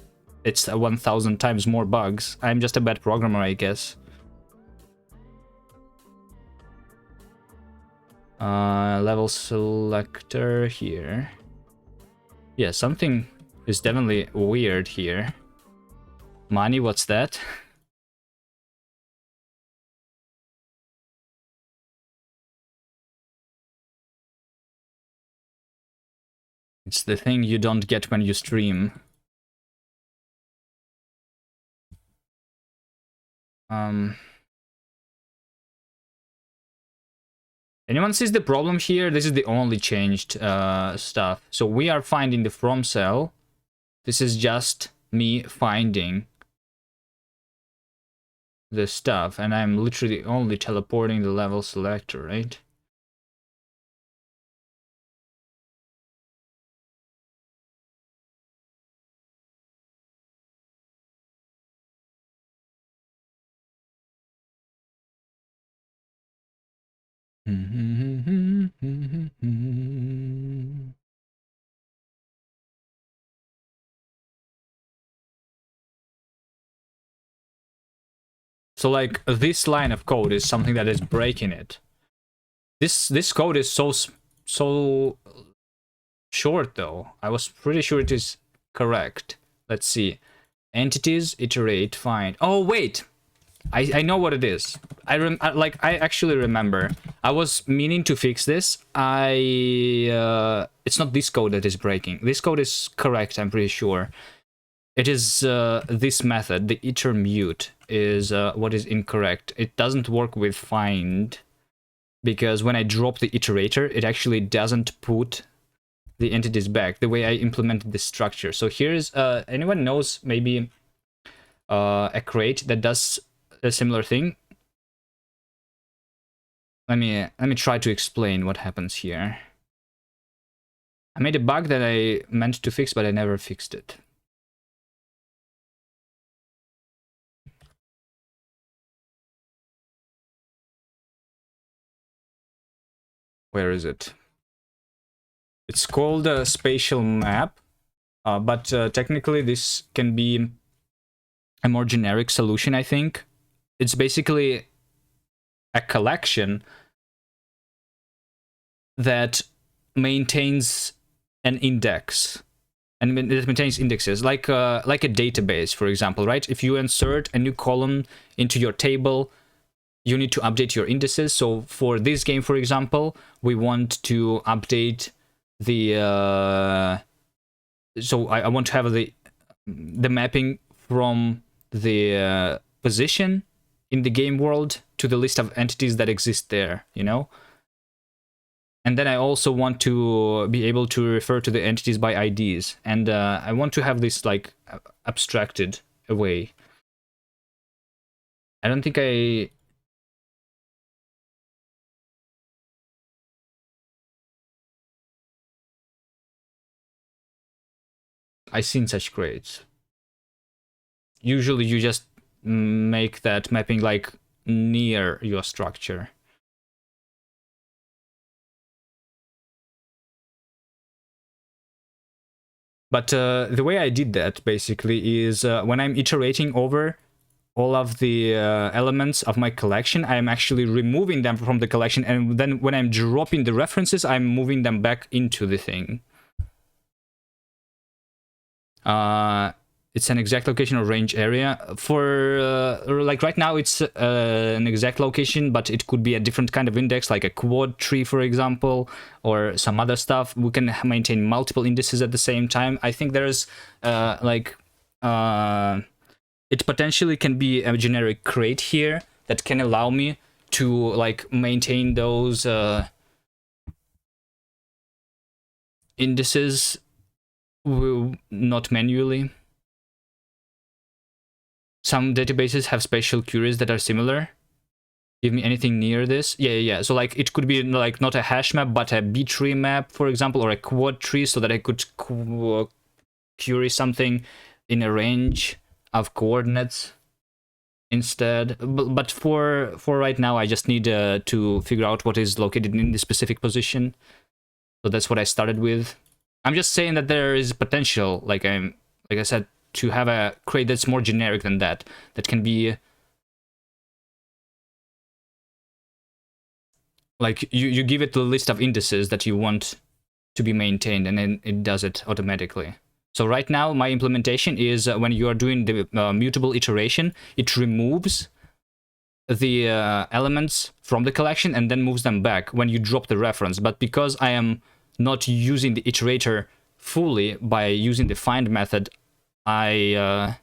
it's 1,000 times more bugs. I'm just a bad programmer, I guess. Level selector here. Yeah, something is definitely weird here. Money, what's that? It's the thing you don't get when you stream. Anyone sees the problem here? This is the only changed stuff. So we are finding the from cell. This is just me finding the stuff, and I'm literally only teleporting the level selector, right? So like this line of code is something that is breaking it. This code is so short though. I was pretty sure it is correct. Let's see. Entities, iterate, find. Oh wait, I know what it is. I actually remember. I was meaning to fix this. It's not this code that is breaking. This code is correct, I'm pretty sure. It is this method, the iter mute, is what is incorrect. It doesn't work with find. because when I drop the iterator, it actually doesn't put the entities back the way I implemented the structure. So here's anyone knows maybe a crate that does a similar thing? Let me try to explain what happens here. I made a bug that I meant to fix, but I never fixed it. Where is it? It's called a spatial map, but technically this can be a more generic solution, I think. It's basically a collection that maintains an index, and it maintains indexes like a database, for example, right? If you insert a new column into your table, you need to update your indices. So for this game, for example, we want to update the so I want to have the mapping from the position in the game world to the list of entities that exist there, you know? And then I also want to be able to refer to the entities by IDs. And I want to have this like abstracted away. I don't think I've seen such grades. Usually you just make that mapping like near your structure. But the way I did that basically is when I'm iterating over all of the elements of my collection, I'm actually removing them from the collection, and then when I'm dropping the references, I'm moving them back into the thing. It's an exact location or range area. For like right now, it's an exact location, but it could be a different kind of index, like a quad tree, for example, or some other stuff. We can maintain multiple indices at the same time. I think there's it potentially can be a generic crate here that can allow me to like maintain those indices not manually. Some databases have spatial queries that are similar. Give me anything near this. Yeah. So like it could be like not a hash map, but a B-tree map, for example, or a quad tree, so that I could query something in a range of coordinates instead. But for right now, I just need to figure out what is located in the specific position. So that's what I started with. I'm just saying that there is potential, like I said, to have a crate that's more generic than that can be like you give it the list of indices that you want to be maintained, and then it does it automatically. So right now my implementation is when you are doing the mutable iteration, it removes the elements from the collection and then moves them back when you drop the reference. But because I am not using the iterator fully by using the find method, I'm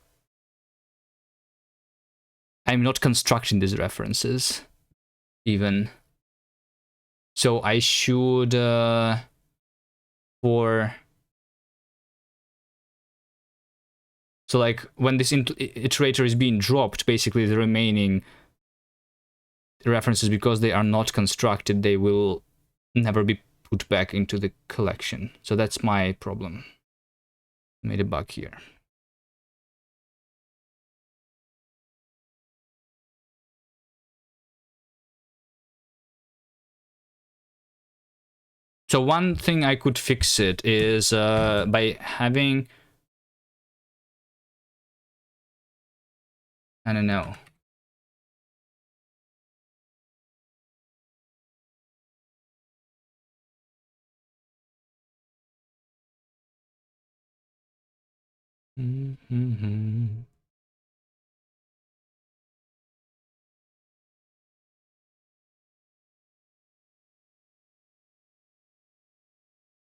not constructing these references even. So I should so like when this iterator is being dropped, basically the remaining references, because they are not constructed, they will never be put back into the collection. So that's my problem. Made a bug here. So one thing I could fix it is by having, I don't know.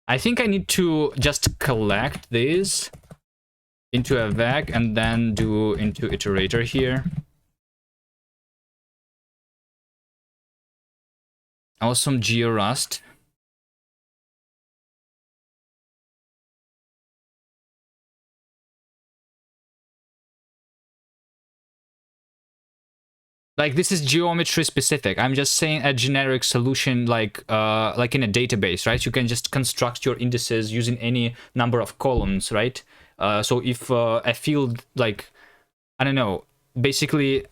I think I need to just collect these into a vec and then do into iterator here. Awesome GeoRust. Like, this is geometry specific. I'm just saying a generic solution, like in a database, right? You can just construct your indices using any number of columns, right? So if a field, like, I don't know, basically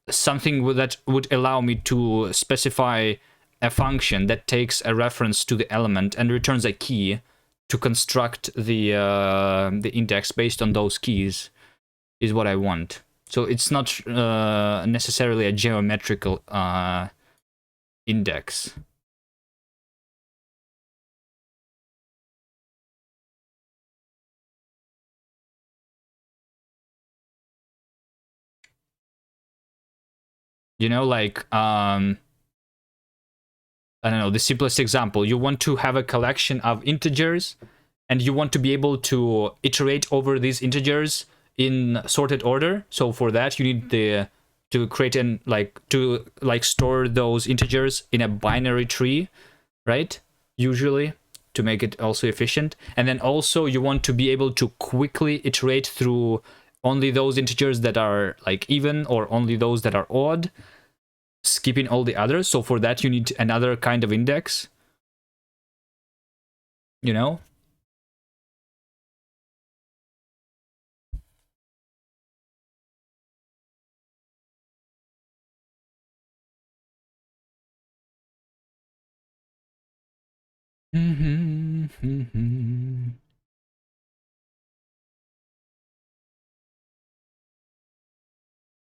something that would allow me to specify a function that takes a reference to the element and returns a key to construct the index based on those keys is what I want. So it's not necessarily a geometrical index. You know, like, I don't know, the simplest example, you want to have a collection of integers and you want to be able to iterate over these integers in sorted order. So for that, you need to create an, like store those integers in a binary tree, right? Usually, to make it also efficient. And then also you want to be able to quickly iterate through only those integers that are like even, or only those that are odd, skipping all the others. So for that, you need another kind of index, you know?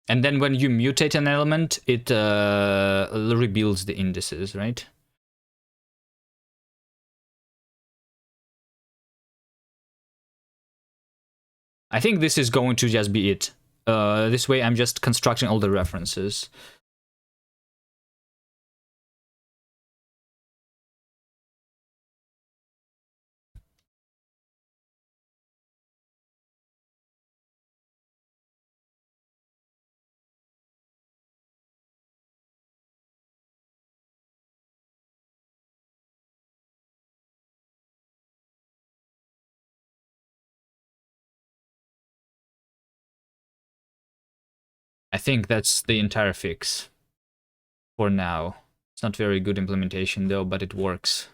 And then when you mutate an element, it rebuilds the indices, right? I think this is going to just be it. This way I'm just constructing all the references. I think that's the entire fix for now. It's not very good implementation though, but it works.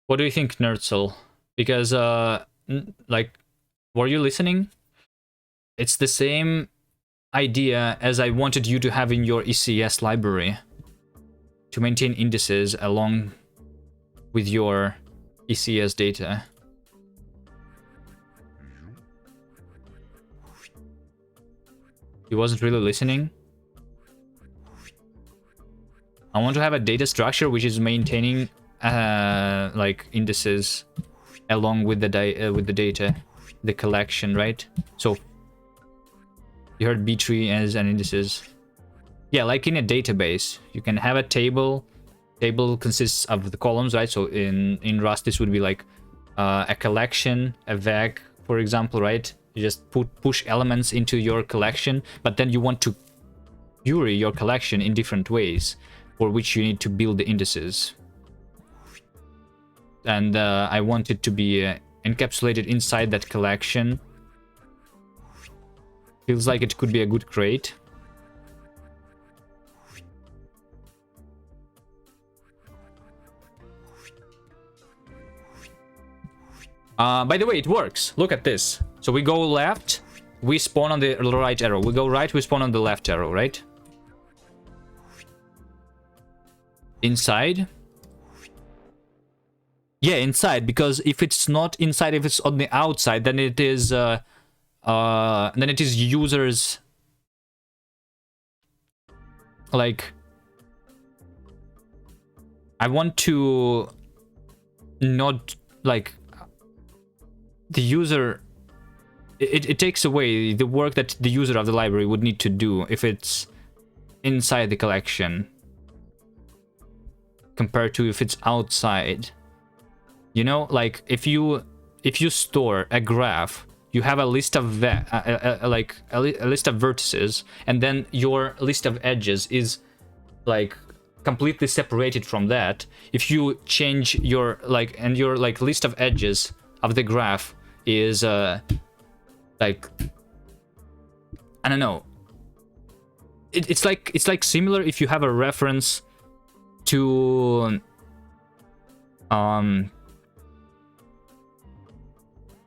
What do you think, Nerdsel? Because, like, were you listening? It's the same idea as I wanted you to have in your ECS library to maintain indices along with your ECS data. He wasn't really listening. I want to have a data structure which is maintaining like indices along with the data, the collection, right? So you heard B tree as an indices. Yeah, like in a database, you can have a table. Table consists of the columns, right? So in Rust, this would be like a collection, a vec, for example, right? You just push elements into your collection, but then you want to query your collection in different ways, for which you need to build the indices. And I want it to be encapsulated inside that collection. Feels like it could be a good crate. By the way, it works. Look at this. So we go left, we spawn on the right arrow. We go right, we spawn on the left arrow, right? Inside. Yeah, inside, because if it's not inside, if it's on the outside, then it is users, like, I want to not, like, the user, it takes away the work that the user of the library would need to do if it's inside the collection compared to if it's outside. You know, like if you store a graph, you have a list of a list of vertices, and then your list of edges is like completely separated from that. If you change your and your list of edges of the graph is like, I don't know, it's like similar if you have a reference to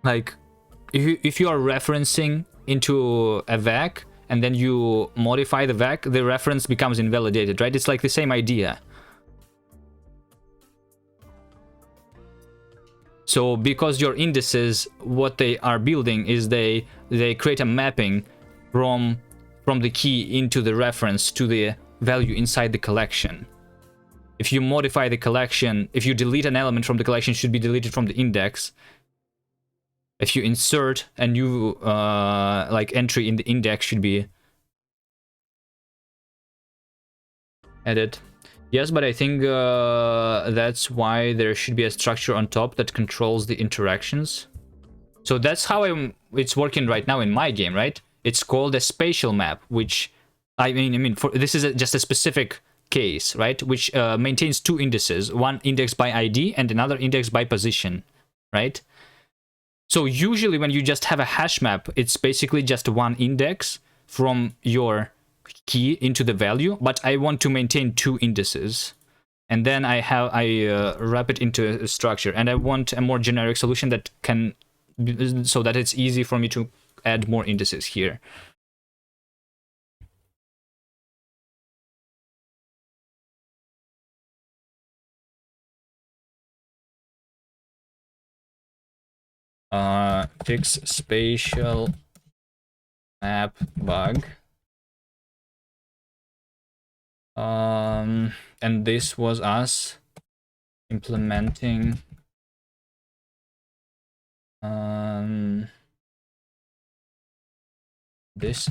like if you are referencing into a vec and then you modify the vec, the reference becomes invalidated, right? It's like the same idea. So because your indices, what they are building is they create a mapping from the key into the reference to the value inside the collection. If you modify the collection, if you delete an element from the collection, it should be deleted from the index. If you insert a new entry in the index, should be added. Yes, but I think that's why there should be a structure on top that controls the interactions. So that's how it's working right now in my game, right? It's called a spatial map, which this is just a specific case, right? Which maintains two indices, one index by ID and another index by position, right? So usually when you just have a hash map, it's basically just one index from your key into the value, but I want to maintain two indices, and then I wrap it into a structure, and I want a more generic solution that can so that it's easy for me to add more indices here. Fix spatial map bug. And this was us implementing this.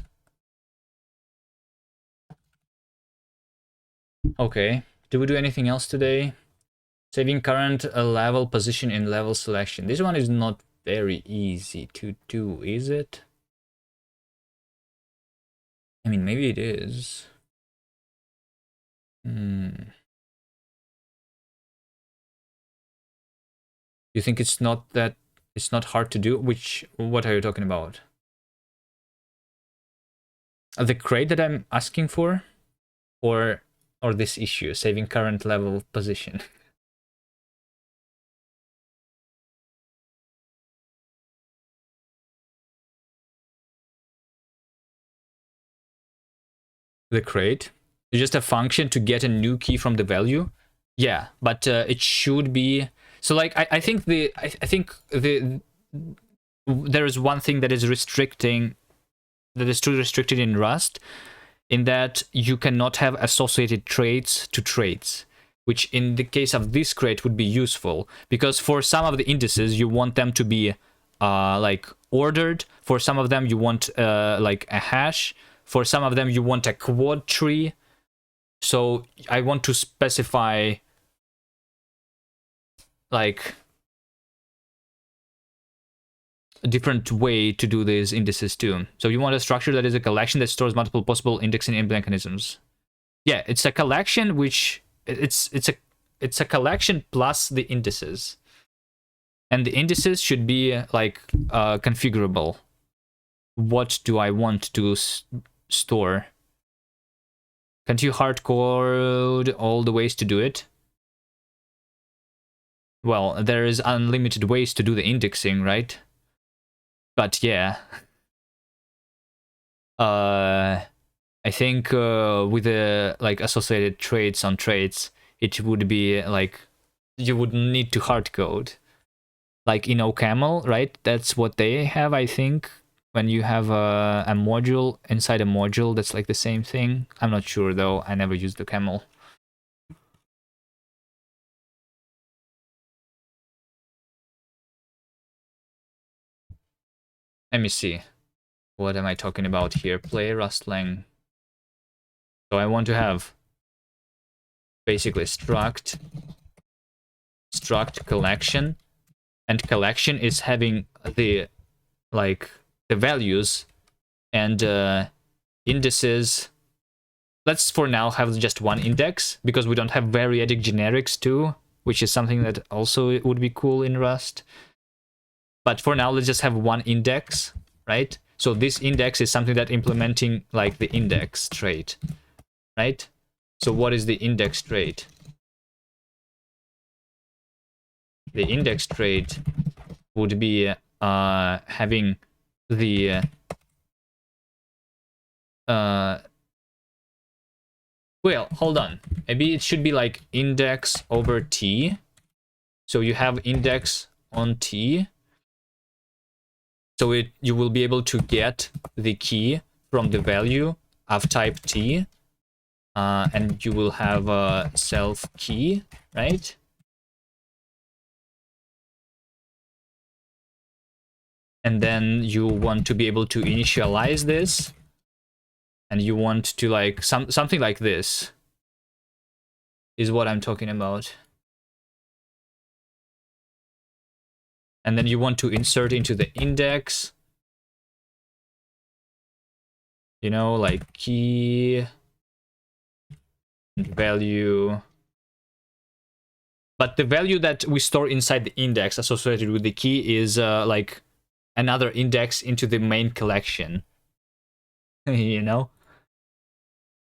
Okay, do we do anything else today? Saving current level position in level selection. This one is not very easy to do, is it? I mean, maybe it is. You think it's not hard to do? What are you talking about? The crate that I'm asking for, or this issue, saving current level position? The crate is just a function to get a new key from the value. Yeah, but it should be so. Like I think there is one thing that is too restricted in Rust, in that you cannot have associated traits to traits, which in the case of this crate would be useful, because for some of the indices you want them to be like ordered. For some of them you want like a hash. For some of them you want a quad tree. So I want to specify like a different way to do these indices too. So you want a structure that is a collection that stores multiple possible indexing mechanisms. Yeah, it's a collection which it's a collection plus the indices, and the indices should be like configurable. What do I want to store? Can't you hard code all the ways to do it? Well, there is unlimited ways to do the indexing, right? But yeah, I think with the like associated traits on traits, it would be like you would need to hard code, like in OCaml, right? That's what they have, I think. When you have a module inside a module, that's like the same thing. I'm not sure though. I never used OCaml. Let me see. What am I talking about here? Play Rustlang. So I want to have basically struct collection, and collection is having the like the values and indices. Let's for now have just one index because we don't have variadic generics too, which is something that also would be cool in Rust. But for now, let's just have one index, right? So this index is something that implementing like the index trait, right? So what is the index trait? The index trait would be having the well, hold on. Maybe it should be like index over t. So you have index on t. So you will be able to get the key from the value of type t. And you will have a self key, right? And then you want to be able to initialize this. And you want to like something like this is what I'm talking about. And then you want to insert into the index, you know, like key value. But the value that we store inside the index associated with the key is like another index into the main collection. You know?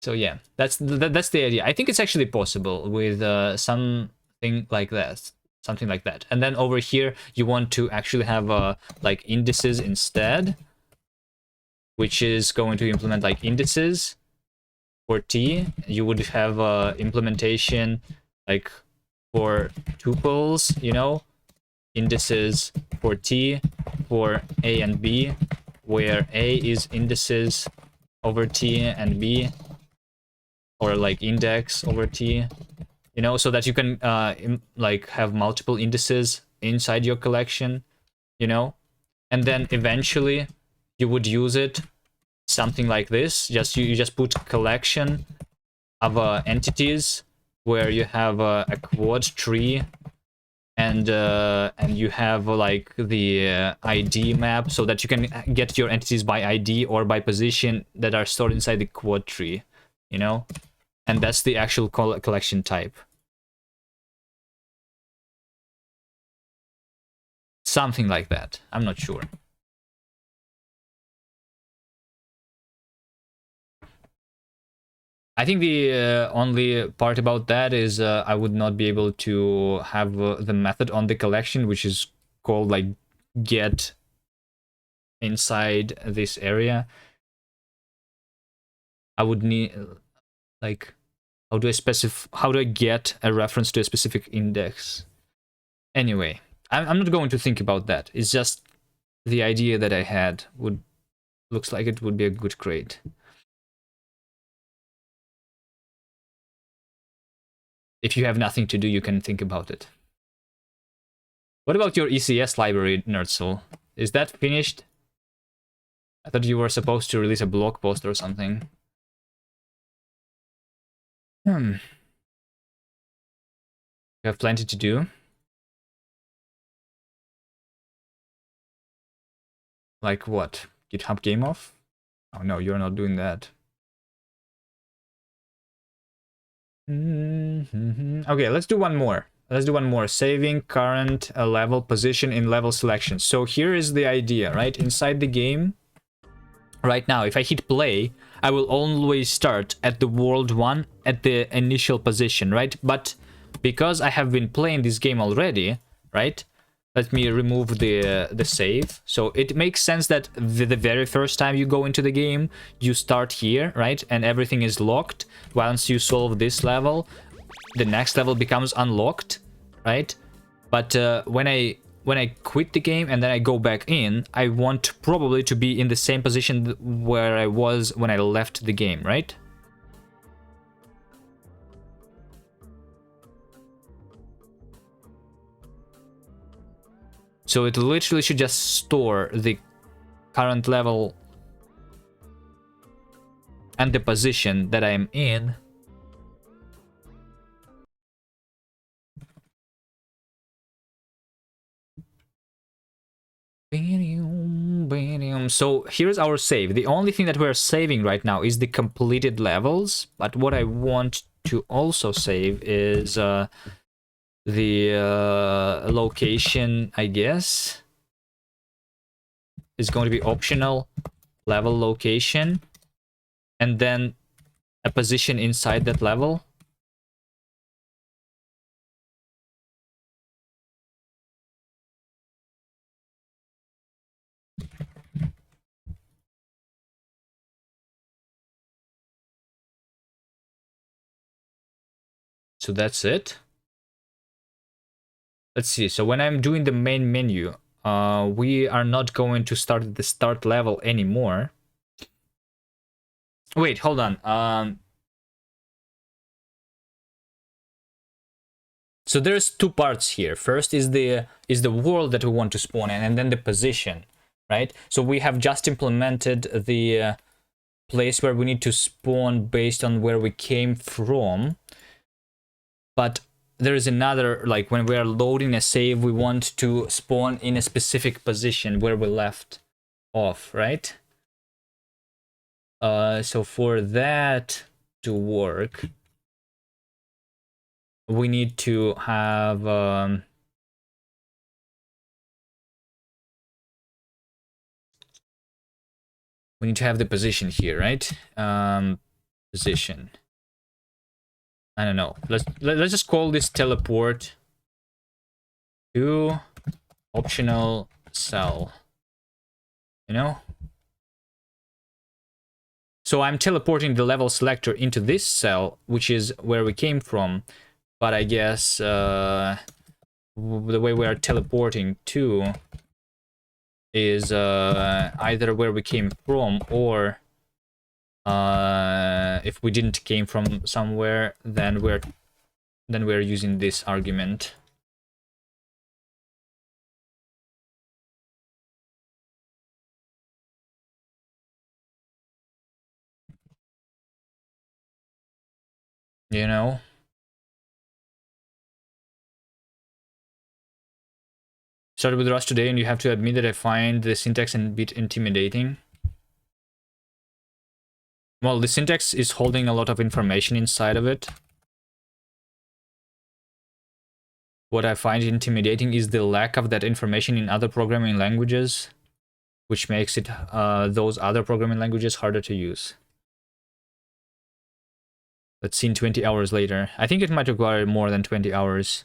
So yeah, that's the idea. I think it's actually possible with something like that. Something like that. And then over here, you want to actually have like indices instead, which is going to implement like indices for t. You would have implementation like for tuples, you know, indices for t for a and b, where a is indices over t and b, or like index over t, you know, so that you can like have multiple indices inside your collection, you know. And then eventually you would use it something like this. Just you just put collection of entities where you have a quad tree, and you have like the ID map, so that you can get your entities by ID or by position that are stored inside the quad tree, you know. And that's the actual collection type. Something like that. I'm not sure. I think the only part about that is I would not be able to have the method on the collection, which is called like get inside this area. I would need like how do I get a reference to a specific index? Anyway, I'm not going to think about that. It's just the idea that I had looks like it would be a good grade. If you have nothing to do, you can think about it. What about your ECS library, Nerdsoul? Is that finished? I thought you were supposed to release a blog post or something. You have plenty to do. Like what? GitHub Game Off? Oh no, you're not doing that. Okay, let's do one more. Let's do one more. Saving current level position in level selection. So here is the idea, right? Inside the game, right now, if I hit play, I will always start at the world 1 at the initial position, right? But because I have been playing this game already, right? Let me remove the save. So it makes sense that the very first time you go into the game, you start here, right? And everything is locked. Once you solve this level, the next level becomes unlocked, right? But when I quit the game and then I go back in, I want probably to be in the same position where I was when I left the game, right? So it literally should just store the current level and the position that I'm in. So here's our save. The only thing that we're saving right now is the completed levels, but what I want to also save is the location, I guess. Is going to be optional level location, and then a position inside that level. So that's it. Let's see. So when I'm doing the main menu, we are not going to start at the start level anymore. Wait, hold on. So there's two parts here. First is the world that we want to spawn in, and then the position, right? So we have just implemented the place where we need to spawn based on where we came from. But there is another, like when we are loading a save, we want to spawn in a specific position where we left off, right? So for that to work, we need to have the position here, right? Position. I don't know. Let's just call this teleport to optional cell. You know? So I'm teleporting the level selector into this cell, which is where we came from. But I guess the way we are teleporting to is either where we came from, or if we didn't came from somewhere, then we're using this argument. You know? Started with Rust today, and you have to admit that I find the syntax a bit intimidating. Well, the syntax is holding a lot of information inside of it. What I find intimidating is the lack of that information in other programming languages, which makes it those other programming languages harder to use. Let's see in 20 hours later. I think it might require more than 20 hours.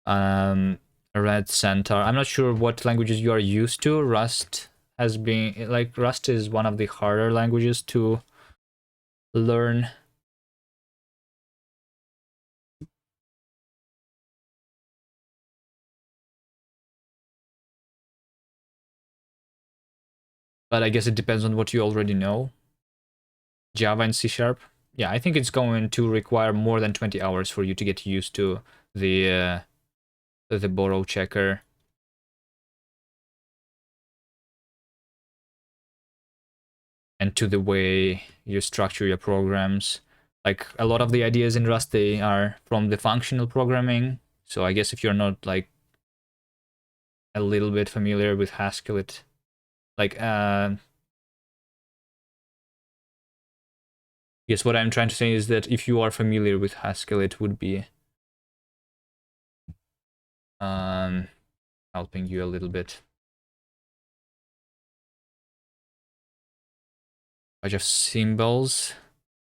Red Centaur. I'm not sure what languages you are used to. Rust has been, like, Rust is one of the harder languages to learn. But I guess it depends on what you already know. Java and C#. Yeah, I think it's going to require more than 20 hours for you to get used to the borrow checker. And to the way you structure your programs. Like, a lot of the ideas in Rust, they are from the functional programming. So I guess if you're not, like, a little bit familiar with Haskell, it, like, yes, what I'm trying to say is that if you are familiar with Haskell, it would be helping you a little bit. Bunch of symbols.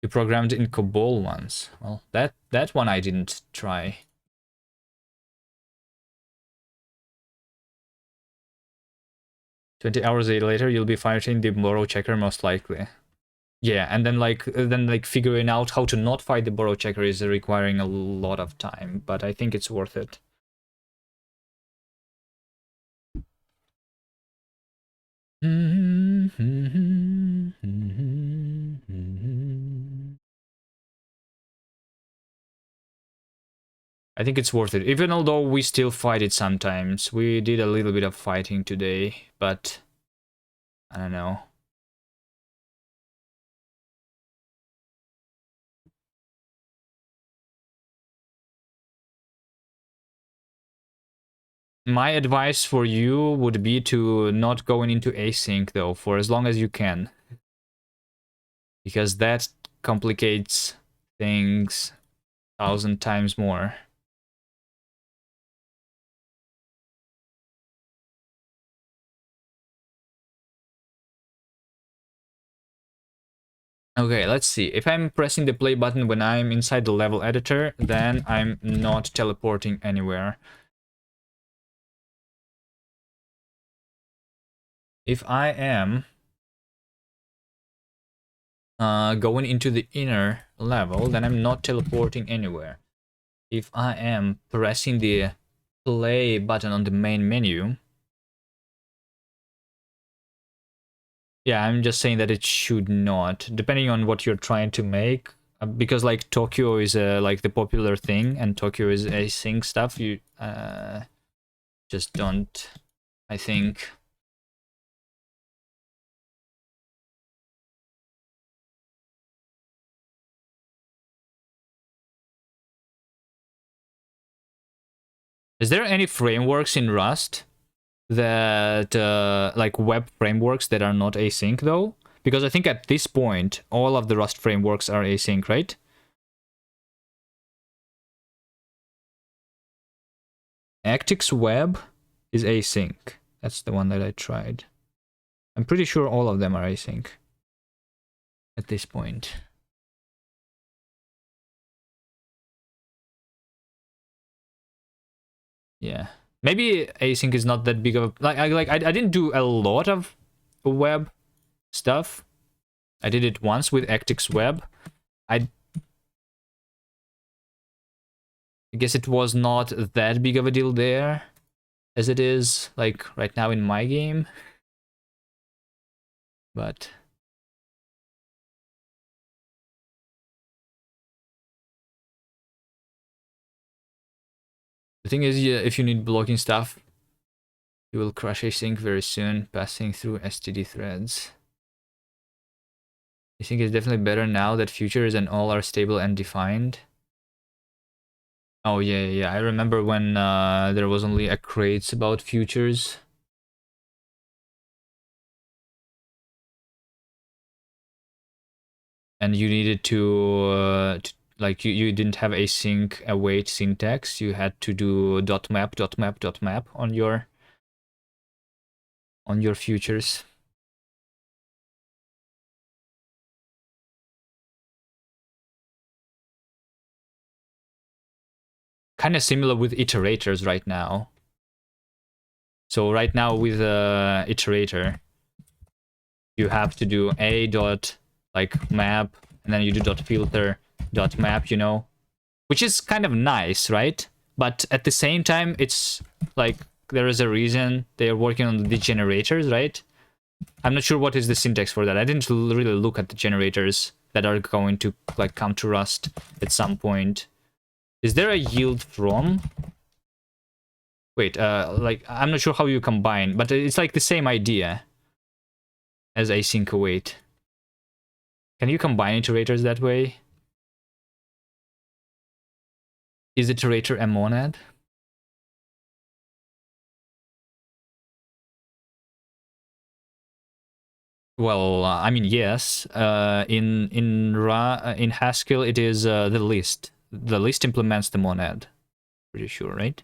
You programmed in COBOL once. Well, that one I didn't try. "20 hours later, you'll be fighting the borrow checker most likely." Yeah, and then like figuring out how to not fight the borrow checker is requiring a lot of time, but I think it's worth it. I think it's worth it, even although we still fight it sometimes. We did a little bit of fighting today, but I don't know. My advice for you would be to not going into async though, for as long as you can. Because that complicates things 1,000 times more. Okay, let's see. If I'm pressing the play button when I'm inside the level editor, then I'm not teleporting anywhere. If I am going into the inner level, then I'm not teleporting anywhere. If I am pressing the play button on the main menu, yeah, I'm just saying that it should not, depending on what you're trying to make. Because like Tokyo is like the popular thing, and Tokyo is async stuff. You just don't, I think. Is there any frameworks in Rust that like web frameworks that are not async though? Because I think at this point all of the Rust frameworks are async, right? Actix Web is async. That's the one that I tried. I'm pretty sure all of them are async at this point. Yeah, maybe async is not that big of a I didn't do a lot of web stuff. I did it once with Actix Web. I guess it was not that big of a deal there as it is like right now in my game. But the thing is, yeah, if you need blocking stuff, you will crash async very soon, passing through STD threads. Async is definitely better now that futures and all are stable and defined. Oh yeah, I remember when there was only a crates about futures. And you needed to like you didn't have async await syntax. You had to do .map on your futures. Kind of similar with iterators right now. So right now with iterator, you have to do a dot like map, and then you do dot filter dot map, you know, which is kind of nice, right? But at the same time, it's like there is a reason they're working on the generators, right? I'm not sure what is the syntax for that. I didn't really look at the generators that are going to like come to Rust at some point. Is there a yield from? Wait, like I'm not sure how you combine, but it's like the same idea as async await. Can you combine iterators that way? Is iterator a monad? Well, I mean, yes. In Haskell, it is the list. The list implements the monad. Pretty sure, right?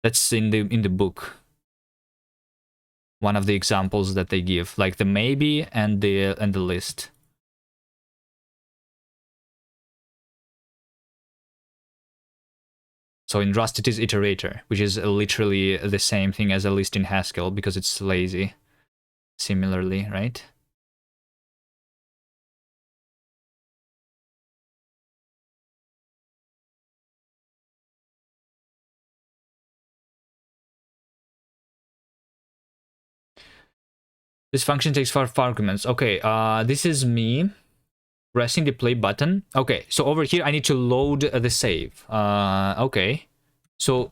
That's in the book. One of the examples that they give, like the maybe and the list. So in Rust, it is iterator, which is literally the same thing as a list in Haskell because it's lazy. Similarly, right? This function takes 5 arguments. Okay, this is me pressing the play button. Okay, so over here I need to load the save. Okay. So,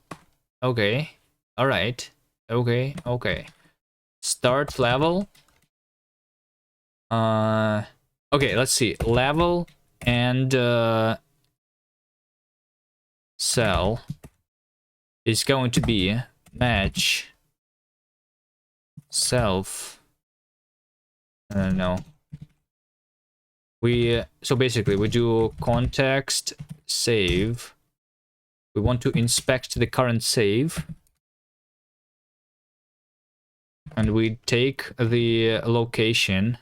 okay. All right. Okay. Start level. Okay, let's see. Level and cell is going to be match self. No. So basically we do context save. We want to inspect the current save. And we take the location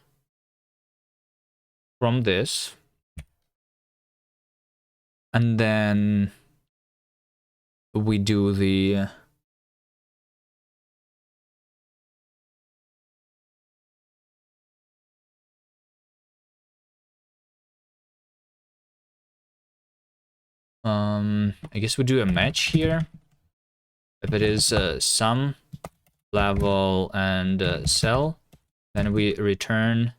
from this. And then we do the I guess we do a match here. If it is sum, level, and cell, then we return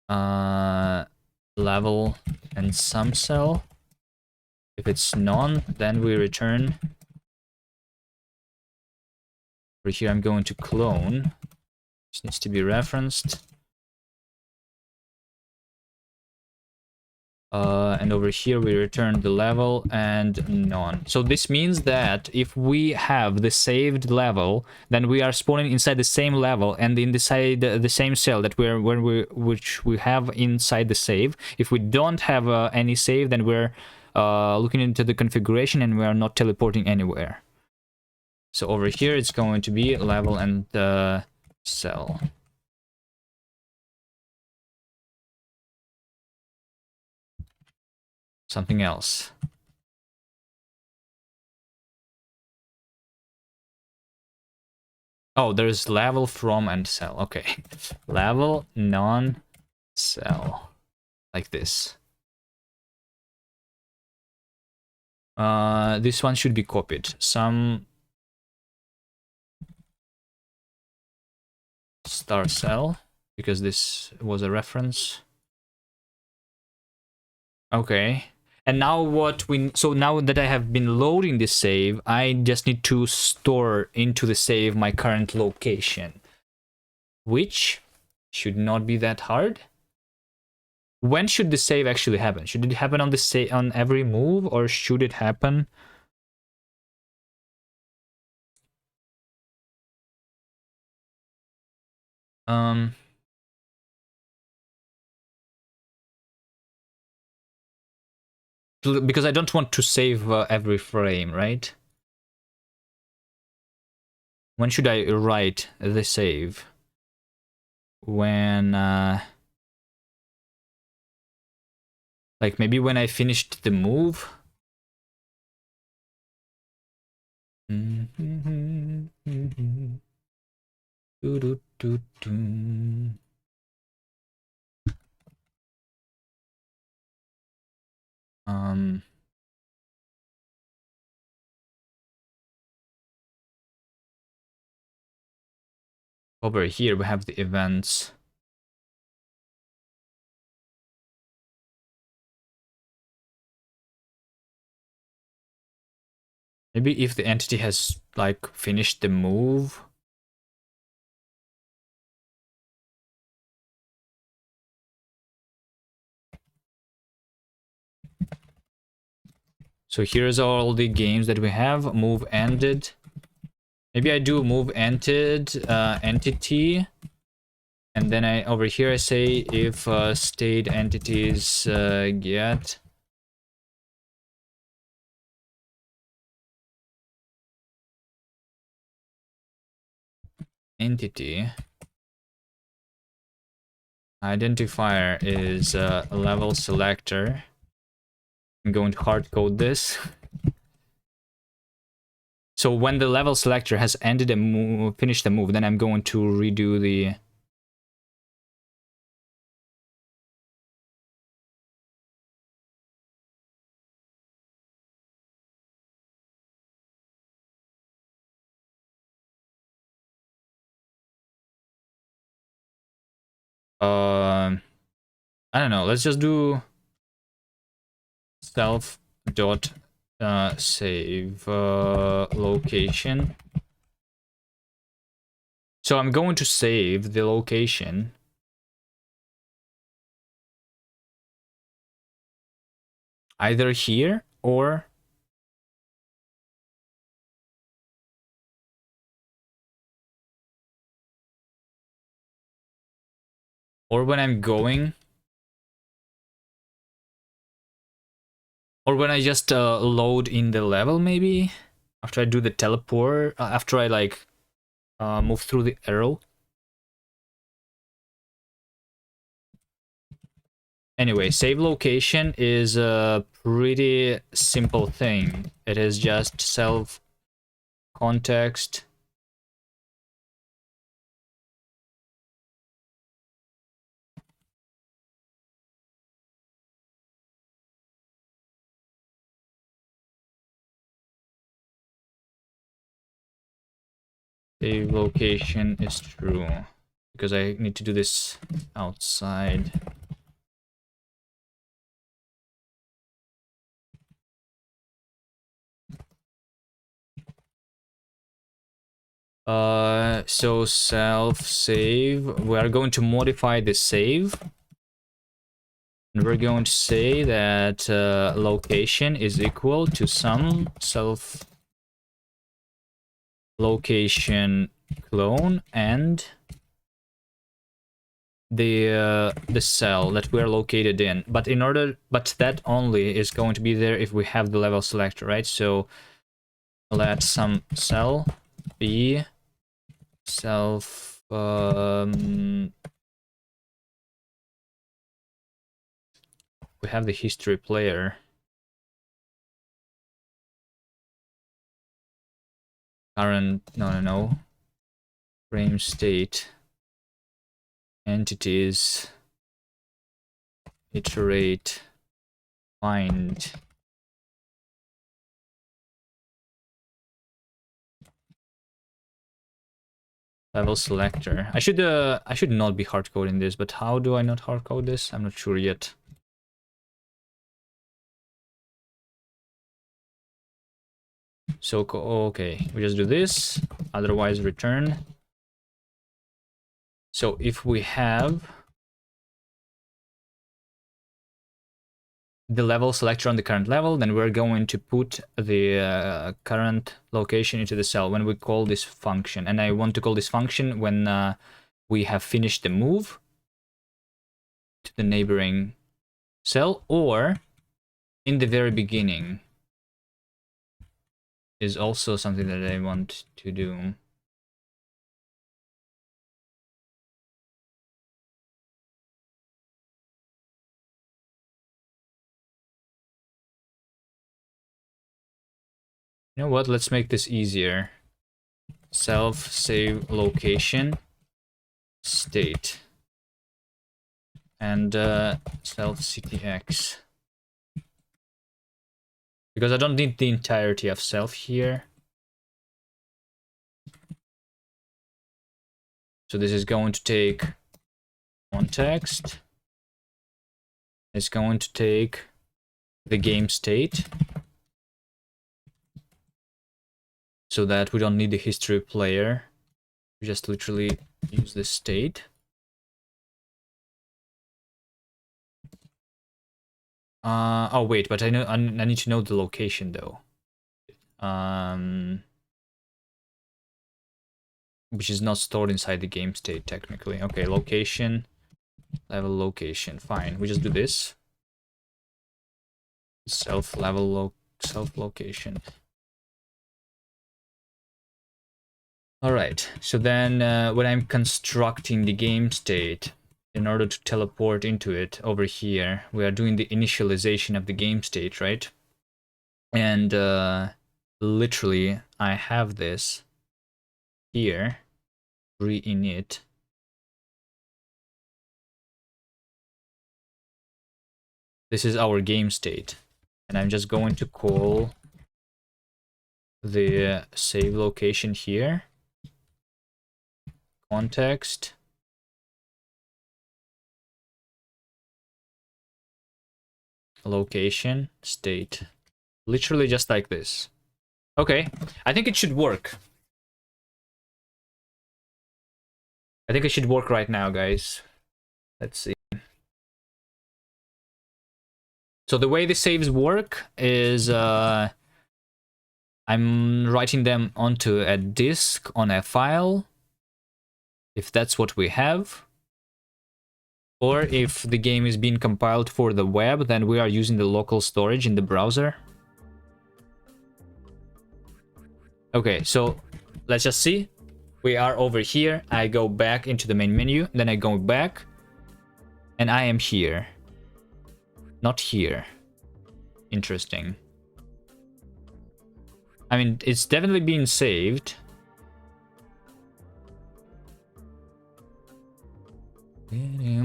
level and sum cell. If it's none, then we return. Over here, I'm going to clone. This needs to be referenced. And over here we return the level and none. So this means that if we have the saved level, then we are spawning inside the same level and inside the same cell that which we have inside the save. If we don't have any save, then we're looking into the configuration and we are not teleporting anywhere. So over here it's going to be level and cell. Something else. Oh, there's level from and cell. Okay. Level non cell. Like this. This one should be copied. Some star cell, because this was a reference. Okay. And now so now that I have been loading this save, I just need to store into the save my current location, which should not be that hard. When should the save actually happen? Should it happen on the on every move, or should it happen because I don't want to save every frame, right? When should I write the save? When like maybe when I finished the move. Over here we have the events. Maybe if the entity has like finished the move. So here's all the games that we have. Move ended. Maybe I do move ended entity. And then over here I say if state entities get entity identifier is a level selector. I'm going to hard code this. So when the level selector has ended a move, finished the move, then I'm going to redo the I don't know, let's just do self dot save location. So I'm going to save the location either here or Or when I'm going. Or when I just load in the level, maybe? After I do the teleport, after I like move through the arrow. Anyway, save location is a pretty simple thing. It is just self context. Save location is true. Because I need to do this outside. So self save. We are going to modify the save. And we're going to say that location is equal to some self location clone and the cell that we're located in. But that only is going to be there if we have the level selector, right? So let some cell be self we have the history player. Current, no. Frame state. Entities. Iterate. Find. Level selector. I should not be hard coding this, but how do I not hard code this? I'm not sure yet. So okay, we just do this, otherwise return. So if we have the level selector on the current level, then we're going to put the current location into the cell when we call this function. And I want to call this function when we have finished the move to the neighboring cell, or in the very beginning is also something that I want to do. You know what? Let's make this easier. Self save location state and self ctx, because I don't need the entirety of self here. So this is going to take context. It's going to take the game state, so that we don't need the history player. We just literally use the state. Oh wait, but I need to know the location though. Which is not stored inside the game state technically. Okay, location, level location. Fine, we just do this. Self location. All right. So then, when I'm constructing the game state, in order to teleport into it over here, we are doing the initialization of the game state, right? And literally, I have this here, re-init. This is our game state, and I'm just going to call the save location here. Context. Location state. Literally just like this. Okay, I think it should work. I think it should work right now, guys. Let's see. So the way the saves work is I'm writing them onto a disk on a file, if that's what we have. Or if the game is being compiled for the web, then we are using the local storage in the browser. Okay, so let's just see. We are over here. I go back into the main menu, then I go back, and I am here. Not here. Interesting. I mean, it's definitely being saved.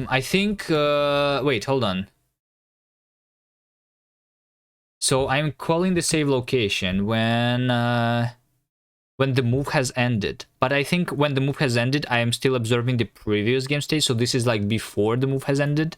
I think... wait, hold on. So I'm calling the save location when the move has ended. But I think when the move has ended, I am still observing the previous game state. So this is like before the move has ended.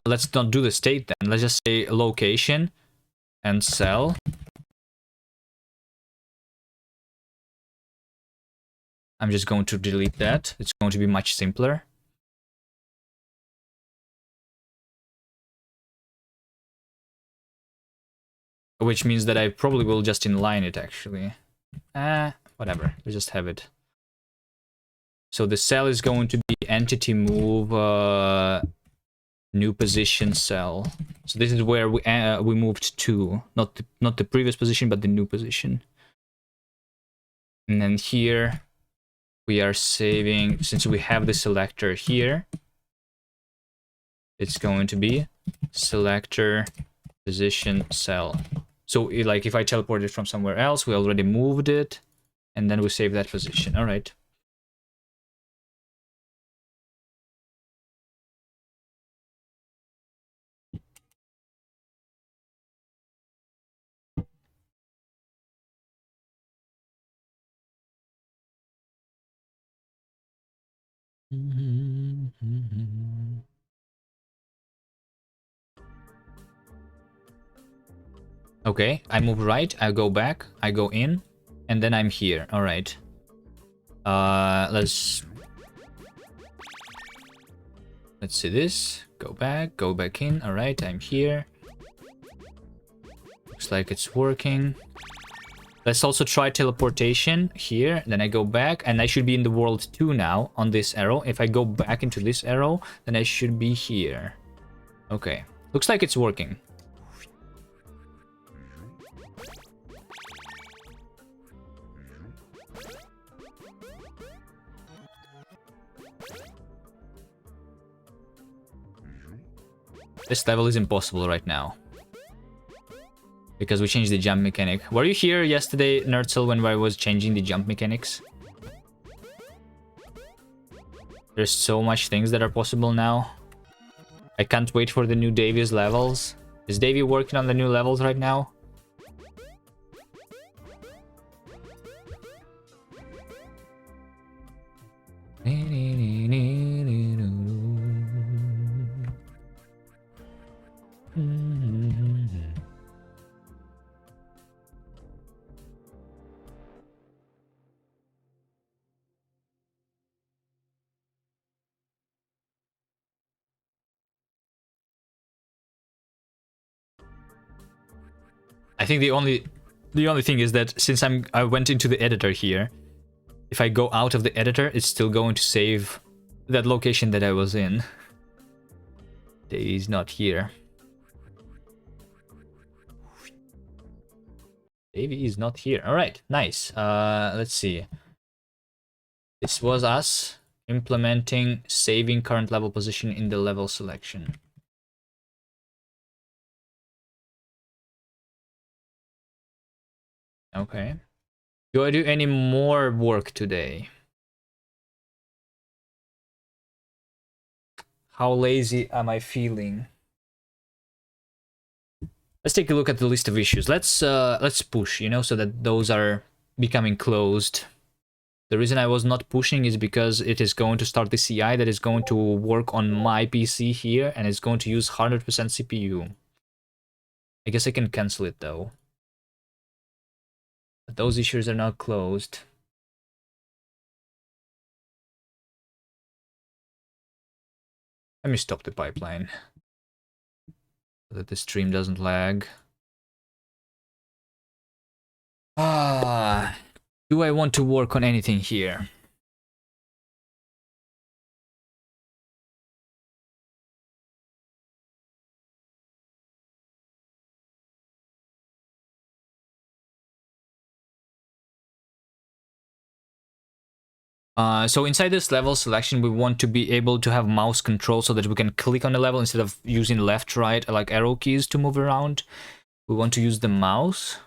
Let's not do the state then. Let's just say location and cell. I'm just going to delete that. It's going to be much simpler. Which means that I probably will just inline it actually. Whatever. We just have it. So the cell is going to be entity move new position cell. So this is where we moved to, not the previous position, but the new position. And then here we are saving, since we have the selector here, it's going to be selector position cell. So like if I teleport it from somewhere else, we already moved it, and then we save that position. All right. Okay, I move right, I go back, I go in, and then I'm here. All right. Let's see this. Go back in. All right, I'm here. Looks like it's working. Let's also try teleportation here. Then I go back, and I should be in the world 2 now on this arrow. If I go back into this arrow, then I should be here. Okay, looks like it's working. This level is impossible right now, because we changed the jump mechanic. Were you here yesterday, Nerdcell, when I was changing the jump mechanics? There's so much things that are possible now. I can't wait for the new Davy's levels. Is Davy working on the new levels right now? I think the only thing is that since I went into the editor here, if I go out of the editor, it's still going to save that location that I was in. Davy's not here. Davy is not here. All right, nice. Let's see. This was us implementing saving current level position in the level selection. Okay. Do I do any more work today? How lazy am I feeling? Let's take a look at the list of issues. Let's push, you know, so that those are becoming closed. The reason I was not pushing is because it is going to start the CI that is going to work on my PC here, and it's going to use 100% CPU. I guess I can cancel it though. But those issues are not closed. Let me stop the pipeline so that the stream doesn't lag. Ah, do I want to work on anything here? So inside this level selection, we want to be able to have mouse control so that we can click on the level instead of using left, right, like arrow keys to move around. We want to use the mouse.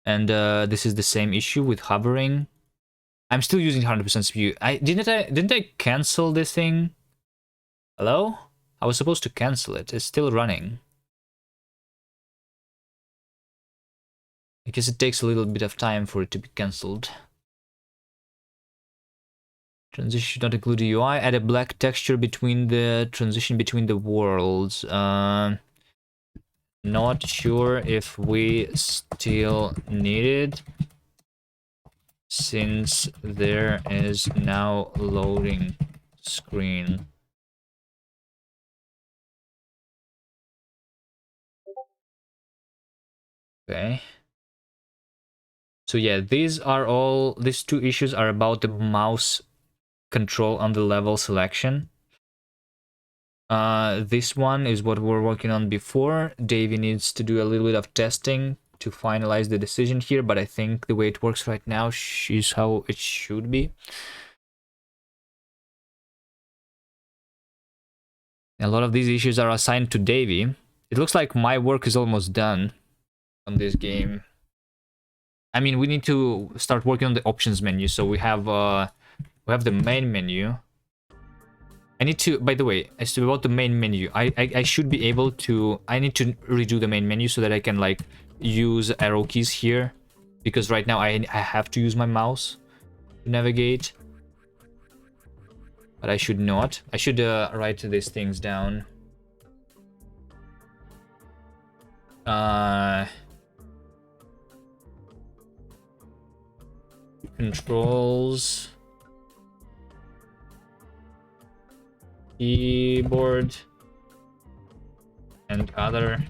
And this is the same issue with hovering. I'm still using 100% CPU. Didn't I cancel this thing? Hello? I was supposed to cancel it. It's still running. I guess it takes a little bit of time for it to be cancelled. Transition should not include the UI. Add a black texture between the transition between the worlds. Not sure if we still need it, since there is now loading screen. Okay. So yeah, these two issues are about the mouse control on the level selection. This one is what we're working on before. Davey needs to do a little bit of testing to finalize the decision here, but I think the way it works right now is how it should be. A lot of these issues are assigned to Davey. It looks like my work is almost done on this game. I mean, we need to start working on the options menu. So we have the main menu. I need to, by the way, as to about the main menu, I should be able to, I need to redo the main menu so that I can like use arrow keys here, because right now I have to use my mouse to navigate, but I should not. I should write these things down. Controls, keyboard, and other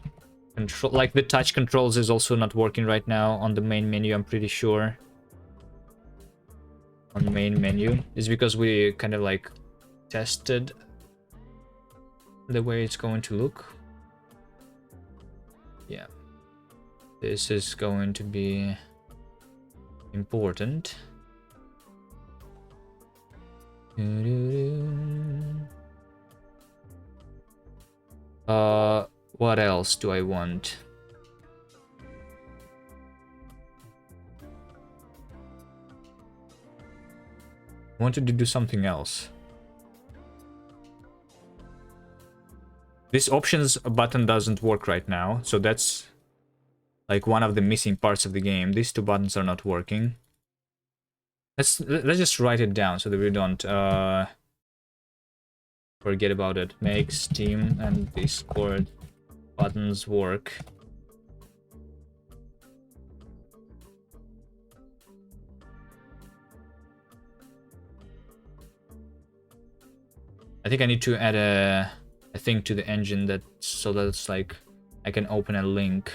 control, like the touch controls is also not working right now on the main menu, I'm pretty sure. On the main menu is because we kind of like tested the way it's going to look. Yeah, this is going to be important. What else do I want? I wanted to do something else. This options button doesn't work right now, so that's like one of the missing parts of the game. These two buttons are not working. Let's just write it down so that we don't forget about it. Make Steam and Discord buttons work. I think I need to add a thing to the engine that so that it's like I can open a link.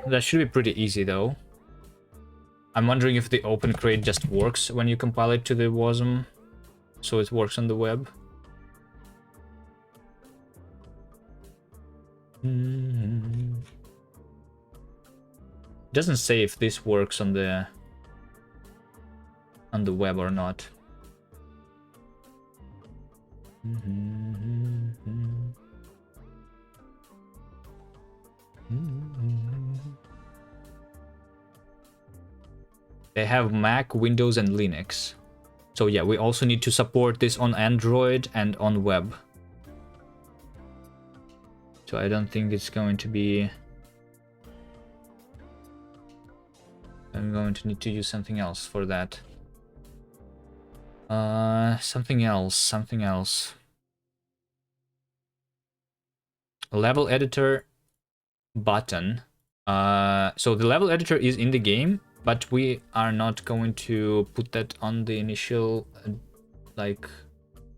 That should be pretty easy though. I'm wondering if the open crate just works when you compile it to the WASM, so it works on the web. It doesn't say if this works on the web or not. They have Mac, Windows, and Linux. So yeah, we also need to support this on Android and on web. So I don't think it's going to be... I'm going to need to use something else for that. Something else. Level editor button. So the level editor is in the game, but we are not going to put that on the initial like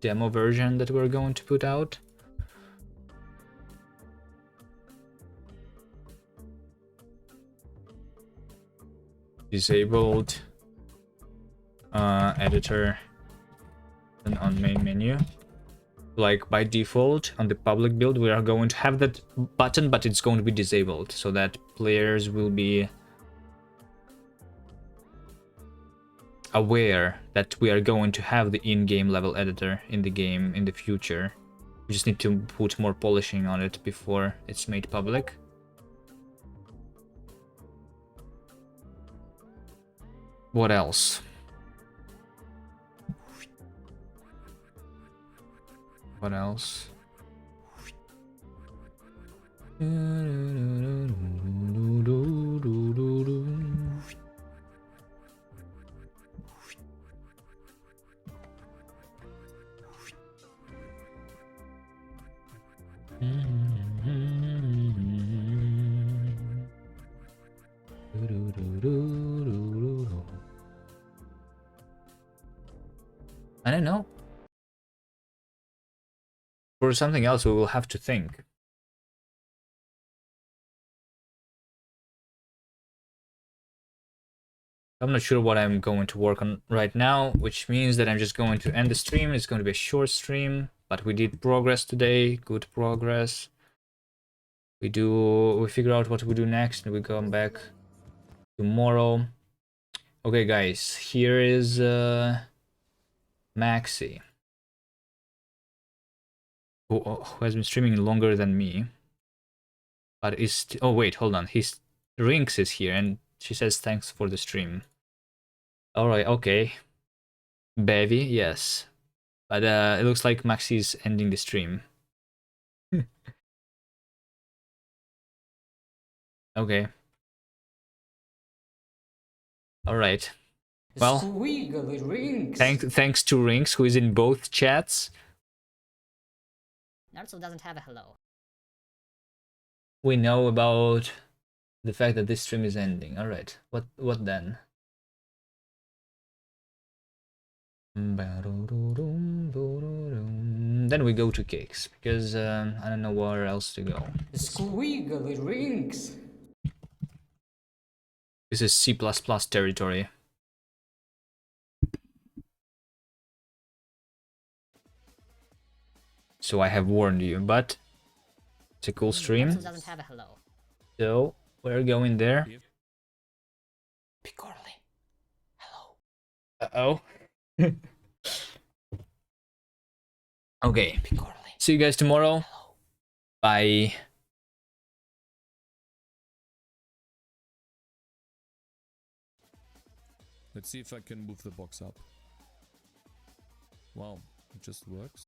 demo version that we're going to put out. Disabled editor and on main menu. Like by default on the public build we are going to have that button, but it's going to be disabled so that players will be aware that we are going to have the in-game level editor in the game in the future. We just need to put more polishing on it before it's made public. What else? What else? I don't know. For something else, we will have to think. I'm not sure what I'm going to work on right now, which means that I'm just going to end the stream. It's going to be a short stream, but we did progress today. Good progress. We figure out what we do next, and we come back tomorrow. Okay, guys, here is Maxi, who has been streaming longer than me, but is oh wait, hold on, his Rinks is here, and she says thanks for the stream. All right, okay, Bevy, yes, but it looks like Maxi's ending the stream. Okay. All right. Well, Squiggly rings. thanks to Rinks, who is in both chats. Naruto doesn't have a hello. We know about the fact that this stream is ending. All right. What then? Then we go to cakes because I don't know where else to go. Squiggly rings. This is C++ territory. So I have warned you, but it's a cool stream. Naruto doesn't have a hello. So we're going there. Picorli. Hello. Uh-oh. Okay. Picorli. See you guys tomorrow. Hello. Bye. Let's see if I can move the box up. Wow, it just works.